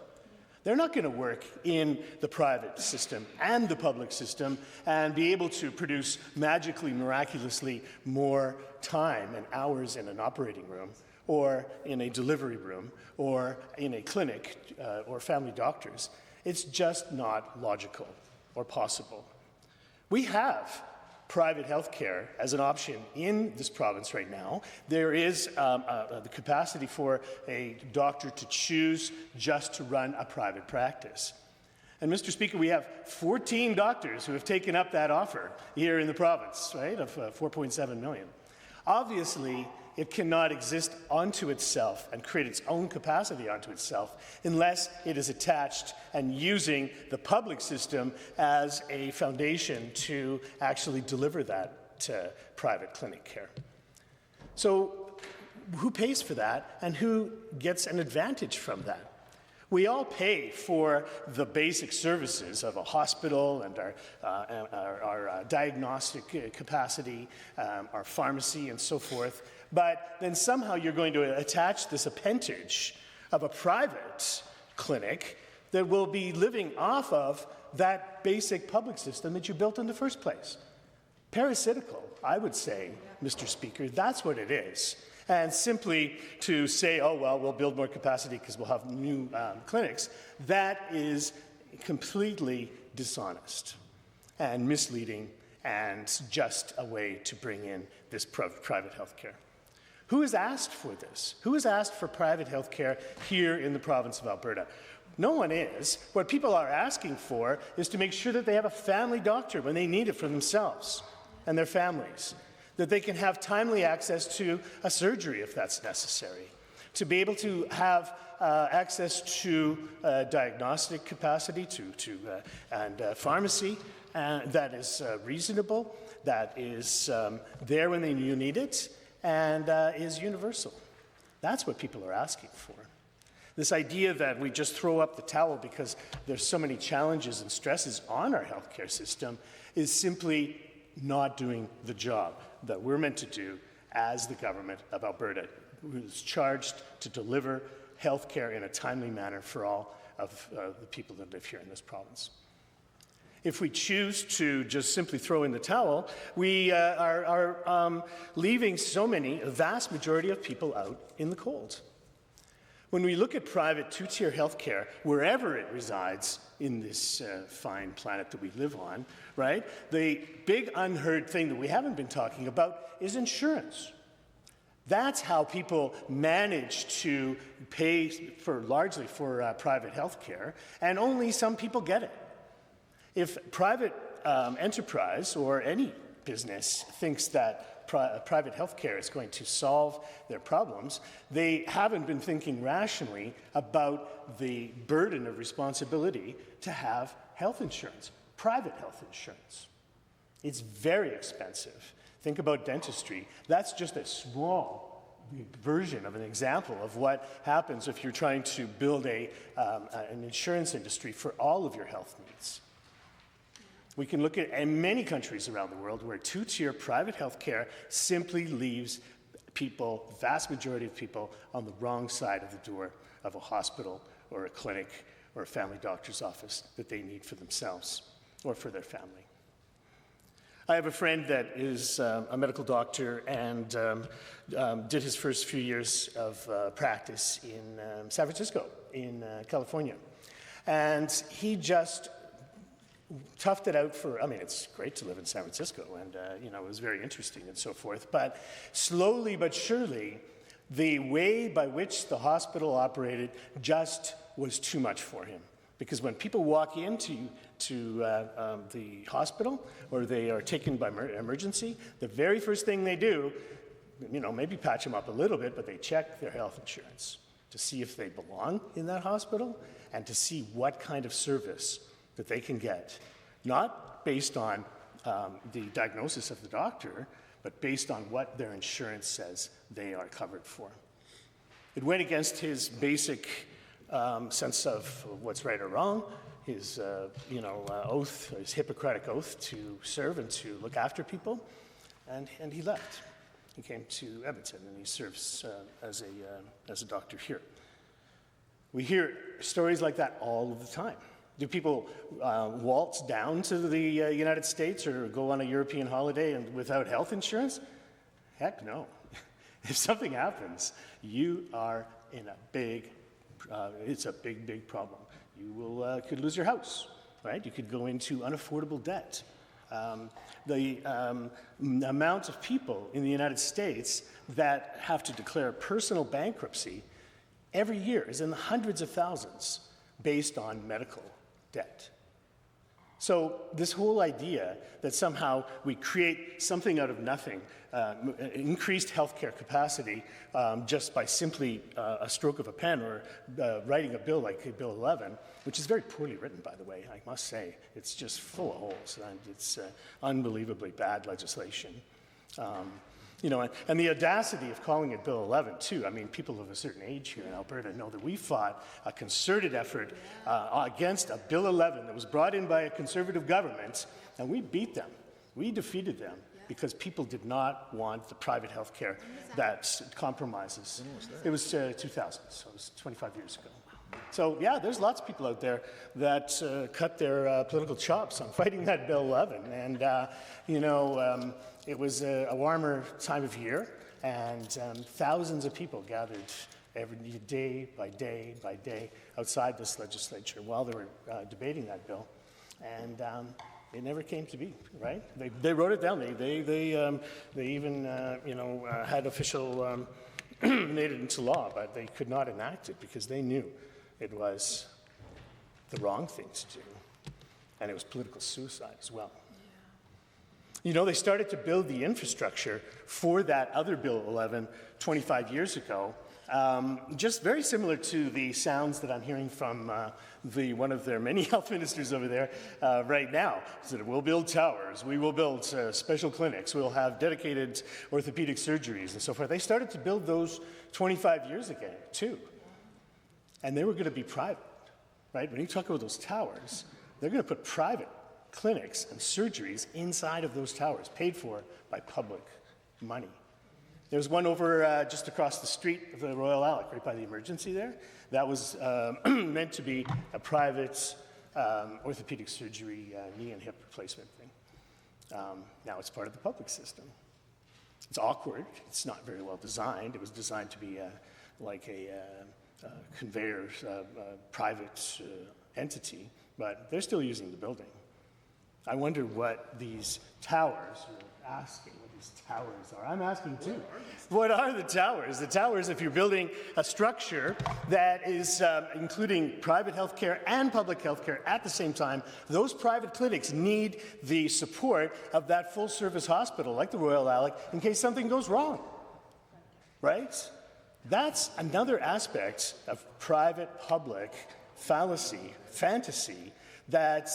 They're not going to work in the private system and the public system and be able to produce magically, miraculously more time and hours in an operating room or in a delivery room or in a clinic or family doctors. It's just not logical or possible. We have private health care as an option in this province right now. There is the capacity for a doctor to choose just to run a private practice. And Mr. Speaker, we have 14 doctors who have taken up that offer here in the province, right, of 4.7 million. Obviously, it cannot exist onto itself and create its own capacity onto itself unless it is attached and using the public system as a foundation to actually deliver that to private clinic care. So who pays for that and who gets an advantage from that? We all pay for the basic services of a hospital and our diagnostic capacity, our pharmacy and so forth. But then somehow you're going to attach this appendage of a private clinic that will be living off of that basic public system that you built in the first place. Parasitical, I would say, Mr. Speaker, that's what it is. And simply to say, oh, well, we'll build more capacity because we'll have new clinics, that is completely dishonest and misleading and just a way to bring in this private health care. Who has asked for this? Who has asked for private health care here in the province of Alberta? No one is. What people are asking for is to make sure that they have a family doctor when they need it for themselves and their families, that they can have timely access to a surgery if that's necessary, to be able to have access to diagnostic capacity and pharmacy that is reasonable, that is there when you need it, and is universal. That's what people are asking for. This idea that we just throw up the towel because there's so many challenges and stresses on our healthcare system is simply not doing the job that we're meant to do as the government of Alberta, who's charged to deliver healthcare in a timely manner for all of the people that live here in this province. If we choose to just simply throw in the towel, we are leaving a vast majority of people out in the cold. When we look at private two-tier healthcare, wherever it resides in this fine planet that we live on, right, the big unheard thing that we haven't been talking about is insurance. That's how people manage to pay largely for private healthcare, and only some people get it. If private enterprise or any business thinks that private healthcare is going to solve their problems, they haven't been thinking rationally about the burden of responsibility to have health insurance, private health insurance. It's very expensive. Think about dentistry. That's just a small version of an example of what happens if you're trying to build an insurance industry for all of your health needs. We can look at many countries around the world where two-tier private health care simply leaves people, vast majority of people, on the wrong side of the door of a hospital or a clinic or a family doctor's office that they need for themselves or for their family. I have a friend that is a medical doctor and did his first few years of practice in San Francisco, in California. And he just toughed it out for, I mean, it's great to live in San Francisco, and it was very interesting and so forth. But slowly but surely, the way by which the hospital operated just was too much for him. Because when people walk into the hospital or they are taken by emergency, the very first thing they do, maybe patch them up a little bit, but they check their health insurance to see if they belong in that hospital and to see what kind of service that they can get, not based on the diagnosis of the doctor, but based on what their insurance says they are covered for. It went against his basic sense of what's right or wrong, his oath, his Hippocratic oath to serve and to look after people, and he left. He came to Edmonton and he serves as a doctor here. We hear stories like that all of the time. Do people waltz down to the United States or go on a European holiday and without health insurance? Heck no. If something happens, you are in a big, it's a big, big problem. You could lose your house, right? You could go into unaffordable debt. The amount of people in the United States that have to declare personal bankruptcy every year is in the hundreds of thousands based on medical debt. So this whole idea that somehow we create something out of nothing, increased healthcare capacity just by simply a stroke of a pen or writing a bill like Bill 11, which is very poorly written, by the way, I must say. It's just full of holes, and it's unbelievably bad legislation. And the audacity of calling it Bill 11, too. I mean, people of a certain age here in Alberta know that we fought a concerted effort against a Bill 11 that was brought in by a conservative government, and we beat them. We defeated them because people did not want the private health care that compromises. It was 2000, so it was 25 years ago. So, yeah, there's lots of people out there that cut their political chops on fighting that Bill 11. And, it was a warmer time of year, and thousands of people gathered every day by day by day outside this legislature while they were debating that bill. And it never came to be, right? They wrote it down. They even, had official made it into law, but they could not enact it because they knew it was the wrong thing to do, and it was political suicide as well. They started to build the infrastructure for that other Bill 11 25 years ago, just very similar to the sounds that I'm hearing from one of their many health ministers over there right now. So that we'll build towers, we will build special clinics, we'll have dedicated orthopedic surgeries and so forth. They started to build those 25 years ago, too. And they were going to be private, right? When you talk about those towers, they're going to put private clinics and surgeries inside of those towers, paid for by public money. There's one over just across the street of the Royal Alec, right by the emergency there. That was meant to be a private orthopedic surgery, knee and hip replacement thing. Now it's part of the public system. It's awkward. It's not very well designed. It was designed to be like a conveyor private entity, but they're still using the building. I wonder what these towers, you're asking what these towers are. I'm asking too. What are the towers? The towers, if you're building a structure that is including private healthcare and public healthcare at the same time, those private clinics need the support of that full service hospital like the Royal Alec in case something goes wrong, right? That's another aspect of private-public fallacy, fantasy, that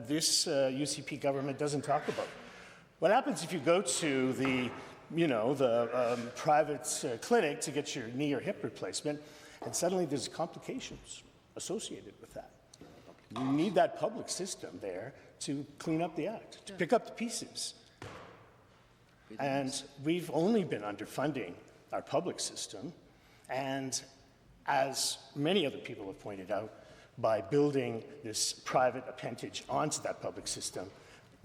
this UCP government doesn't talk about. What happens if you go to the, private clinic to get your knee or hip replacement, and suddenly there's complications associated with that? You need that public system there to clean up the act, to pick up the pieces. And we've only been underfunding our public system, and as many other people have pointed out, by building this private appendage onto that public system,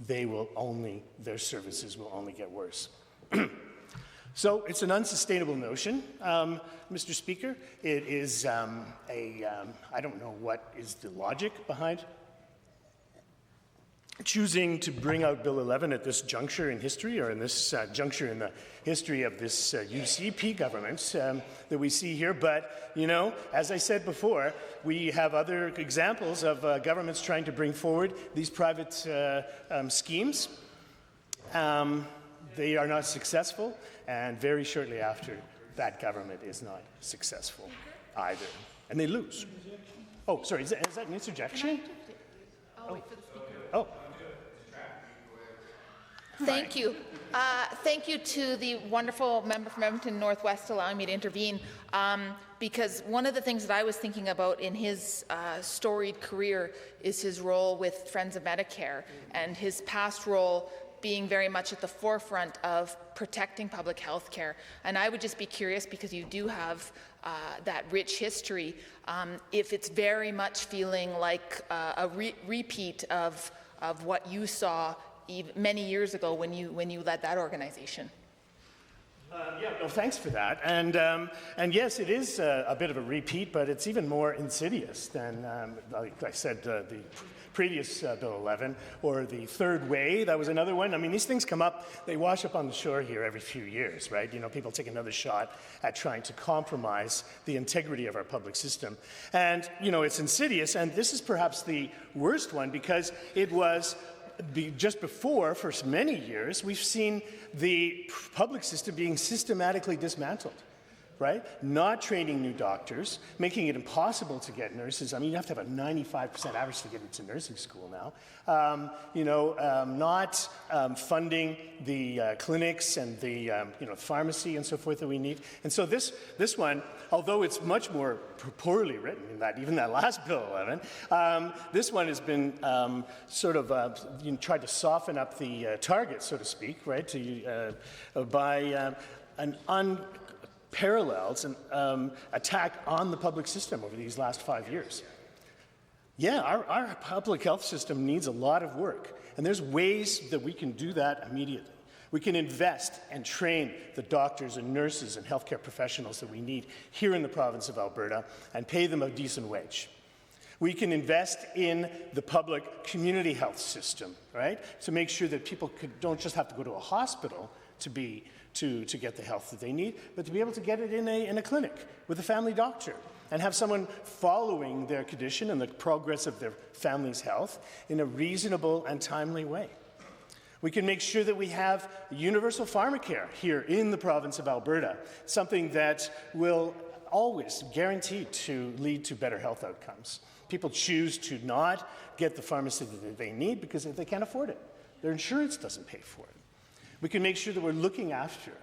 their services will only get worse. So it's an unsustainable notion, Mr. Speaker. It is I don't know what is the logic behind choosing to bring out Bill 11 at this juncture in history, or in this juncture in the history of this UCP government that we see here. But, as I said before, we have other examples of governments trying to bring forward these private schemes. They are not successful, and very shortly after, that government is not successful either, and they lose. Oh, sorry, is that an interjection? Oh. Thank you. Thank you to the wonderful member from Edmonton Northwest allowing me to intervene, because one of the things that I was thinking about in his storied career is his role with Friends of Medicare, and his past role being very much at the forefront of protecting public health care. And I would just be curious, because you do have that rich history, if it's very much feeling like a repeat of what you saw many years ago when you led that organization. Thanks for that. And yes, it is a bit of a repeat, but it's even more insidious than, like I said, the previous Bill 11, or the third way. That was another one. I mean, these things come up, they wash up on the shore here every few years, right? People take another shot at trying to compromise the integrity of our public system. And, it's insidious, and this is perhaps the worst one, because it was just before, for many years, we've seen the public system being systematically dismantled, right? Not training new doctors, making it impossible to get nurses. I mean, you have to have a 95% average to get into nursing school now. Not funding the clinics and the pharmacy and so forth that we need. And so this one, although it's much more poorly written than that, even that last Bill 11, this one has been tried to soften up the target, so to speak, right? By an unparalleled attack on the public system over these last 5 years. Yeah, our public health system needs a lot of work, and there's ways that we can do that immediately. We can invest and train the doctors and nurses and healthcare professionals that we need here in the province of Alberta and pay them a decent wage. We can invest in the public community health system, right, to make sure that people don't just have to go to a hospital to get the health that they need, but to be able to get it in a clinic with a family doctor and have someone following their condition and the progress of their family's health in a reasonable and timely way. We can make sure that we have universal pharmacare here in the province of Alberta, something that will always guarantee to lead to better health outcomes. People choose to not get the pharmacy that they need because they can't afford it. Their insurance doesn't pay for it. We can make sure that we're looking after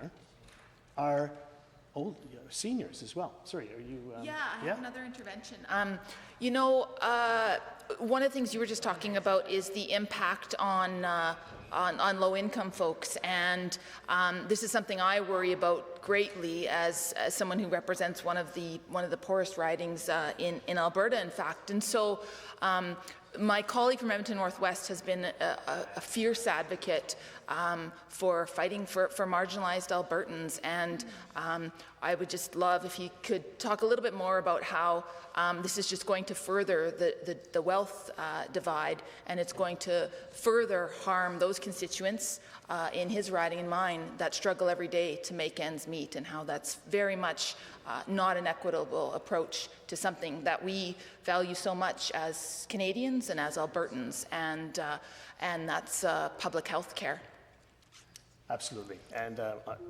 our old seniors as well. Sorry, are you? I have another intervention. One of the things you were just talking about is the impact on low-income folks, and this is something I worry about greatly as someone who represents one of the poorest ridings in Alberta, in fact. And so My colleague from Edmonton Northwest has been a fierce advocate for fighting for marginalized Albertans, and I would just love if he could talk a little bit more about how this is just going to further the wealth divide, and it's going to further harm those constituents in his riding and mine that struggle every day to make ends meet, and how that's very much not an equitable approach to something that we value so much as Canadians and as Albertans, and that's public health care. Absolutely. And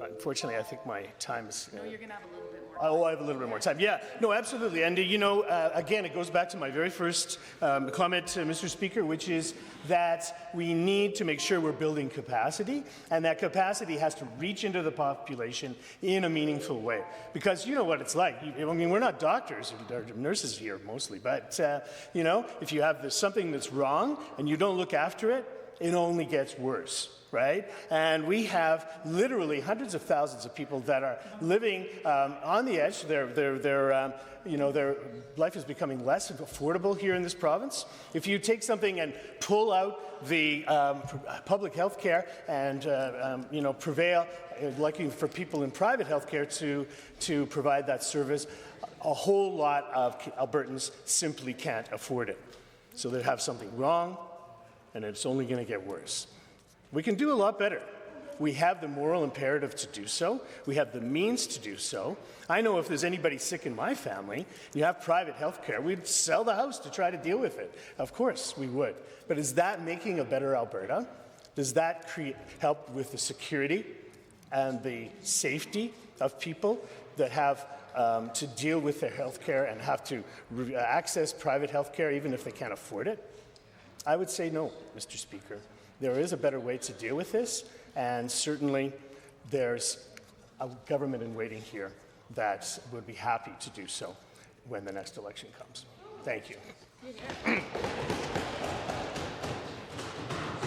unfortunately, I think my time is... No, you're going to have a little bit more. Oh, I have a little bit more time. Yeah, no, absolutely. And, you know, again, it goes back to my very first comment, Mr. Speaker, which is that we need to make sure we're building capacity, and that capacity has to reach into the population in a meaningful way. Because you know what it's like. I mean, we're not doctors or nurses here mostly, but, you know, if you have something that's wrong and you don't look after it, it only gets worse. Right? And we have literally hundreds of thousands of people that are living on the edge. You know, their life is becoming less affordable here in this province. If you take something and pull out the public health care and, you know, prevail, lucky for people in private health care to provide that service, a whole lot of Albertans simply can't afford it. So they have something wrong, and it's only going to get worse. We can do a lot better. We have the moral imperative to do so. We have the means to do so. I know if there's anybody sick in my family, you have private health care, we'd sell the house to try to deal with it. Of course, we would. But is that making a better Alberta? Does that help with the security and the safety of people that have to deal with their health care and have to access private health care even if they can't afford it? I would say no, Mr. Speaker. There is a better way to deal with this, and certainly there's a government in waiting here that would be happy to do so when the next election comes. Thank you.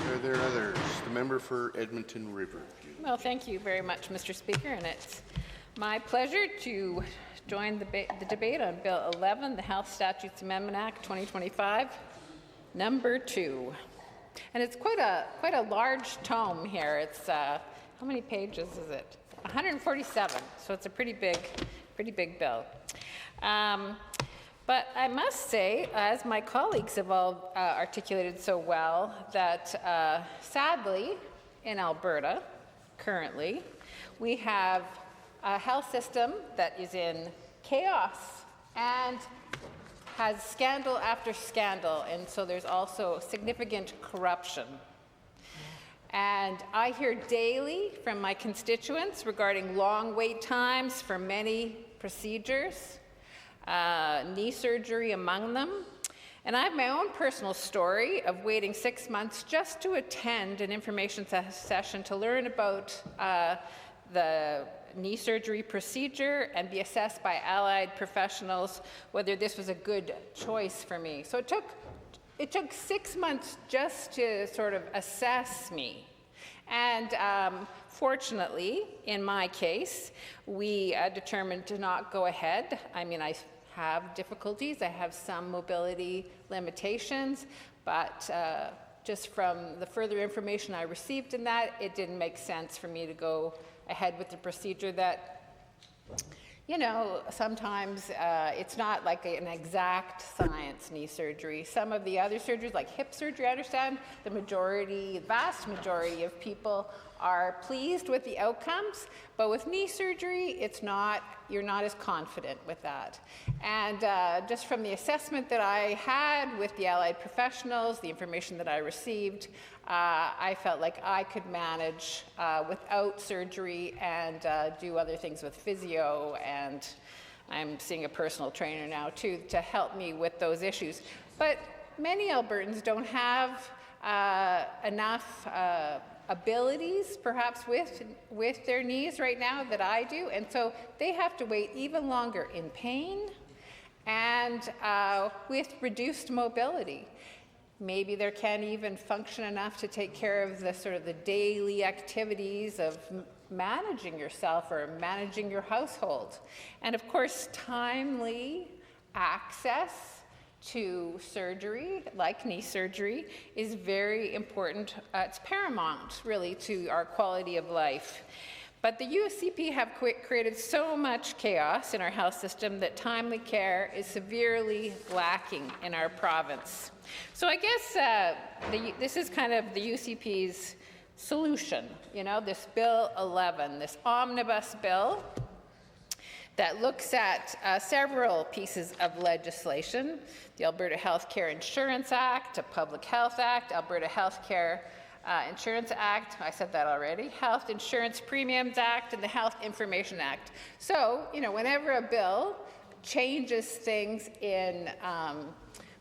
Are there others? The member for Edmonton River. Well, thank you very much, Mr. Speaker, and it's my pleasure to join the debate on Bill 11, the Health Statutes Amendment Act 2025, number 2. And it's quite a large tome here. It's how many pages is it? 147. So it's a pretty big bill. But I must say, as my colleagues have all articulated so well, that sadly in Alberta currently we have a health system that is in chaos and has scandal after scandal, and so there's also significant corruption. And I hear daily from my constituents regarding long wait times for many procedures, knee surgery among them. And I have my own personal story of waiting 6 months just to attend an information session to learn about the knee surgery procedure and be assessed by allied professionals whether this was a good choice for me. So it took 6 months just to sort of assess me. And fortunately, in my case, we determined to not go ahead. I mean, I have difficulties. I have some mobility limitations, but just from the further information I received in that, it didn't make sense for me to go ahead with the procedure that, you know, sometimes it's not like an exact science knee surgery. Some of the other surgeries, like hip surgery, I understand the vast majority of people are pleased with the outcomes, but with knee surgery, you're not as confident with that. And just from the assessment that I had with the allied professionals, the information that I received, I felt like I could manage without surgery and do other things with physio, and I'm seeing a personal trainer now too to help me with those issues. But many Albertans don't have enough abilities perhaps with their knees right now that I do, and so they have to wait even longer in pain and with reduced mobility. Maybe they can't even function enough to take care of the sort of the daily activities of managing yourself or managing your household. And of course, timely access to surgery, like knee surgery, is very important. It's paramount, really, to our quality of life. But the USCP have created so much chaos in our health system that timely care is severely lacking in our province. So I guess this is kind of the UCP's solution, you know, this Bill 11, this omnibus bill that looks at several pieces of legislation: the Alberta Healthcare Insurance Act, a Public Health Act, Alberta Healthcare Insurance Act, I said that already, Health Insurance Premiums Act, and the Health Information Act. So, you know, whenever a bill changes things in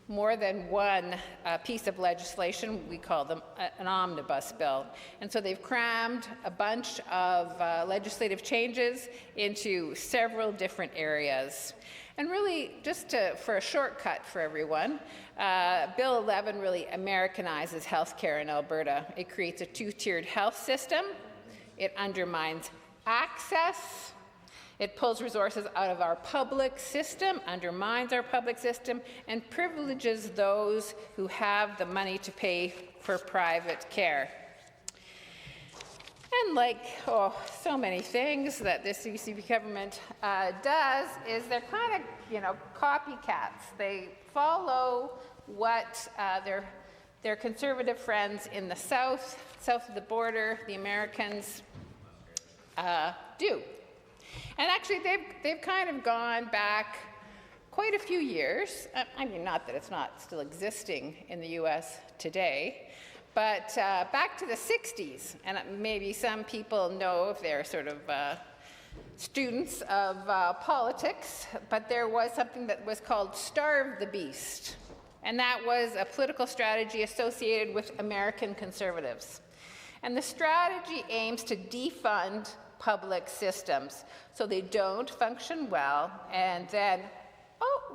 more than one piece of legislation, we call them an omnibus bill. And so they've crammed a bunch of legislative changes into several different areas. And really, just for a shortcut for everyone, Bill 11 really Americanizes healthcare in Alberta. It creates a two-tiered health system. It undermines access. It pulls resources out of our public system, undermines our public system, and privileges those who have the money to pay for private care. And like, so many things that this UCP government does, is they're kind of, you know, copycats. They follow what their conservative friends in the south of the border, the Americans, do. And actually, they've kind of gone back quite a few years. I mean, not that it's not still existing in the US today, but back to the 60s. And maybe some people know if they're sort of students of politics, but there was something that was called Starve the Beast. And that was a political strategy associated with American conservatives. And the strategy aims to defund public systems so they don't function well, and then,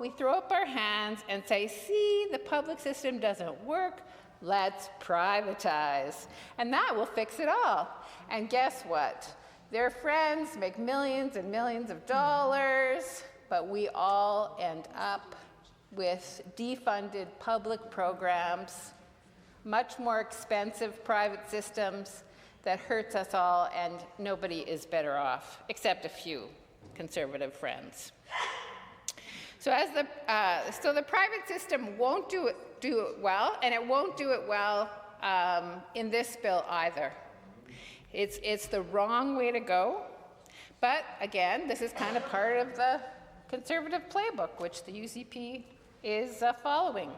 we throw up our hands and say, see, the public system doesn't work, let's privatize. And that will fix it all. And guess what? Their friends make millions and millions of dollars, but we all end up with defunded public programs, much more expensive private systems that hurts us all, and nobody is better off, except a few conservative friends. So so the private system won't do it well, and it won't do it well in this bill either. It's the wrong way to go, but again, this is kind of part of the conservative playbook, which the UCP is following.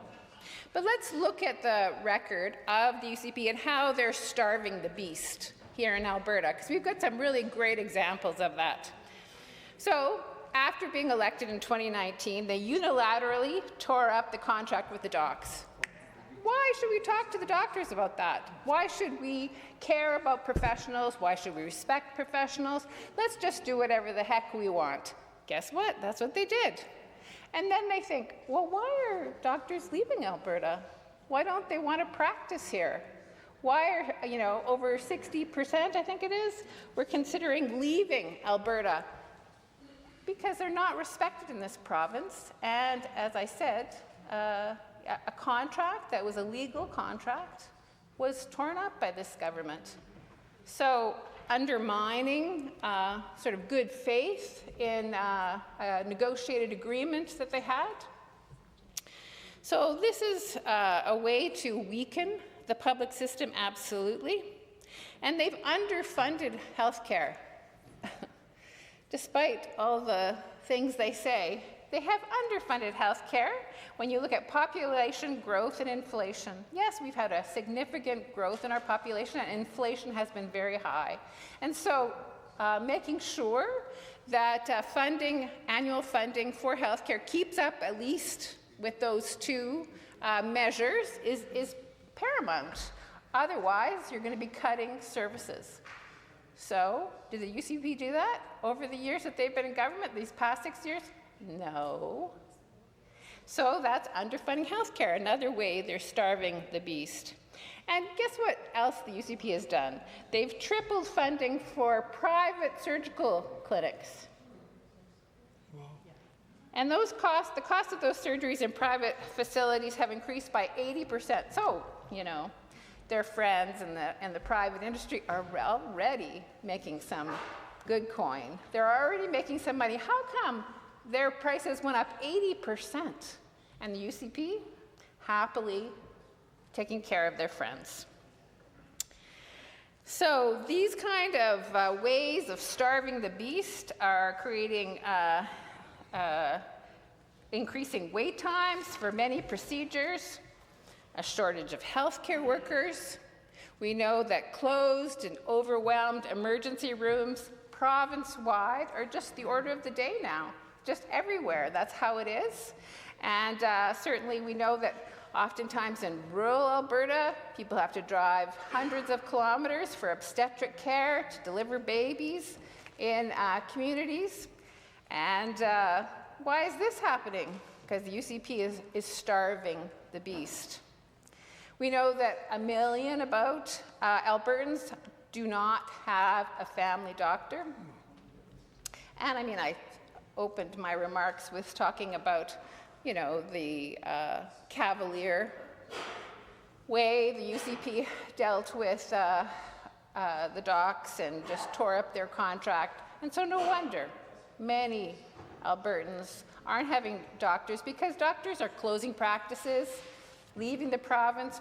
But let's look at the record of the UCP and how they're starving the beast here in Alberta, because we've got some really great examples of that. So, after being elected in 2019, they unilaterally tore up the contract with the docs. Why should we talk to the doctors about that? Why should we care about professionals? Why should we respect professionals? Let's just do whatever the heck we want. Guess what? That's what they did. And then they think, well, why are doctors leaving Alberta? Why don't they want to practice here? Why are, over 60%, I think it is, we're considering leaving Alberta? Because they're not respected in this province. And as I said, a contract that was a legal contract was torn up by this government. So undermining sort of good faith in a negotiated agreement that they had. So this is a way to weaken the public system, absolutely. And they've underfunded healthcare. Despite all the things they say, they have underfunded healthcare. When you look at population growth and inflation, yes, we've had a significant growth in our population, and inflation has been very high. And so making sure that annual funding for healthcare keeps up at least with those two measures is paramount. Otherwise, you're going to be cutting services. So, did the UCP do that over the years that they've been in government, these past 6 years? No. So that's underfunding healthcare, another way they're starving the beast. And guess what else the UCP has done? They've tripled funding for private surgical clinics. And the cost of those surgeries in private facilities have increased by 80%. So, you know, their friends and the private industry are already making some good coin. They're already making some money. How come their prices went up 80%? And the UCP happily taking care of their friends. So these kind of ways of starving the beast are creating increasing wait times for many procedures, a shortage of healthcare workers. We know that closed and overwhelmed emergency rooms province-wide are just the order of the day now, just everywhere. That's how it is. And certainly we know that oftentimes in rural Alberta, people have to drive hundreds of kilometers for obstetric care to deliver babies in communities. And why is this happening? Because the UCP is starving the beast. We know that 1 million about Albertans do not have a family doctor. And I mean, I opened my remarks with talking about, you know, the cavalier way the UCP dealt with the docs and just tore up their contract. And so no wonder many Albertans aren't having doctors, because doctors are closing practices, leaving the province,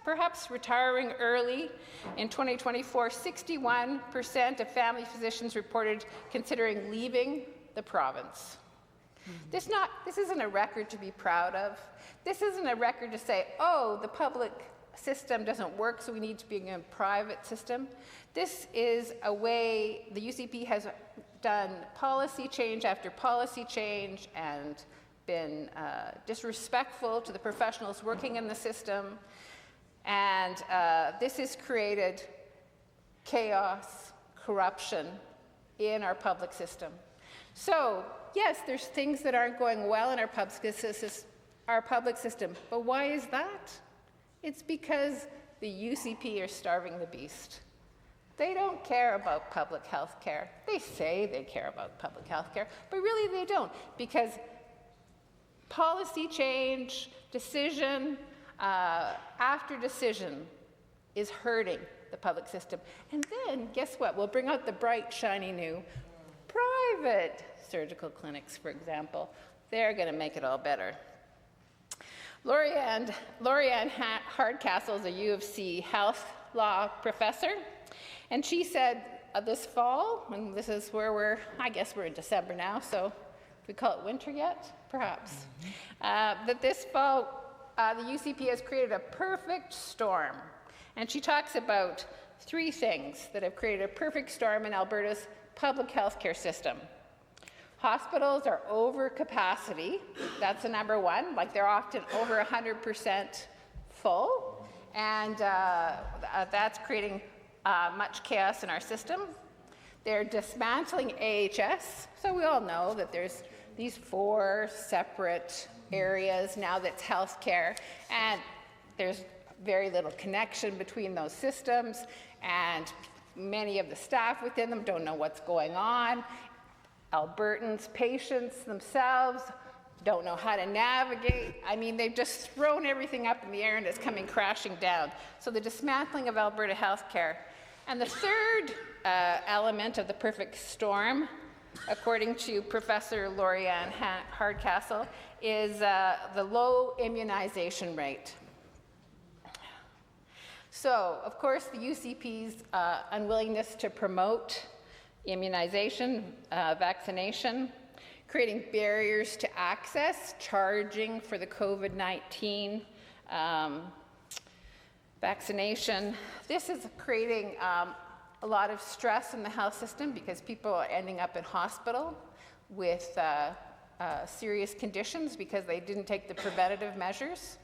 perhaps retiring early. In 2024, 61% of family physicians reported considering leaving the province. This isn't a record to be proud of. This isn't a record to say, oh, the public system doesn't work, so we need to be in a private system. This is a way the UCP has done policy change after policy change and been disrespectful to the professionals working in the system. And this has created chaos, corruption in our public system. So, yes, there's things that aren't going well in our public system, but why is that? It's because the UCP are starving the beast. They don't care about public health care. They say they care about public health care, but really they don't, because policy change, decision after decision is hurting the public system. And then, guess what? We'll bring out the bright, shiny new private surgical clinics, for example. They're going to make it all better. Lorianne Hardcastle is a U of C health law professor, and she said this fall, and this is where I guess we're in December now, so if we call it winter yet, perhaps, that this fall the UCP has created a perfect storm. And she talks about 3 things that have created a perfect storm in Alberta's public health care system. Hospitals are over capacity. That's the number one. Like, they're often over 100% full. And that's creating much chaos in our system. They're dismantling AHS. So we all know that there's these 4 separate areas now that's healthcare. And there's very little connection between those systems. And many of the staff within them don't know what's going on. Albertans, patients themselves, don't know how to navigate. I mean, they've just thrown everything up in the air and it's coming crashing down. So the dismantling of Alberta healthcare. And the third element of the perfect storm, according to Professor Lorianne Hardcastle, is the low immunization rate. So, of course, the UCP's unwillingness to promote immunization, vaccination, creating barriers to access, charging for the COVID-19 vaccination. This is creating a lot of stress in the health system because people are ending up in hospital with serious conditions because they didn't take the preventative measures.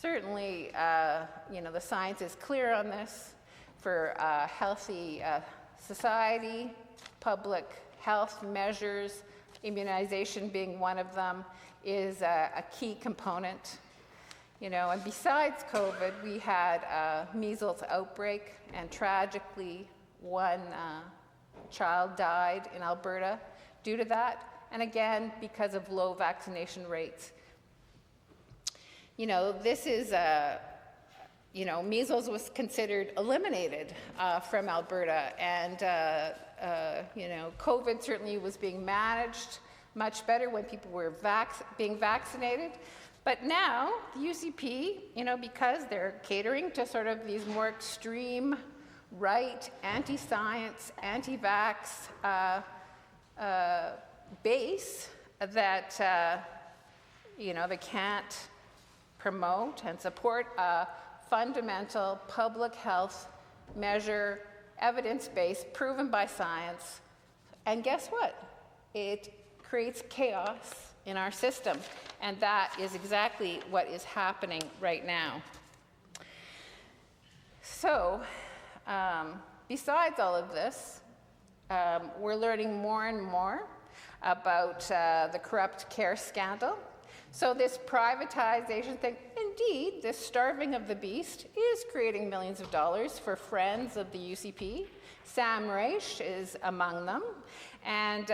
Certainly, the science is clear on this. For a healthy society, public health measures, immunization being one of them, is a key component. And besides COVID, we had a measles outbreak, and tragically, one child died in Alberta due to that. and again, because of low vaccination rates. You know, this is measles was considered eliminated from Alberta, and COVID certainly was being managed much better when people were being vaccinated. But now, the UCP, because they're catering to sort of these more extreme right, anti-science, anti-vax base that, they can't promote and support a fundamental public health measure, evidence-based, proven by science. And guess what? It creates chaos in our system. And that is exactly what is happening right now. So, besides all of this, we're learning more and more about the corrupt care scandal. So this privatization thing, indeed, this starving of the beast is creating millions of dollars for friends of the UCP. Sam Raish is among them. And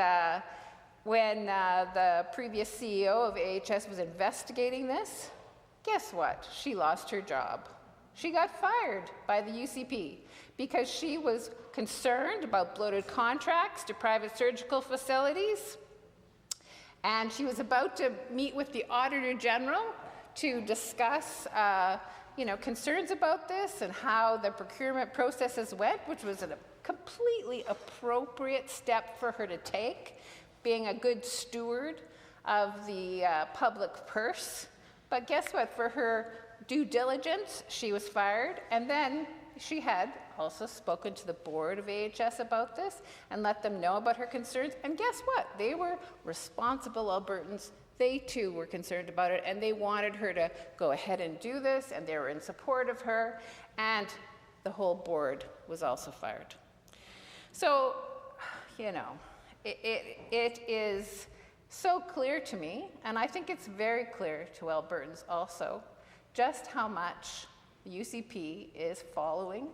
when the previous CEO of AHS was investigating this, guess what? She lost her job. She got fired by the UCP because she was concerned about bloated contracts to private surgical facilities. And she was about to meet with the Auditor General to discuss concerns about this and how the procurement processes went, which was a completely appropriate step for her to take, being a good steward of the public purse. But guess what? For her due diligence, she was fired, and then she had also spoken to the board of AHS about this and let them know about her concerns. And guess what? They were responsible Albertans. They too were concerned about it, and they wanted her to go ahead and do this, and they were in support of her, and the whole board was also fired. So, it is so clear to me, and I think it's very clear to Albertans also, just how much the UCP is following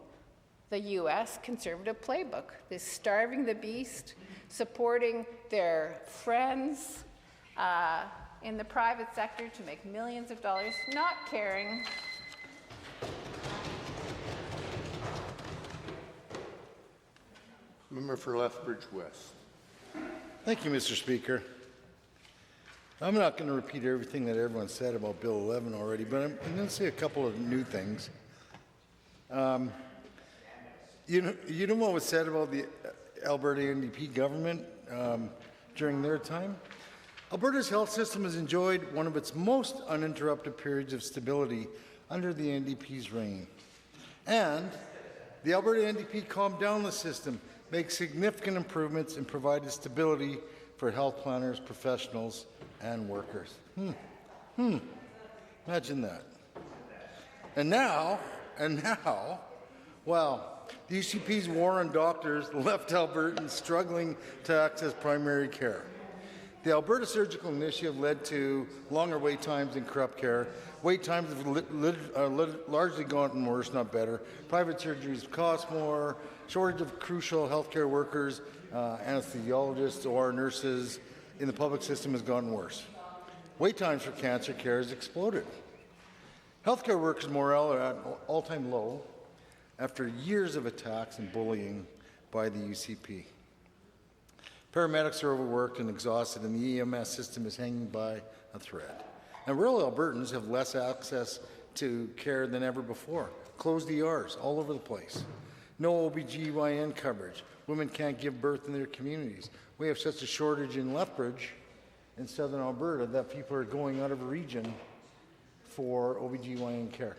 the US conservative playbook, this starving the beast, supporting their friends in the private sector to make millions of dollars, not caring. Member for Lethbridge West. Thank you, Mr. Speaker. I'm not going to repeat everything that everyone said about Bill 11 already, but I'm going to say a couple of new things. You know what was said about the Alberta NDP government during their time? Alberta's health system has enjoyed one of its most uninterrupted periods of stability under the NDP's reign. And the Alberta NDP calmed down the system, made significant improvements, and provided stability for health planners, professionals, and workers. Imagine that. And now, well, the UCP's war on doctors left Albertans struggling to access primary care. The Alberta Surgical Initiative led to longer wait times in corrupt care. Wait times have largely gotten worse, not better. Private surgeries cost more. Shortage of crucial healthcare workers, anesthesiologists, or nurses in the public system has gotten worse. Wait times for cancer care has exploded. Healthcare workers' morale are at an all-time low after years of attacks and bullying by the UCP. Paramedics are overworked and exhausted, and the EMS system is hanging by a thread. And rural Albertans have less access to care than ever before. Closed ERs all over the place. No OBGYN coverage. Women can't give birth in their communities. We have such a shortage in Lethbridge in southern Alberta that people are going out of region for OBGYN care.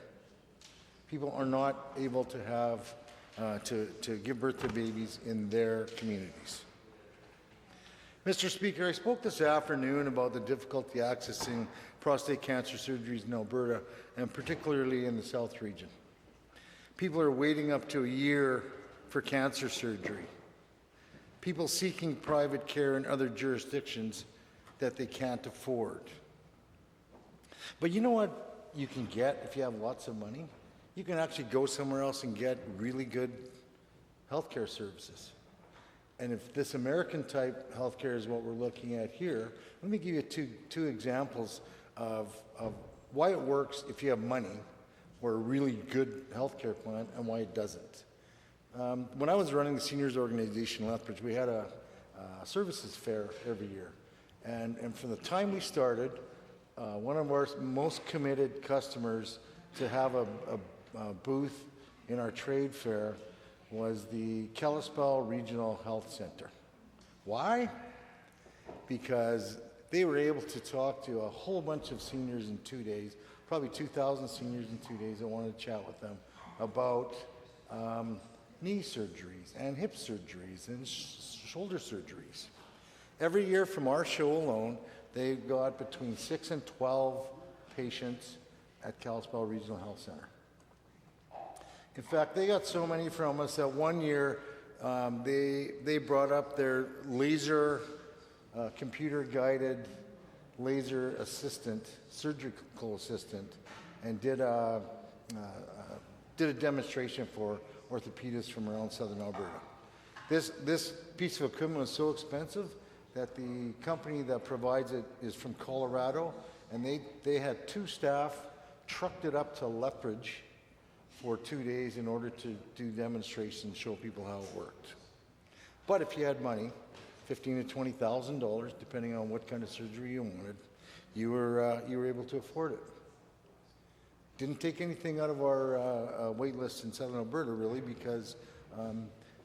People are not able to have to give birth to babies in their communities. Mr. Speaker, I spoke this afternoon about the difficulty accessing prostate cancer surgeries in Alberta, and particularly in the South region. People are waiting up to a year for cancer surgery. People seeking private care in other jurisdictions that they can't afford. But you know what you can get if you have lots of money? You can actually go somewhere else and get really good healthcare services. And if this American type healthcare is what we're looking at here, let me give you two examples of why it works if you have money or a really good healthcare plan and why it doesn't. When I was running the seniors organization in Lethbridge, we had a services fair every year. And from the time we started, one of our most committed customers to have a booth in our trade fair was the Kalispell Regional Health Center. Why? Because they were able to talk to a whole bunch of seniors in 2 days, probably 2,000 seniors in 2 days that wanted to chat with them about knee surgeries and hip surgeries and shoulder surgeries. Every year from our show alone, they got between 6 and 12 patients at Kalispell Regional Health Center. In fact, they got so many from us that one year they brought up their laser, computer-guided laser assistant, surgical assistant, and did a demonstration for orthopedists from around southern Alberta. This piece of equipment was so expensive that the company that provides it is from Colorado, and they had 2 staff trucked it up to Lethbridge for 2 days in order to do demonstrations and show people how it worked. But if you had money, $15,000 to $20,000, depending on what kind of surgery you wanted, you were able to afford it. Didn't take anything out of our wait list in southern Alberta, really, because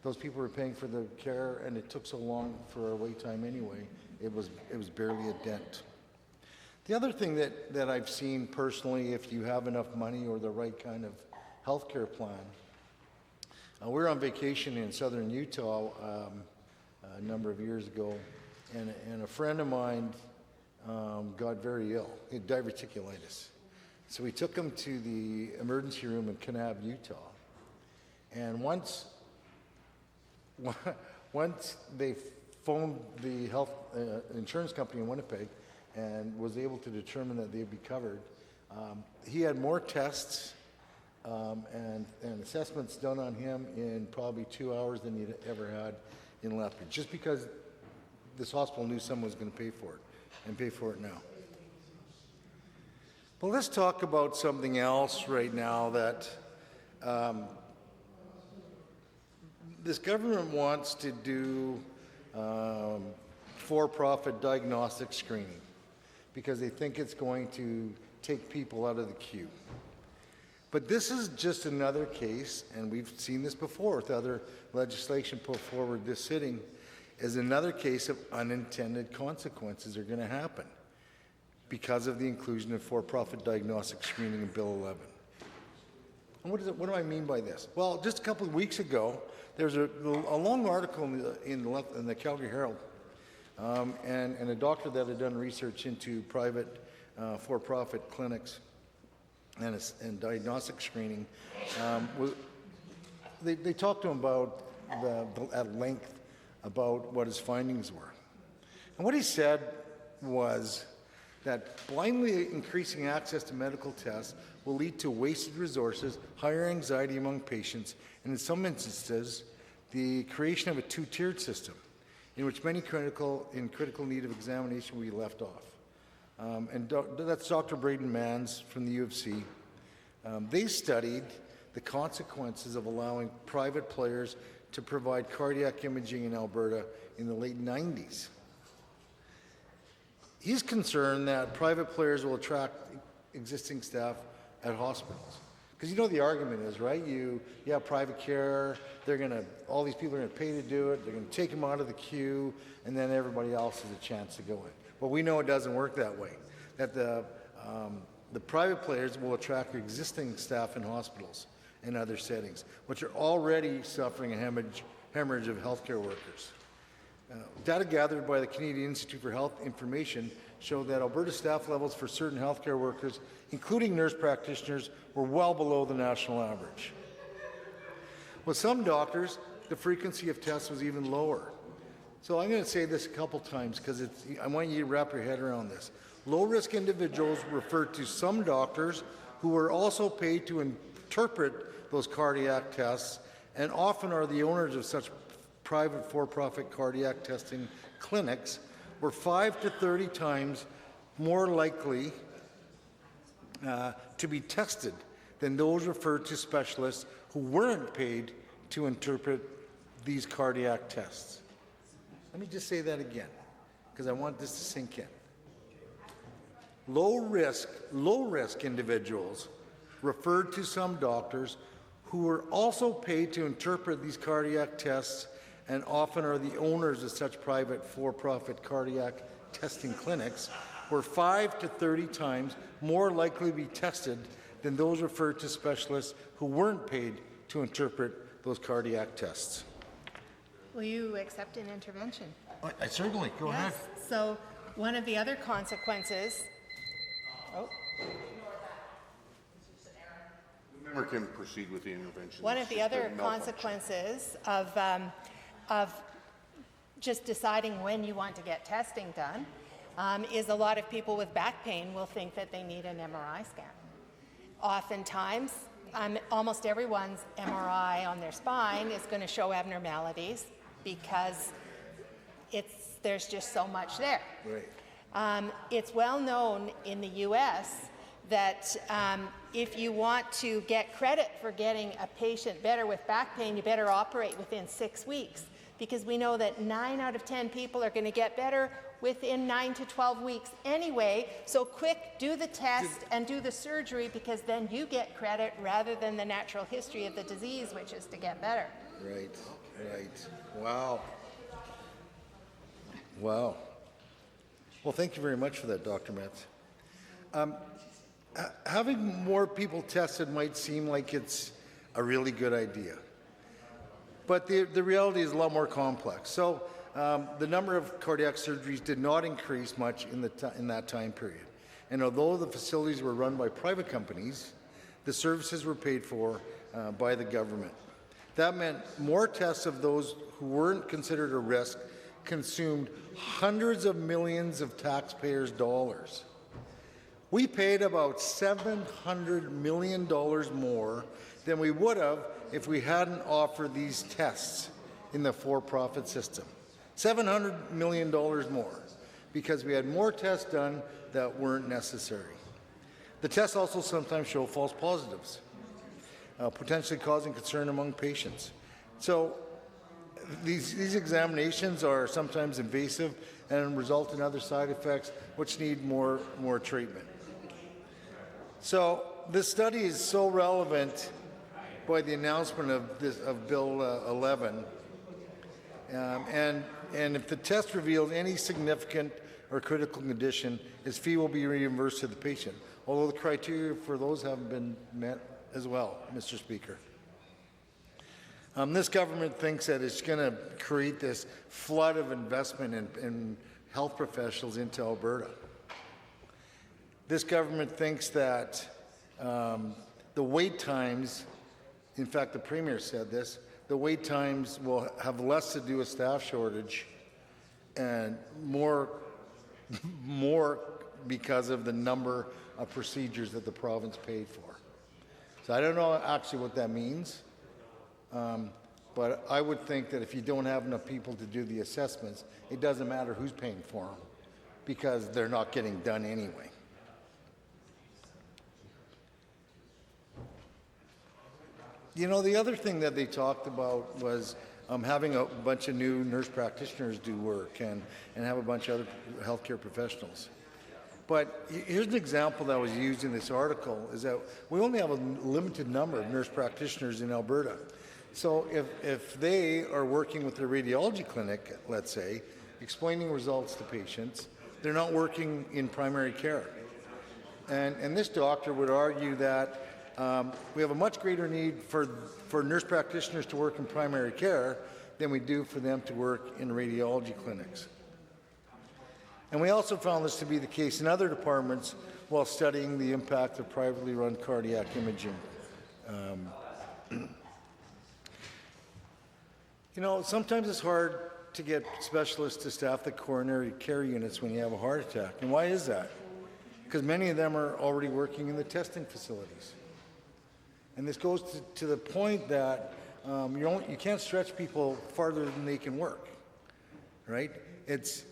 those people were paying for the care, and it took so long for our wait time anyway. It was barely a dent. The other thing that I've seen personally, if you have enough money or the right kind of healthcare plan, we were on vacation in southern Utah a number of years ago, and a friend of mine got very ill. He had diverticulitis. So we took him to the emergency room in Kanab, Utah. And once they phoned the health insurance company in Winnipeg and was able to determine that they'd be covered, he had more tests and assessments done on him in probably 2 hours than he'd ever had in Lethbridge, just because this hospital knew someone was going to pay for it, and pay for it now. But let's talk about something else right now that this government wants to do for-profit diagnostic screening because they think it's going to take people out of the queue. But this is just another case, and we've seen this before with other legislation put forward this sitting, is another case of unintended consequences are going to happen because of the inclusion of for-profit diagnostic screening in Bill 11. And what do I mean by this? Well, just a couple of weeks ago, there was a long article in the Calgary Herald, and a doctor that had done research into private for-profit clinics and diagnostic screening. They talked to him about at length about what his findings were. And what he said was that blindly increasing access to medical tests will lead to wasted resources, higher anxiety among patients, and in some instances, the creation of a two-tiered system in which many in critical need of examination will be left off. That's Dr. Braden Manns from the U of C. They studied the consequences of allowing private players to provide cardiac imaging in Alberta in the late 90s. He's concerned that private players will attract existing staff at hospitals. Because you know the argument is, right? You have private care, all these people are going to pay to do it, they're going to take them out of the queue, and then everybody else has a chance to go in. But we know it doesn't work that way. That the private players will attract existing staff in hospitals and other settings, which are already suffering a hemorrhage of healthcare workers. Data gathered by the Canadian Institute for Health Information show that Alberta staff levels for certain healthcare workers, including nurse practitioners, were well below the national average. With some doctors, the frequency of tests was even lower. So I'm going to say this a couple times because I want you to wrap your head around this. Low-risk individuals refer to some doctors who are also paid to interpret those cardiac tests and often are the owners of such private for-profit cardiac testing clinics were 5 to 30 times more likely to be tested than those referred to specialists who weren't paid to interpret these cardiac tests. Let me just say that again, because I want this to sink in. Low risk individuals referred to some doctors who were also paid to interpret these cardiac tests and often are the owners of such private for-profit cardiac testing clinics were 5 to 30 times more likely to be tested than those referred to specialists who weren't paid to interpret those cardiac tests. Will you accept an intervention? I certainly, go ahead. So one of the other consequences, The member can proceed with the intervention. one of the other consequences of just deciding when you want to get testing done is a lot of people with back pain will think that they need an MRI scan. Oftentimes, almost everyone's MRI on their spine is going to show abnormalities because there's just so much there. Right. It's well known in the US that if you want to get credit for getting a patient better with back pain, you better operate within 6 weeks, because we know that 9 out of 10 people are going to get better within 9 to 12 weeks anyway. So quick, do the test and do the surgery, because then you get credit rather than the natural history of the disease, which is to get better. Right, right. Wow. Wow. Well, thank you very much for that, Dr. Metz. Having more people tested might seem like it's a really good idea, but the reality is a lot more complex. So the number of cardiac surgeries did not increase much in that time period. And although the facilities were run by private companies, the services were paid for by the government. That meant more tests of those who weren't considered a risk consumed hundreds of millions of taxpayers' dollars. We paid about $700 million more than we would have if we hadn't offered these tests in the for-profit system. $700 million more, because we had more tests done that weren't necessary. The tests also sometimes show false positives, potentially causing concern among patients. So these examinations are sometimes invasive and result in other side effects which need more treatment. So this study is so relevant by the announcement of Bill 11, and if the test reveals any significant or critical condition, his fee will be reimbursed to the patient, although the criteria for those haven't been met as well, Mr. Speaker. This government thinks that it's going to create this flood of investment in health professionals into Alberta. This government thinks that the wait times, in fact, the Premier said this, the wait times will have less to do with staff shortage and more because of the number of procedures that the province paid for. So I don't know actually what that means. But I would think that if you don't have enough people to do the assessments, it doesn't matter who's paying for them, because they're not getting done anyway. You know, the other thing that they talked about was having a bunch of new nurse practitioners do work and have a bunch of other healthcare professionals. But here's an example that was used in this article, is that we only have a limited number of nurse practitioners in Alberta. So if they are working with their radiology clinic, let's say, explaining results to patients, they're not working in primary care. And this doctor would argue that we have a much greater need for nurse practitioners to work in primary care than we do for them to work in radiology clinics. And we also found this to be the case in other departments while studying the impact of privately run cardiac imaging. You know, sometimes it's hard to get specialists to staff the coronary care units when you have a heart attack. And why is that? Because many of them are already working in the testing facilities. And this goes to the point that you can't stretch people farther than they can work, right? It's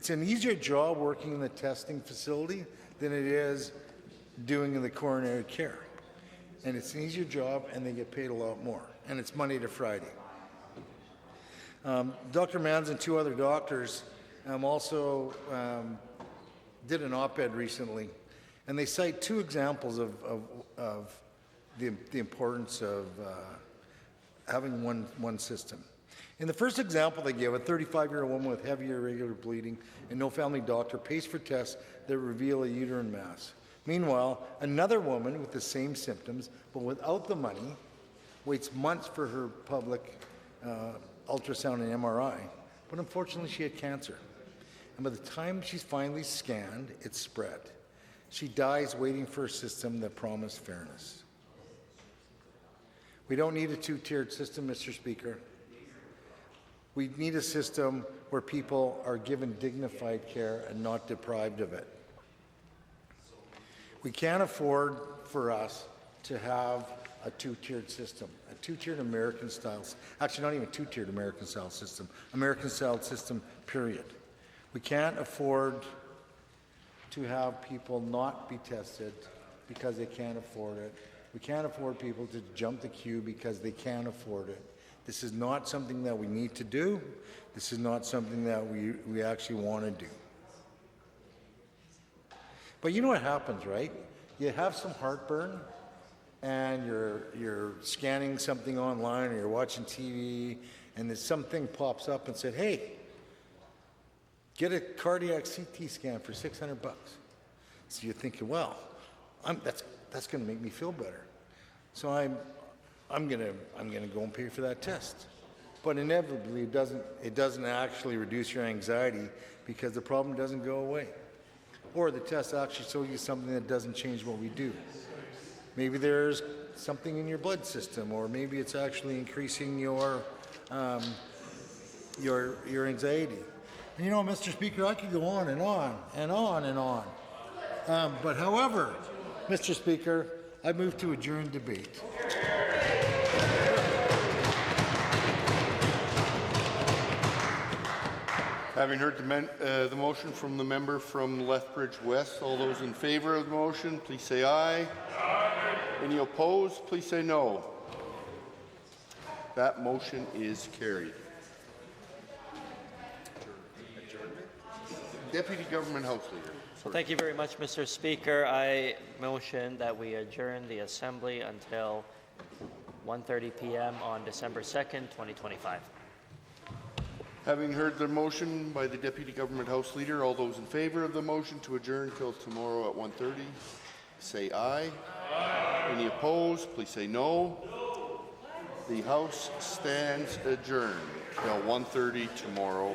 an easier job working in the testing facility than it is doing in the coronary care. And it's an easier job, and they get paid a lot more. And it's Monday to Friday. Dr. Manns and two other doctors also did an op-ed recently, and they cite two examples of the importance of having one system. In the first example they give, a 35-year-old woman with heavy irregular bleeding and no family doctor pays for tests that reveal a uterine mass. Meanwhile, another woman with the same symptoms, but without the money, waits months for her public ultrasound and MRI, but unfortunately she had cancer. And by the time she's finally scanned, it's spread. She dies waiting for a system that promised fairness. We don't need a two-tiered system, Mr. Speaker. We need a system where people are given dignified care and not deprived of it. We can't afford for us to have a two-tiered system, a two-tiered American-style, actually not even two-tiered American-style system, American-style system, period. We can't afford to have people not be tested because they can't afford it. We can't afford people to jump the queue because they can't afford it. This is not something that we need to do. This is not something that we actually want to do. But you know what happens, right? You have some heartburn and you're scanning something online or you're watching TV and then something pops up and said, hey, get a cardiac CT scan for $600. So you're thinking, well, that's going to make me feel better. So I'm gonna go and pay for that test. But inevitably, it doesn't actually reduce your anxiety because the problem doesn't go away. Or the test actually shows you something that doesn't change what we do. Maybe there's something in your blood system, or maybe it's actually increasing your anxiety. And you know, Mr. Speaker, I could go on and on and on and on. But however, Mr. Speaker, I move to adjourn debate. Having heard the motion from the member from Lethbridge West, all those in favour of the motion, please say aye. Aye. Any opposed, please say no. That motion is carried. Deputy Government House Leader. Well, thank you very much, Mr. Speaker. I motion that we adjourn the Assembly until 1:30 p.m. on December 2nd, 2025. Having heard the motion by the Deputy Government House Leader, all those in favour of the motion to adjourn till tomorrow at 1:30, say aye. Aye. Any opposed, please say no. The House stands adjourned till 1:30 tomorrow